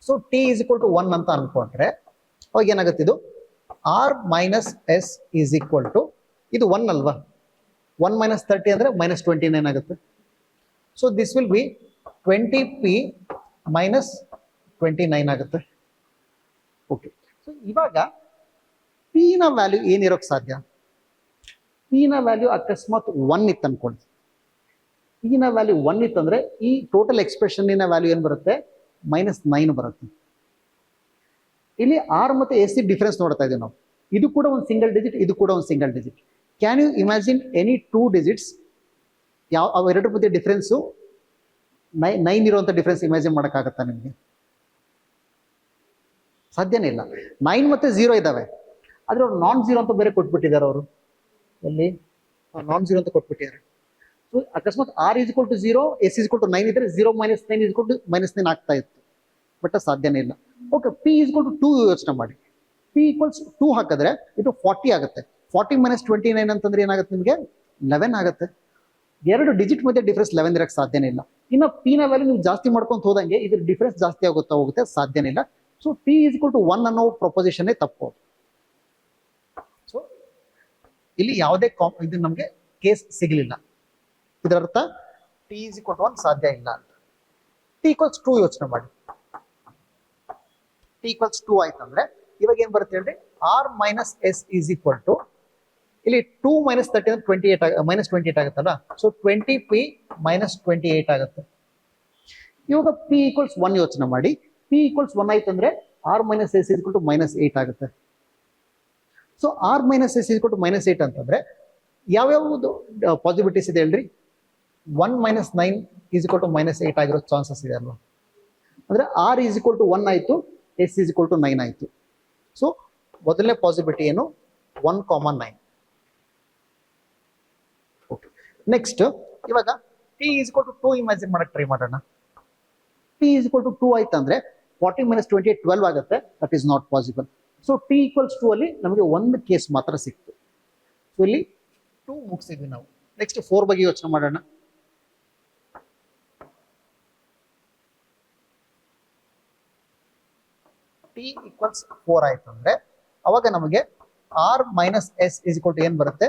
So T is equal to 1 ಅಂತ ಅನ್ಕೊಂಡ್ರೆ ಅವಾಗ ಏನಾಗುತ್ತೆ, ಇದು R minus S is equal to, ಇದು 1 ಅಲ್ವಾ, 1 ಮೈನಸ್ 30 ಅಂದ್ರೆ -29 ಆಗುತ್ತೆ. So this will be 20p minus 29 ಆಗುತ್ತೆ. ಓಕೆ, ಸೊ ಇವಾಗ ಪಿ ನ ವ್ಯಾಲ್ಯೂ ಏನಿರೋಕ್ ಸಾಧ್ಯ? ಪಿ ನ ವ್ಯಾಲ್ಯೂ ಅಕಸ್ಮಾತ್ 1 ಇತ್ತು ಅನ್ಕೊಳ್ಳಿ. ಪಿ ನ ವ್ಯಾಲ್ಯೂ 1 ಇತ್ತಂದ್ರೆ ಈ ಟೋಟಲ್ ಎಕ್ಸ್ಪ್ರೆಷನ್ ವ್ಯಾಲ್ಯೂ ಏನ್ ಬರುತ್ತೆ? -9 ಬರುತ್ತೆ. ಇಲ್ಲಿ ಆರ್ ಮತ್ತೆ ಎಸ್ ಡಿಫರೆನ್ಸ್ ನೋಡ್ತಾ ಇದೀವಿ ನಾವು. ಇದು ಕೂಡ ಒಂದು ಸಿಂಗಲ್ ಡಿಜಿಟ್, ಇದು ಕೂಡ ಒಂದು single digit. Can you imagine any 2 digits ಯಾವ ಅವೆರಡರ ಮಧ್ಯೆ ಡಿಫರೆನ್ಸು 9 ಇರುವಂತ ಡಿಫರೆನ್ಸ್ ಇಮ್ಯಾಜಿನ್ ಮಾಡೋಕ್ಕಾಗತ್ತಾ ನಿಮಗೆ? ಸಾಧ್ಯನೇ ಇಲ್ಲ. 9 ಮತ್ತೆ 0 ಇದಾವೆ, ಆದ್ರೆ ಅವ್ರು ನಾನ್ 0 ಅಂತ ಬೇರೆ ಕೊಟ್ಬಿಟ್ಟಿದ್ದಾರೆ. ಅವರು ಎಲ್ಲಿ ನಾನ್ 0 ಅಂತ ಕೊಟ್ಬಿಟ್ಟಿದ್ದಾರೆ. ಸೊ ಅಕಸ್ಮಾತ್ R is equal to 0, S is equal to 9 ಇದ್ರೆ 0 ಮೈನಸ್ 9 ಈಸ್ ಈಕ್ವಲ್ ಟು -9 ಆಗ್ತಾ ಇತ್ತು, ಬಟ್ ಸಾಧ್ಯನೇ ಇಲ್ಲ. Okay, P is equal to 2 ಯೋಚನೆ ಮಾಡಿ. ಪಿ ಈಕ್ವಲ್ಸ್ 2 ಹಾಕಿದ್ರೆ ಇದು 40 ಆಗುತ್ತೆ. 40 ಮೈನಸ್ 29 ಅಂತಂದ್ರೆ ಏನಾಗುತ್ತೆ ನಿಮಗೆ? 11 ಆಗುತ್ತೆ. 2 ಡಿಜಿಟ್ ಮಧ್ಯೆ ಡಿಫರೆನ್ಸ್ 11 ಇರಕ್ಕೆ ಸಾಧ್ಯನೇ ಇಲ್ಲ. ಇನ್ನು ಪಿ ನ ವ್ಯಾಲ್ಯೂ ನೀವು ಜಾಸ್ತಿ ಮಾಡ್ಕೊಂತ ಹೋದಂಗೆ ಇದ್ರ ಡಿಫರೆನ್ಸ್ ಜಾಸ್ತಿ ಆಗುತ್ತಾ ಹೋಗುತ್ತೆ, ಸಾಧ್ಯನೇ ಇಲ್ಲ. So T is equal to 1 ಅನ್ನೋ ಪ್ರಪೋಸಿಷನ್ ತಪ್ಪು. ಸೊ ಇಲ್ಲಿ ಯಾವುದೇ ಇದು ನಮಗೆ ಕೇಸ್ ಸಿಗಲಿಲ್ಲ. ಇದರ ಅರ್ಥ ಟಿ ಈಸ್ ಈಕ್ವಲ್ ಟು 1 ಸಾಧ್ಯ ಇಲ್ಲ ಅಂತ. ಟಿ ಈಕ್ವಲ್ಸ್ 2 ಯೋಚನೆ ಮಾಡಿ. ಟಿ ಈಕ್ವಲ್ಸ್ 2 ಆಯ್ತಂದ್ರೆ ಇವಾಗ ಏನ್ ಬರುತ್ತೆ ಹೇಳ್ರಿ? R minus S is equal to, ಇಲ್ಲಿ 2 ಮೈನಸ್ 30 ಅಂದ್ರೆ -28 ಆಗುತ್ತಲ್ಲ. ಸೊ 20p ಮೈನಸ್ 28 ಆಗುತ್ತೆ. ಇವಾಗ ಪಿ ಈಕ್ವಲ್ಸ್ 1 ಯೋಚನೆ ಮಾಡಿ. ಪಿ ಈಕ್ವಲ್ಸ್ 1 ಆಯ್ತಂದ್ರೆ R minus S is equal to -8 ಆಗುತ್ತೆ. So R minus S is equal to -8 ಅಂತಂದ್ರೆ ಯಾವ್ಯಾವುದು ಪಾಸಿಬಿಲಿಟೀಸ್ ಇದೆ ಹೇಳ್ರಿ? 1 ಮೈನಸ್ 9 ಈಸ್ ಈಕ್ವಲ್ ಟು -8 ಆಗಿರೋ ಚಾನ್ಸಸ್ ಇದೆ ಅಲ್ವಾ? ಅಂದ್ರೆ ಆರ್ ಈಸ್ ಈಕ್ವಲ್ ಟು 1 ಆಯ್ತು, ಎಸ್ ಈಸ್ ಈಕ್ವಲ್ ಟು 9 ಆಯ್ತು. ಸೊ ಮೊದಲನೇ ಪಾಸಿಬಿಲಿಟಿ ಏನು? 1, 9. ಓಕೆ, ನೆಕ್ಸ್ಟ್ ಇವಾಗ T is equal to 2 imagine ಮಾಡಕ್ ಟ್ರೈ ಮಾಡೋಣ. ಟಿ ಈಸ್ ಈಕ್ವಲ್ ಟು 2 ಆಯ್ತಂದ್ರೆ 40 ಮೈನಸ್ 28 12 ಆಗುತ್ತೆ. That is not possible. So T equals 2 ಅಲ್ಲಿ ನಮಗೆ ಒಂದು ಕೇಸ್ ಮಾತ್ರ ಸಿಕ್ತು. ಸೊ ಇಲ್ಲಿ 2 ಮುಗಿಸಿದ್ವಿ ನಾವು. ನೆಕ್ಸ್ಟ್ 4 ಬಗ್ಗೆ ಯೋಚನೆ ಮಾಡೋಣ. ಟಿ ಈಕ್ವಲ್ಸ್ 4 ಆಯ್ತು ಅಂದ್ರೆ ಅವಾಗ ನಮಗೆ R minus S is equal to ಏನ್ ಬರುತ್ತೆ?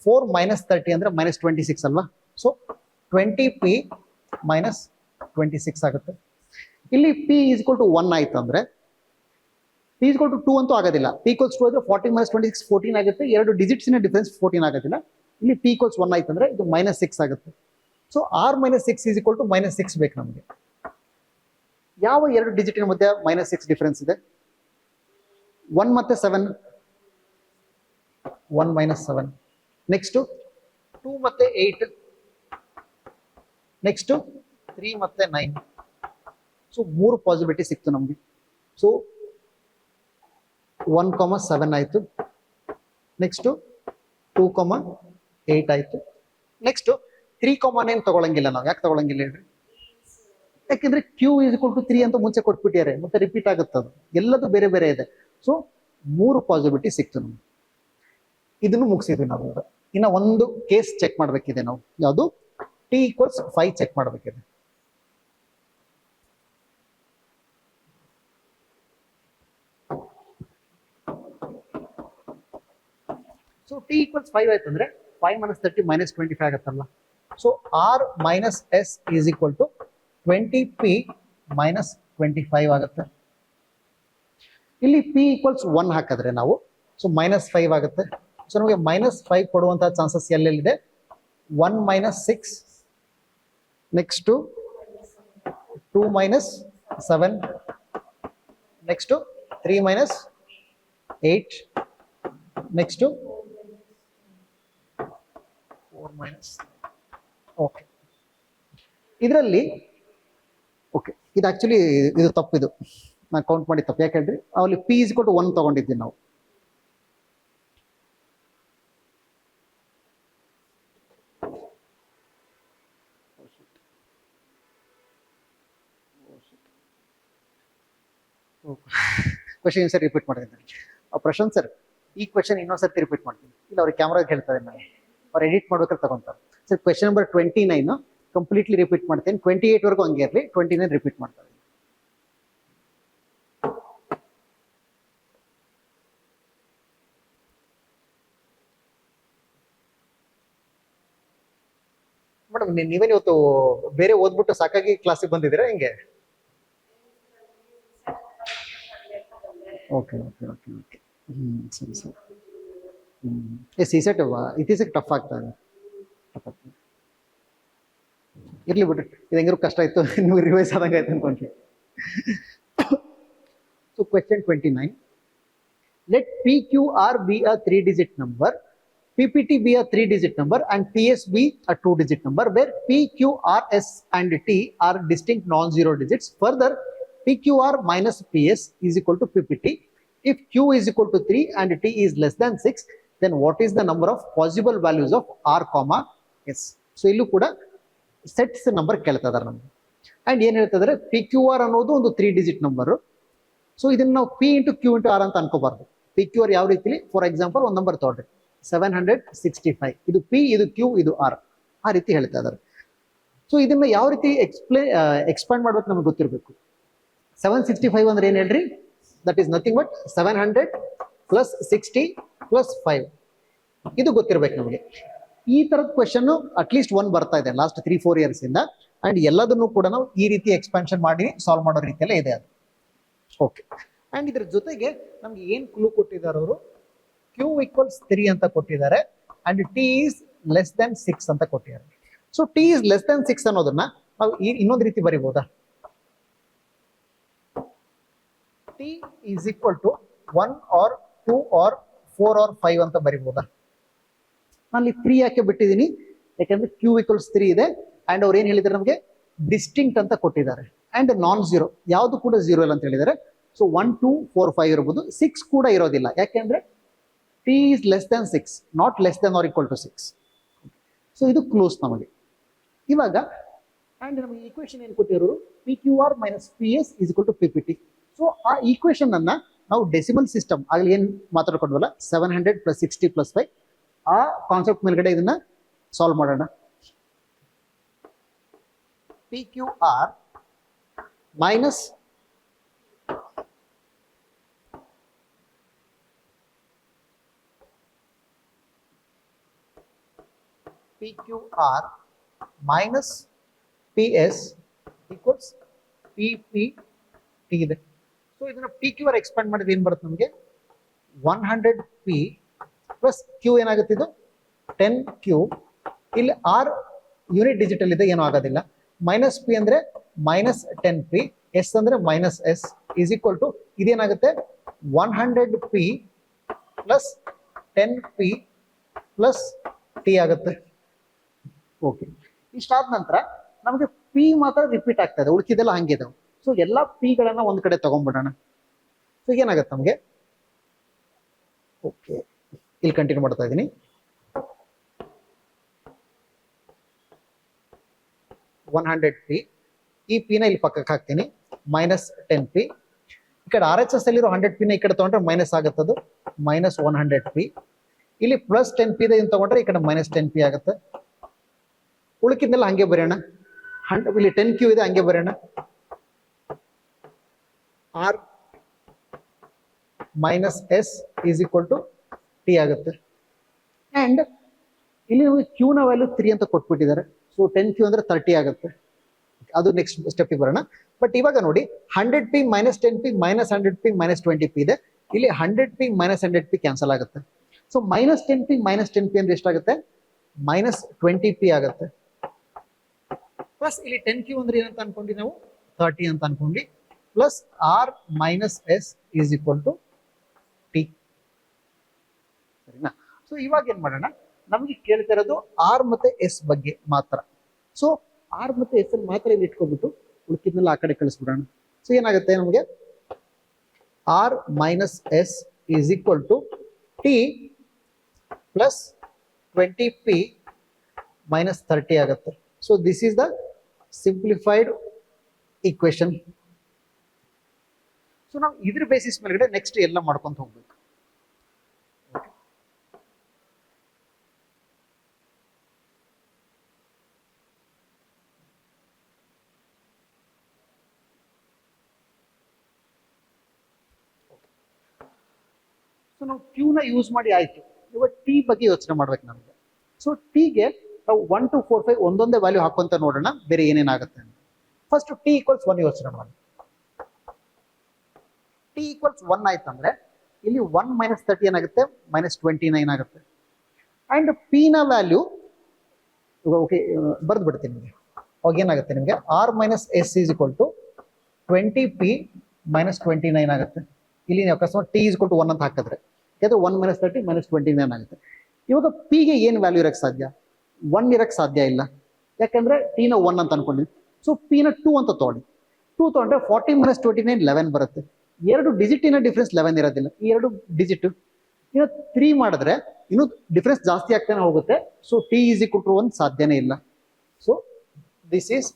4 ಮೈನಸ್ 30 ಅಂದ್ರೆ -26 ಅಲ್ವಾ? ಸೊ 20p ಮೈನಸ್ 26 ಆಗುತ್ತೆ. ಇಲ್ಲಿ ಪಿ ಈಸ್ ಈಕ್ವಲ್ ಟು 1 ಆಯ್ತು ಅಂದ್ರೆ ಪಿ ಈಸ್ ಈಕ್ವಲ್ ಟು 2 ಅಂತೂ ಆಗೋದಿಲ್ಲ. ಪಿ ಈಕ್ವಲ್ಸ್ 2 ಅಂದ್ರೆ 40 ಮೈನಸ್ 26 14 ಆಗುತ್ತೆ. 2 ಡಿಜಿಟ್ಸ್ ಡಿಫರೆನ್ಸ್ 14 ಆಗೋದಿಲ್ಲ. ಇಲ್ಲಿ ಪಿ ಈಕ್ವಲ್ಸ್ 1 ಆಯ್ತು ಅಂದ್ರೆ ಇದು -6 ಆಗುತ್ತೆ. So R minus 6 is equal to -6 ಬೇಕು ನಮಗೆ. ಯಾವ 2 ಡಿಜಿಟಿನ ಮಧ್ಯೆ -6 ಡಿಫರೆನ್ಸ್ ಇದೆ? 1 ಮತ್ತೆ 7. 1 minus 7. Next 2 ಮತ್ತೆ 8. ನೆಕ್ಸ್ಟ್ 3 ಮತ್ತೆ 9. ಸೊ 3 ಪಾಸಿಬಿಲಿಟಿ ಸಿಕ್ತು ನಮಗೆ. ಸೊ 1,7 ಆಯ್ತು. ನೆಕ್ಸ್ಟ್ 2,8 ಆಯ್ತು. ನೆಕ್ಸ್ಟ್ 3,9 ತಗೊಳಂಗಿಲ್ಲ ನಾವು. ಯಾಕೆ ತಗೊಳಂಗಿಲ್ಲ ಹೇಳ್ರಿ? ಯಾಕೆಂದ್ರೆ Q is equal to 3 ಅಂತ ಮುಂಚೆ ಕೊಟ್ಬಿಟ್ಟಿದ್ದಾರೆ, ಮತ್ತೆ ರಿಪೀಟ್ ಆಗುತ್ತೆ ಅದು. ಎಲ್ಲದೂ ಬೇರೆ ಬೇರೆ ಇದೆ. ಸೊ 3 ಪಾಸಿಬಿಲಿಟಿ ಸಿಕ್ತು ನಮ್ಗೆ. ಇದನ್ನು ಮುಗಿಸಿದ್ವಿ ನಾವು. ಇನ್ನ ಒಂದು ಕೇಸ್ ಚೆಕ್ ಮಾಡ್ಬೇಕಿದೆ ನಾವು. ಯಾವುದು? t equals 5 ಚೆಕ್ ಮಾಡ್ಬೇಕಿದೆ. ಸೊ t equals 5 ಆಯ್ತು ಅಂದ್ರೆ 5 minus 30 minus 25 ಆಗತ್ತಲ್ಲ. So r minus s is equal to 20p minus 25 ಆಗುತ್ತೆ. ಇಲ್ಲಿ p equals 1 ಹಾಕಿದ್ರೆ ನಾವು ಸೊ -5 ಆಗುತ್ತೆ. ಸೊ ನಮಗೆ -5 ಕೊಡುವಂತಹ ಚಾನ್ಸಸ್ ಎಲ್ಲೆಲ್ಲಿದೆ? 1 minus 6, next 2 minus 7, next 3 minus 8, next 4 minus. Okay, ಇದರಲ್ಲಿ ಓಕೆ, ಇದು ಆಕ್ಚುಲಿ ಇದು ತಪ್ಪಿದು, ನಾನು ಕೌಂಟ್ ಮಾಡಿ ತಪ್ಪು. ಯಾಕಂದ್ರೆ ಅಲ್ಲಿ p is equal to 1 ತಗೊಂಡಿದ್ವಿ ನಾವು. ಕ್ವಶನ್ ಇನ್ನೊಂದ್ಸರಿ ರಿಪೀಟ್ ಮಾಡಿದ್ದೀನಿ. ಪ್ರಶಾಂತ್ ಸರ್, ಈ ಕ್ವಶನ್ ಇನ್ನೊಂದ್ಸರ್ತಿ ರಿಪೀಟ್ ಮಾಡ್ತೀನಿ. ಇಲ್ಲ ಅವ್ರಿಗೆ ಕ್ಯಾಮ್ರಾಗೆ ಹೇಳ್ತಾರೆ, ನಾನು ಅವ್ರು ಎಡಿಟ್ ಮಾಡ್ಬೇಕಾದ್ರೆ ತಗೊಂತಾರೆ. Sir question number 29 completely repeat ಮಾಡ್ತೀನಿ. 28 ವರೆಗೂ ಹಂಗೆ ಇರಲಿ, 29 ರಿಪೀಟ್ ಮಾಡ್ತಾರೆ. ಮೇಡಮ್ ನೀವೇನು ಇವತ್ತು ಬೇರೆ ಓದ್ಬಿಟ್ಟು ಸಾಕಾಗಿ ಕ್ಲಾಸಿಗೆ ಬಂದಿದ್ದೀರಾ ಹೆಂಗೆ? ಓಕೆ ಓಕೆ ಓಕೆ ಓಕೆ, ಸರಿ ಸರಿ. CSET ಇತ್ತೀಚೆಗೆ ಟಫ್ ಆಗ್ತದೆ. ಇರ್ಲಿ ಬಿಡ್ರಿ, ಇದು ಹೆಂಗಿರೋ ಕಷ್ಟ ಆಯ್ತು, ನಿಮ್ಗೆ ರಿವೈಸ್ ಆದಂಗೆ ಆಯ್ತು ಅನ್ಕೊಂಡ್ರಿ. So question 29, let PQR be a 3-digit number, PPT be a 3-digit number and PS be a 2-digit number, where PQRS and T are distinct non-zero digits. Further, PQR minus PS is equal to PPT. If Q is equal to 3 and T is less than 6, then what is the number of possible values of R, S? So ಇಲ್ಲೂ ಕೂಡ sets number ಕೇಳ್ತಾ ಇದಾರೆ ನಮ್ಗೆ. And ಏನ್ ಹೇಳ್ತಾ ಇದಾರೆ, PQR ಅನ್ನೋದು ಒಂದು 3-digit ನಂಬರ್. ಸೊ ಇದನ್ನ ನಾವು P into Q into R ಅಂತ ಅನ್ಕೋಬಾರ್ದು. PQR ಯಾವ ರೀತಿಲಿ, ಫಾರ್ ಎಕ್ಸಾಂಪಲ್ ಒಂದು ನಂಬರ್ ತಗೊಳ್ರಿ 765, ಇದು P, ಇದು Q, ಇದು R, ಆ ರೀತಿ ಹೇಳ್ತಾ ಇದಾರೆ. ಸೊ ಇದನ್ನ ಯಾವ ರೀತಿ ಎಕ್ಸ್ಪ್ಯಾಂಡ್ ಮಾಡ್ಬೇಕು ನಮ್ಗೆ ಗೊತ್ತಿರಬೇಕು. 765 ಅಂದ್ರೆ ಏನ್ ಹೇಳ್ರಿ? That is nothing but 700 plus 60 plus 5. ಇದು ಗೊತ್ತಿರ್ಬೇಕು ನಮಗೆ. ಈ ತರದ ಕ್ವೆಶನ್ ಅಟ್ಲೀಸ್ಟ್ 1 ಬರ್ತಾ ಇದೆ ಲಾಸ್ಟ್ 3-4 ಇಯರ್ಸ್ ಇಂದ. ಅಂಡ್ ಎಲ್ಲದನ್ನು ಕೂಡ ನಾವು ಈ ರೀತಿ ಎಕ್ಸ್ಪಾನ್ಷನ್ ಮಾಡಿ ಸಾಲ್ವ್ ಮಾಡೋ ರೀತಿಯಲ್ಲೇ ಇದೆ ಅದು. ಓಕೆ, ಅಂಡ್ ಇದ್ರ ಜೊತೆಗೆ ನಮ್ಗೆ ಏನ್ ಕ್ಲೂ ಕೊಟ್ಟಿದ್ದಾರೆ ಅವರು? Q equals 3 ಅಂತ ಕೊಟ್ಟಿದ್ದಾರೆ and T is less than 6 ಅಂತ ಕೊಟ್ಟಿದ್ದಾರೆ. So T is less than 6 ಅನ್ನೋದನ್ನ ನಾವು ಇನ್ನೊಂದು ರೀತಿ ಬರಿಬಹುದಾ? T is equal to 1 or 2 or 4 or 5 ಅಂತ ಬರಿಬಹುದಾ? ನಾನು 3 ಯಾಕೆ ಬಿಟ್ಟಿದ್ದೀನಿ? ಯಾಕಂದ್ರೆ Q equals 3 ಇದೆ ಅಂಡ್ ಅವ್ರು ಏನ್ ಹೇಳಿದ್ದಾರೆ ನಮಗೆ? ಡಿಸ್ಟಿಂಕ್ಟ್ ಅಂತ ಕೊಟ್ಟಿದ್ದಾರೆ ಅಂಡ್ ನಾನ್ ಝೀರೋ, ಯಾವುದು ಕೂಡ ಝೀರೋ ಇಲ್ಲ ಅಂತ ಹೇಳಿದ್ದಾರೆ. ಸೊ 1, 2, 4, 5 ಇರಬಹುದು, 6 ಕೂಡ ಇರೋದಿಲ್ಲ. ಯಾಕೆಂದ್ರೆ T is less than 6, not less than or equal to 6. So ಇದು ಕ್ಲೋಸ್ ನಮಗೆ. ಇವಾಗ ಅಂಡ್ ನಮಗೆ ಈಕ್ವೇಶನ್ ಏನು ಕೊಟ್ಟಿರೋರು? PQR minus PS is equal to PPT. So ಆ ಈಕ್ವೇಶನ್ ಅನ್ನ ನಾವು ಡೆಸಿಮಲ್ ಸಿಸ್ಟಮ್ ಆಗಲಿ ಏನ್ ಮಾತಾಡ್ಕೊಂಡ್ವಲ್ಲ 700 ಪ್ಲಸ್ 60 ಪ್ಲಸ್ 5, ಆ ಕಾನ್ಸೆಪ್ಟ್ ಮೇಲ್ಗಡೆ ಇದನ್ನ ಸಾಲ್ವ್ ಮಾಡೋಣ. PQR minus PQR minus PS equals PPT ಇದೆ. ಸೊ ಇದನ್ನ PQR ಎಕ್ಸ್ಪಾಂಡ್ ಮಾಡಿದ್ರೆ ಏನ್ ಬರುತ್ತೆ ನಮಗೆ? 100P ಪ್ಲಸ್ Q ಏನಾಗುತ್ತೆ? ಇದು 10Q. ಇಲ್ಲಿ R ಯೂನಿಟ್ ಡಿಜಿಟಲ್ ಇದೆ, ಏನೂ ಆಗೋದಿಲ್ಲ. ಮೈನಸ್ P ಅಂದ್ರೆ ಮೈನಸ್ 10P, S ಅಂದ್ರೆ minus S is equal to ಇದೇನಾಗುತ್ತೆ? 100P plus 10p plus T ಆಗುತ್ತೆ. ಓಕೆ, ಇಷ್ಟಾದ ನಂತರ ನಮಗೆ ಪಿ ಮಾತ್ರ ರಿಪೀಟ್ ಆಗ್ತಾ ಇದೆ, ಉಳಿದಿದ್ದೆಲ್ಲ ಹಂಗೆ ಇದಾವೆ. ಸೊ ಎಲ್ಲ ಪಿಗಳನ್ನ ಒಂದ್ ಕಡೆ ತಗೊಂಡ್ಬಿಡೋಣ. ಸೊ ಏನಾಗುತ್ತೆ ನಮಗೆ, ಓಕೆ ಇಲ್ಲಿ ಕಂಟಿನ್ಯೂ ಮಾಡ್ತಾ ಇದ್ದೀನಿ. $100p, ಈ ಪಿನ ಇಲ್ಲಿ ಪಕ್ಕಕ್ಕೆ ಹಾಕ್ತೀನಿ, ಮೈನಸ್ 10p. ಈ ಕಡೆ ಆರ್ ಎಚ್ ಎಸ್ ಅಲ್ಲಿರೋ 100p ನ ಈ ಕಡೆ ತಗೊಂಡ್ರೆ ಮೈನಸ್ ಆಗುತ್ತದು, ಮೈನಸ್ 100p. ಇಲ್ಲಿ ಪ್ಲಸ್ 10p ಇದೆ ತಗೊಂಡ್ರೆ ಈ ಕಡೆ ಮೈನಸ್ 10p ಆಗುತ್ತೆ. ಉಳಿಕಿದ್ನೆಲ್ಲ ಹಂಗೆ ಬರೆಯೋಣ. ಇಲ್ಲಿ 10q ಇದೆ, ಹಂಗೆ ಬರೆಯೋಣ. R minus S is equal to T ಆಗುತ್ತೆ. ಅಂಡ್ ಇಲ್ಲಿ ನಮಗೆ ಕ್ಯೂ ನ ವ್ಯಾಲ್ಯೂ 3 ಅಂತ ಕೊಟ್ಬಿಟ್ಟಿದ್ದಾರೆ. ಸೊ 10q ಅಂದ್ರೆ 30 ಆಗುತ್ತೆ. ಅದು ನೆಕ್ಸ್ಟ್ ಸ್ಟೆಪ್ ಬರೋಣ. ಬಟ್ ಇವಾಗ ನೋಡಿ, 100p minus 10p minus 100p minus 20p ಇದೆ. ಇಲ್ಲಿ 100p ಮೈನಸ್ 100p ಕ್ಯಾನ್ಸಲ್ ಆಗುತ್ತೆ. So minus 10p minus 10p ಅಂದ್ರೆ ಎಷ್ಟಾಗುತ್ತೆ, ಮೈನಸ್ 20p ಆಗುತ್ತೆ. ಪ್ಲಸ್ ಇಲ್ಲಿ 10q ಅಂದ್ರೆ ಏನಂತ ಅನ್ಕೊಂಡಿ ನಾವು, 30 ಅಂತ ಅನ್ಕೊಂಡಿ. Plus R minus S is equal to T. ಸರಿನಾ? ಸೊ ಇವಾಗ ಏನ್ ಮಾಡೋಣ, ನಮಗೆ ಕೇಳ್ತಾ ಇರೋದು ಆರ್ ಮತ್ತೆ ಎಸ್ ಬಗ್ಗೆ ಮಾತ್ರ. ಸೊ ಆರ್ ಮತ್ತೆ ಎಸ್ ಅಲ್ಲಿ ಮಾತ್ರ ಇಲ್ಲಿ ಇಟ್ಕೊಬಿಟ್ಟು ಉಳಿಕಿದ್ನೆಲ್ಲ ಆ ಕಡೆ ಕಳಿಸ್ಬಿಡೋಣ. ಸೊ ಏನಾಗುತ್ತೆ ನಮಗೆ, R minus S is equal to T plus 20p minus 30 ಆಗುತ್ತೆ. So this is the simplified equation. So ನಾವು ಇದ್ರ ಬೇಸಿಸ್ ಮೇಲ್ಗಡೆ ನೆಕ್ಸ್ಟ್ ಎಲ್ಲ ಮಾಡ್ಕೊಂತ ಹೋಗ್ಬೇಕು. ಸೊ ನಾವು ಕ್ಯೂ ನ ಯೂಸ್ ಮಾಡಿ ಆಯ್ತು. ಇವಾಗ ಟಿ ಬಗ್ಗೆ ಯೋಚನೆ ಮಾಡ್ಬೇಕು ನಮಗೆ. ಸೊ ಟಿಗೆ ನಾವು 1 to 4 5 ಒಂದೊಂದೇ ವ್ಯಾಲ್ಯೂ ಹಾಕೊಂತ ನೋಡೋಣ ಬೇರೆ ಏನೇನಾಗುತ್ತೆ ಅಂತ. ಫಸ್ಟ್ ಟಿ ಈಕ್ವಲ್ಸ್ 1 ಯೋಚನೆ ಮಾಡಿ. ಟಿ ಈಕ್ವಲ್ಸ್ 1 ಆಯ್ತಂದ್ರೆ ಇಲ್ಲಿ 1 ಮೈನಸ್ 30 ಏನಾಗುತ್ತೆ, ಮೈನಸ್ 29 ಆಗುತ್ತೆ. ಅಂಡ್ ಪಿ ನ ವ್ಯಾಲ್ಯೂ ಓಕೆ ಬರ್ದು ಬಿಡ್ತೀನಿ ನಿಮಗೆ. ಅವಾಗ ಏನಾಗುತ್ತೆ ನಿಮಗೆ, R minus S is equal to 20p minus 29 ಆಗುತ್ತೆ. ಇಲ್ಲಿ ನೀವು ಅಕಸ್ಮಾತ್ ಟಿ ಈಸ್ ಈಕ್ವಲ್ ಟು 1 ಅಂತ ಹಾಕಿದ್ರೆ, ಯಾಕಂದ್ರೆ 1 ಮೈನಸ್ 30 ಮೈನಸ್ 29 ಆಗುತ್ತೆ. ಇವಾಗ ಪಿಗೆ ಏನು ವ್ಯಾಲ್ಯೂ ಇರಕ್ಕೆ ಸಾಧ್ಯ, 1 ಇರಕ್ಕೆ ಸಾಧ್ಯ ಇಲ್ಲ. ಯಾಕಂದ್ರೆ ಟಿ ನ 1 ಅಂತ ಅನ್ಕೊಂಡಿದ್ವಿ. ಸೊ ಪಿ ನ 2 ಅಂತ ತಗೊಳ್ಳಿ. 2 ತಗೊಂಡ್ರೆ 40 ಮೈನಸ್ 29 11 ಬರುತ್ತೆ. 2 ಡಿಜಿಟಿನ ಡಿಫ್ರೆನ್ಸ್ 11 ಇರೋದಿಲ್ಲ. ಈ 2 ಡಿಜಿಟ್ ಇನ್ನು 3 ಮಾಡಿದ್ರೆ ಇನ್ನು ಡಿಫ್ರೆನ್ಸ್ ಜಾಸ್ತಿ ಆಗ್ತಾನೆ ಹೋಗುತ್ತೆ. So T is equal to 1 ಸಾಧ್ಯನೇ ಇಲ್ಲ. So this is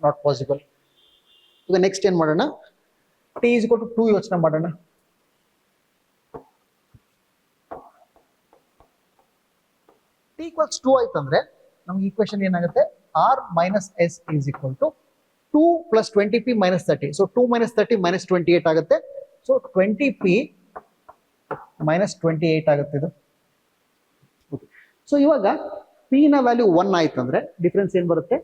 not possible. ಈಗ ನೆಕ್ಸ್ಟ್ ಏನ್ ಮಾಡೋಣ, ಟಿ ಈಸ್ ಈಕ್ವಲ್ ಟು 2 ಯೋಚನೆ ಮಾಡೋಣ. ಟಿ ಈಕ್ವಲ್ಸ್ 2 ಆಯ್ತಂದ್ರೆ ನಮ್ಗೆ ಈಕ್ವೇಶನ್ ಏನಾಗುತ್ತೆ, R minus S is equal to 2 plus 20p minus 30. So 2 minus 30 minus 28 ಆಗುತ್ತೆ. ಸೊ 20p ಮೈನಸ್ 28 ಆಗುತ್ತೆ ಇದು. ಸೊ ಇವಾಗ ಪಿ ನ ವ್ಯಾಲ್ಯೂ 1 ಆಯ್ತಂದ್ರೆ ಡಿಫ್ರೆನ್ಸ್ ಏನ್ ಬರುತ್ತೆ,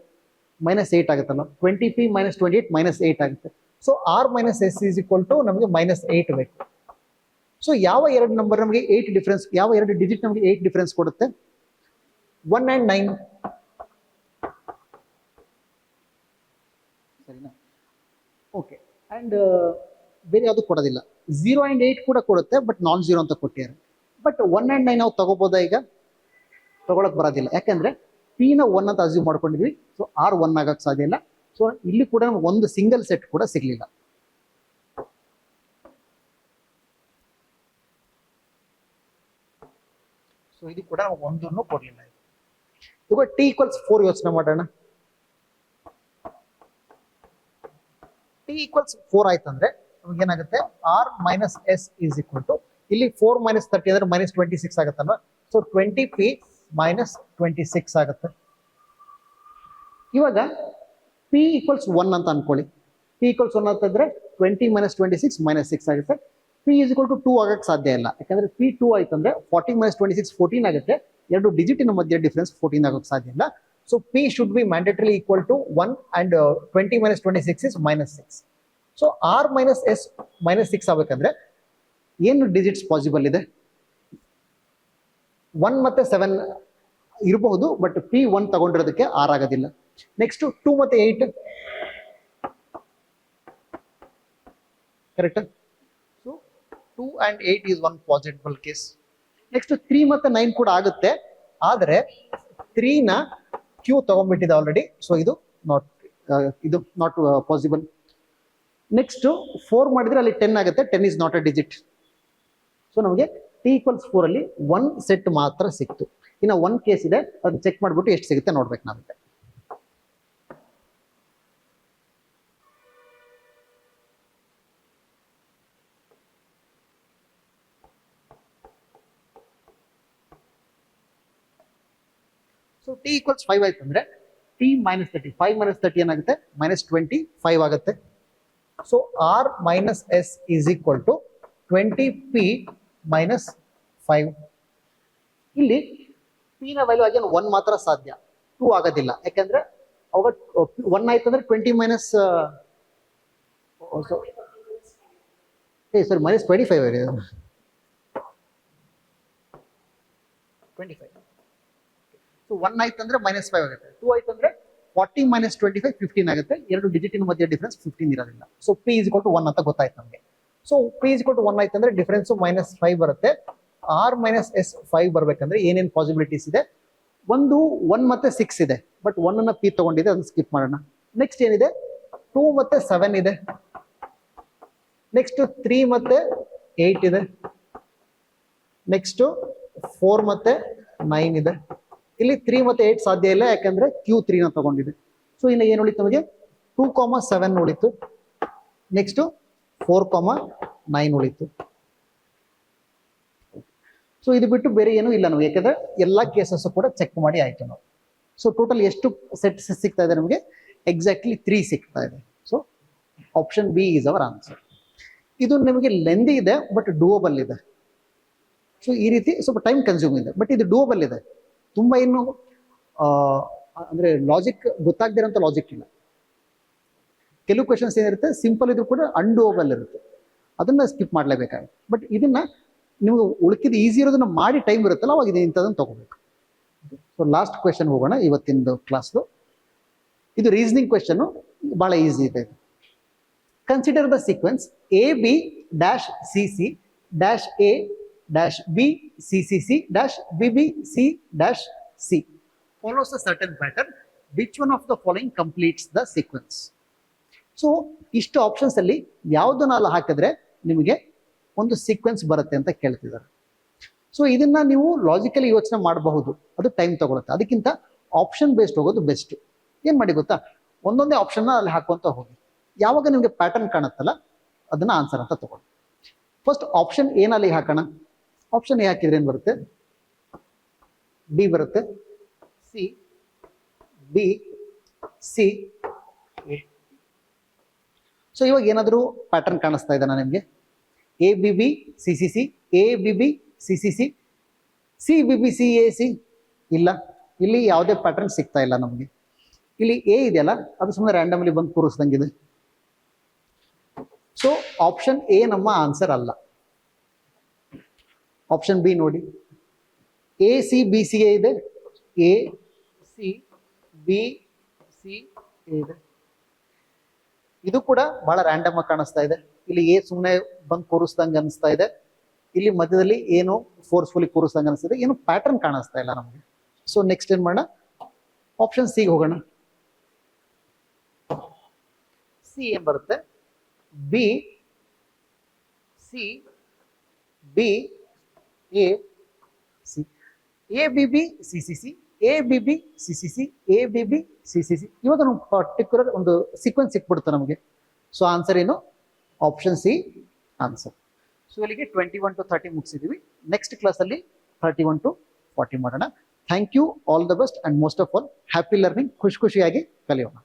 ಮೈನಸ್ 8 ಆಗುತ್ತಲ್ಲ. 20p ಮೈನಸ್ 28 ಮೈನಸ್ 8 ಆಗುತ್ತೆ. So R minus S is equal to ನಮಗೆ ಮೈನಸ್ 8 ಬೇಕು. ಸೊ ಯಾವ 2 ನಂಬರ್ ನಮಗೆ 8 ಡಿಫ್ರೆನ್ಸ್, ಯಾವ 2 ಡಿಜಿಟ್ ನಮಗೆ 8 ಡಿಫ್ರೆನ್ಸ್ ಕೊಡುತ್ತೆ, 1 and 9. ಸರಿನಾ? ಓಕೆ. ಅಂಡ್ ಬೇರೆ ಯಾವುದು ಕೊಡೋದಿಲ್ಲ. 0 and 8 ಕೂಡ ಕೊಡುತ್ತೆ, ಬಟ್ ನಾನ್ 0 ಅಂತ ಕೊಟ್ಟಿದ್ದಾರೆ. ಬಟ್ 1 and 9 ನಾವು ತಗೋಬೋದಾ, ಈಗ ತಗೊಳಕ್ ಬರೋದಿಲ್ಲ. ಯಾಕಂದ್ರೆ ಪಿ ನ 1 ಅಂತ ಅಸ್ಯೂಮ್ ಮಾಡ್ಕೊಂಡಿದ್ವಿ. ಸೊ ಆರ್ 1 ಆಗಕ್ಕೆ ಸಾಧ್ಯ ಇಲ್ಲ. ಸೊ ಇಲ್ಲಿ ಕೂಡ ಒಂದು ಸಿಂಗಲ್ ಸೆಟ್ ಕೂಡ ಸಿಗ್ಲಿಲ್ಲ. ಸೊ ಇದು ಕೂಡ ಒಂದನ್ನು ಕೊಡ್ಲಿಲ್ಲ. ಇವಾಗ ಟಿ ಈಕ್ವಲ್ಸ್ 4 ಯೋಚನೆ ಮಾಡೋಣ. ಟಿ ಈಕ್ವಲ್ಸ್ 4 ಆಯ್ತಂದ್ರೆ ನಮ್ಗೆ ಏನಾಗುತ್ತೆ, R minus S is equal to ಇಲ್ಲಿ 4 ಮೈನಸ್ 30 ಅಂದ್ರೆ ಮೈನಸ್ 26 ಆಗುತ್ತಲ್ವಾ. ಸೊ 20p ಮೈನಸ್ 26 ಆಗುತ್ತೆ. ಇವಾಗ ಪಿ ಈಕ್ವಲ್ಸ್ 1 ಅಂತ ಅನ್ಕೊಳ್ಳಿ. ಪಿ ಈಕ್ವಲ್ಸ್ 1 ಅಂತಂದ್ರೆ 20 ಮೈನಸ್ 26 ಮೈನಸ್ 6 ಆಗುತ್ತೆ. ಪಿ ಈಸ್ ಈಕ್ವಲ್ ಟು 2 ಆಗಕ್ಕೆ ಸಾಧ್ಯ ಇಲ್ಲ. ಯಾಕಂದ್ರೆ ಪಿ 2 ಆಯ್ತಂದ್ರೆ 40 ಮೈನಸ್ 26 14 ಆಗುತ್ತೆ. 2 ಡಿಜಿಟಿನ ಮಧ್ಯೆ ಡಿಫ್ರೆನ್ಸ್ 14 ಆಗೋಕ್ಕೆ ಸಾಧ್ಯ ಇಲ್ಲ. So P should be mandatory equal to 1 and 20 minus 26 is minus 6. So R minus S minus 6 ಆಗ್ಬೇಕಂದ್ರೆ ಏನು ಡಿಜಿಟ್ಸ್ ಪಾಸಿಬಲ್ ಇದೆ, 1 ಮತ್ತೆ 7 ಇರಬಹುದು. ಬಟ್ ಪಿ 1 ತಗೊಂಡಿರೋದಕ್ಕೆ ಆರ್ ಆಗೋದಿಲ್ಲ. ನೆಕ್ಸ್ಟ್ 2 ಮತ್ತೆ 8 correct. So 2 and 8 is one possible case. Next 3 ಮತ್ತೆ 9 ಕೂಡ ಆಗುತ್ತೆ, ಆದರೆ 3ನ ಕ್ಯೂ ತಗೊಂಡ್ಬಿಟ್ಟಿದೆ ಆಲ್ರೆಡಿ, ಸೊ ಇದು ನಾಟ್ ಪಾಸಿಬಲ್. ನೆಕ್ಸ್ಟ್ 4 ಮಾಡಿದ್ರೆ ಅಲ್ಲಿ 10 ಆಗುತ್ತೆ, 10 is not a digit. So ನಮಗೆ t = 4 ಅಲ್ಲಿ 1 ಸೆಟ್ ಮಾತ್ರ ಸಿಕ್ತು. ಇನ್ನು 1 ಕೇಸ್ ಇದೆ, ಅದನ್ನ ಚೆಕ್ ಮಾಡ್ಬಿಟ್ಟು ಎಷ್ಟು ಸಿಗುತ್ತೆ ನೋಡ್ಬೇಕು ನಾವೀಗ. ಸೊ t = 5 ಆಯ್ತು ಅಂದ್ರೆ t - 30, 5 - 30 ಏನಾಗುತ್ತೆ, -25 ಆಗುತ್ತೆ. So r - s = 20p - 5. ಇಲ್ಲಿ p ನ ವ್ಯಾಲ್ಯೂ ಅಗೇನ್ 1 ಮಾತ್ರ ಸಾಧ್ಯ, 2 ಆಗೋದಿಲ್ಲ. ಯಾಕಂದ್ರೆ ಅವಾಗ 1 ಆಯ್ತು ಅಂದ್ರೆ 20 ಮೈನಸ್ ಸಾರಿ -25 ಇದೆ, 25. ಸೊ 1 ಆಯ್ತು ಅಂದ್ರೆ -5 ಆಗುತ್ತೆ, 2 ಆಯ್ತು ಅಂದ್ರೆ 40 - 25 15 ಆಗುತ್ತೆ. ಎರಡು ಡಿಜಿಟಿನ ಮಧ್ಯೆ ಡಿಫರೆನ್ಸ್ 15 ಇರೋದಿಲ್ಲ. ಸೊ p = 1 ಅಂತ ಗೊತ್ತಾಯ್ತು ನಮಗೆ. ಸೊ p = 1 ಆಯ್ತು ಅಂದ್ರೆ ಡಿಫರೆನ್ಸ್ -5 ಬರುತ್ತೆ. r - s 5 ಬರ್ಬೇಕಂದ್ರೆ ಏನೇನು ಪಾಸಿಬಿಲಿಟೀಸ್ ಇದೆ? ಒಂದು 1 ಮತ್ತೆ 6 ಇದೆ, ಬಟ್ 1 ಅನ್ನ p ತಗೊಂಡಿದೆ, ಅದನ್ನ ಸ್ಕಿಪ್ ಮಾಡೋಣ. ನೆಕ್ಸ್ಟ್ ಏನಿದೆ, 2 ಮತ್ತೆ 7 ಇದೆ. ನೆಕ್ಸ್ಟ್ 3 ಮತ್ತೆ 8 ಇದೆ. ನೆಕ್ಸ್ಟ್ 4 ಮತ್ತೆ 9 ಇದೆ. ಇಲ್ಲಿ 3 ಮತ್ತೆ 8 ಸಾಧ್ಯ ಇಲ್ಲ, ಯಾಕಂದ್ರೆ q3 ನ ತಗೊಂಡಿದೆ. ಸೊ ಇನ್ನು ಏನು ಉಳಿತು ನಮಗೆ? 2, 7 ಉಳಿತು. ನೆಕ್ಸ್ಟ್ 4, 9 ಉಳಿತು. ಸೊ ಇದು ಬಿಟ್ಟು ಬೇರೆ ಏನೂ ಇಲ್ಲ ನಾವು, ಯಾಕಂದ್ರೆ ಎಲ್ಲಾ ಕೇಸಸ್ ಕೂಡ ಚೆಕ್ ಮಾಡಿ ಆಯ್ತು ನಾವು. ಸೊ ಟೋಟಲ್ ಎಷ್ಟು ಸೆಟ್ ಸಿಗ್ತಾ ಇದೆ ನಮಗೆ? ಎಕ್ಸಾಕ್ಟ್ಲಿ 3 ಸಿಗ್ತಾ ಇದೆ. So option B is our answer. ಇದು ನಿಮಗೆ ಲೆಂದಿ ಇದೆ, ಬಟ್ ಡೂಯಬಲ್ ಇದೆ. ಸೊ ಈ ರೀತಿ ಸ್ವಲ್ಪ ಟೈಮ್ ಕನ್ಸ್ಯೂಮ್ ಇದೆ, ಬಟ್ ಇದು ಡೂಯಬಲ್ ಇದೆ. ತುಂಬಾ ಏನು ಅಂದ್ರೆ ಲಾಜಿಕ್ ಗೊತ್ತಾಗದಿರೋಂಥ ಲಾಜಿಕ್ ಇಲ್ಲ. ಕೆಲವು ಕ್ವೆಶನ್ಸ್ ಏನಿರುತ್ತೆ ಸಿಂಪಲ್ ಇದ್ರೂ ಕೂಡ ಅನ್ಡೂಯಬಲ್ ಇರುತ್ತೆ, ಅದನ್ನ ಸ್ಕಿಪ್ ಮಾಡಲೇಬೇಕಾಗುತ್ತೆ. ಬಟ್ ಇದನ್ನ ನಿಮ್ಗೆ ಉಳಿಕಿದ ಈಸಿ ಇರೋದನ್ನ ಮಾಡಿ ಟೈಮ್ ಇರುತ್ತಲ್ಲ, ಅವಾಗ ಇದು ಇಂಥದನ್ನು ತಗೋಬೇಕು. ಸೊ ಲಾಸ್ಟ್ ಕ್ವೆಶನ್ ಹೋಗೋಣ ಇವತ್ತಿನ ಕ್ಲಾಸ್ದು. ಇದು ರೀಸನಿಂಗ್ ಕ್ವೆಶನ್, ಬಹಳ ಈಸಿ ಇದೆ. Consider the sequence AB-CC-A-B-CCC-BBC-C follows a certain pattern. Which one of the following completes the sequence? So ಇಷ್ಟು ಆಪ್ಷನ್ಸ್ ಅಲ್ಲಿ ಯಾವುದನ್ನ ಹಾಕಿದ್ರೆ ನಿಮಗೆ ಒಂದು ಸೀಕ್ವೆನ್ಸ್ ಬರುತ್ತೆ ಅಂತ ಕೇಳ್ತಿದ್ದಾರೆ. ಸೊ ಇದನ್ನ ನೀವು ಲಾಜಿಕಲಿ ಯೋಚನೆ ಮಾಡಬಹುದು, ಅದು ಟೈಮ್ ತಗೊಳುತ್ತೆ. ಅದಕ್ಕಿಂತ ಆಪ್ಷನ್ ಬೇಸ್ಡ್ ಹೋಗೋದು ಬೆಸ್ಟ್. ಏನ್ ಮಾಡಿ ಗೊತ್ತಾ, ಒಂದೊಂದೇ ಆಪ್ಷನ್ ಅಲ್ಲಿ ಹಾಕುವಂತ ಹೋಗಿ, ಯಾವಾಗ ನಿಮ್ಗೆ ಪ್ಯಾಟರ್ನ್ ಕಾಣುತ್ತಲ್ಲ ಅದನ್ನ ಆನ್ಸರ್ ಅಂತ ತಗೊಳ್ಳಿ. ಫಸ್ಟ್ ಆಪ್ಷನ್ ಏನಲ್ಲಿ ಹಾಕೋಣ. ಆಪ್ಷನ್ ಎ ಹಾಕಿದ್ರೆ ಏನ್ ಬರುತ್ತೆ? ಬಿ ಬರುತ್ತೆ, C, B, C, A. So ಇವಾಗ ಏನಾದರೂ ಪ್ಯಾಟರ್ನ್ ಕಾಣಿಸ್ತಾ ಇದೆ ನಿಮಗೆ? ABB-CCC, ABB-CCC, CBB-CAC ಇಲ್ಲ, ಇಲ್ಲಿ ಯಾವುದೇ ಪ್ಯಾಟರ್ನ್ ಸಿಗ್ತಾ ಇಲ್ಲ ನಮಗೆ. ಇಲ್ಲಿ ಎ ಇದೆಯಲ್ಲ, ಅದು ಸುಮ್ಮನೆ ರ್ಯಾಂಡಮ್ಲಿ ಬಂದು ಕೂರಿಸ್ದಂಗಿದೆ. ಸೊ ಆಪ್ಷನ್ ಎ ನಮ್ಮ ಆನ್ಸರ್ ಅಲ್ಲ. ಆಪ್ಷನ್ ಬಿ ನೋಡಿ, ACBCA ಇದೆ, ACBCA ಇದೆ. ಇದು ಕೂಡ ಬಹಳ ರ್ಯಾಂಡಮ್ ಆಗಿ ಕಾಣಿಸ್ತಾ ಇದೆ. ಇಲ್ಲಿ ಎ ಸುಮ್ಮನೆ ಬಂದು ಕೂರಿಸ್ದಂಗೆ ಅನಿಸ್ತಾ ಇದೆ, ಇಲ್ಲಿ ಮಧ್ಯದಲ್ಲಿ ಏನು ಫೋರ್ಸ್ಫುಲಿ ಕೂರಿಸ್ದಂಗೆ ಅನಿಸ್ತಿದೆ, ಏನು ಪ್ಯಾಟರ್ನ್ ಕಾಣಿಸ್ತಾ ಇಲ್ಲ ನಮಗೆ. ಸೊ ನೆಕ್ಸ್ಟ್ ಏನ್ ಮಾಡೋಣ, ಆಪ್ಷನ್ ಸಿ ಹೋಗೋಣ. ಸಿ ಏನ್ ಬರುತ್ತೆ? B, C, B, A, C. ABB-CCC, ABB-CCC, ABB-CCC. ಇವಾಗ ನಾವು ಪರ್ಟಿಕ್ಯುಲರ್ ಒಂದು ಸೀಕ್ವೆನ್ಸ್ ಸಿಕ್ಬಿಡುತ್ತೆ ನಮಗೆ. ಸೊ ಆನ್ಸರ್ ಏನು? Option C answer. ಸೊ ಇಲ್ಲಿಗೆ 21 to 30 ಮುಗಿಸಿದೀವಿ. ನೆಕ್ಸ್ಟ್ ಕ್ಲಾಸಲ್ಲಿ 31 to 40 ಮಾಡೋಣ. Thank you, all the best, and most of all happy learning. ಖುಷಿಯಾಗಿ ಕಲಿಯೋಣ.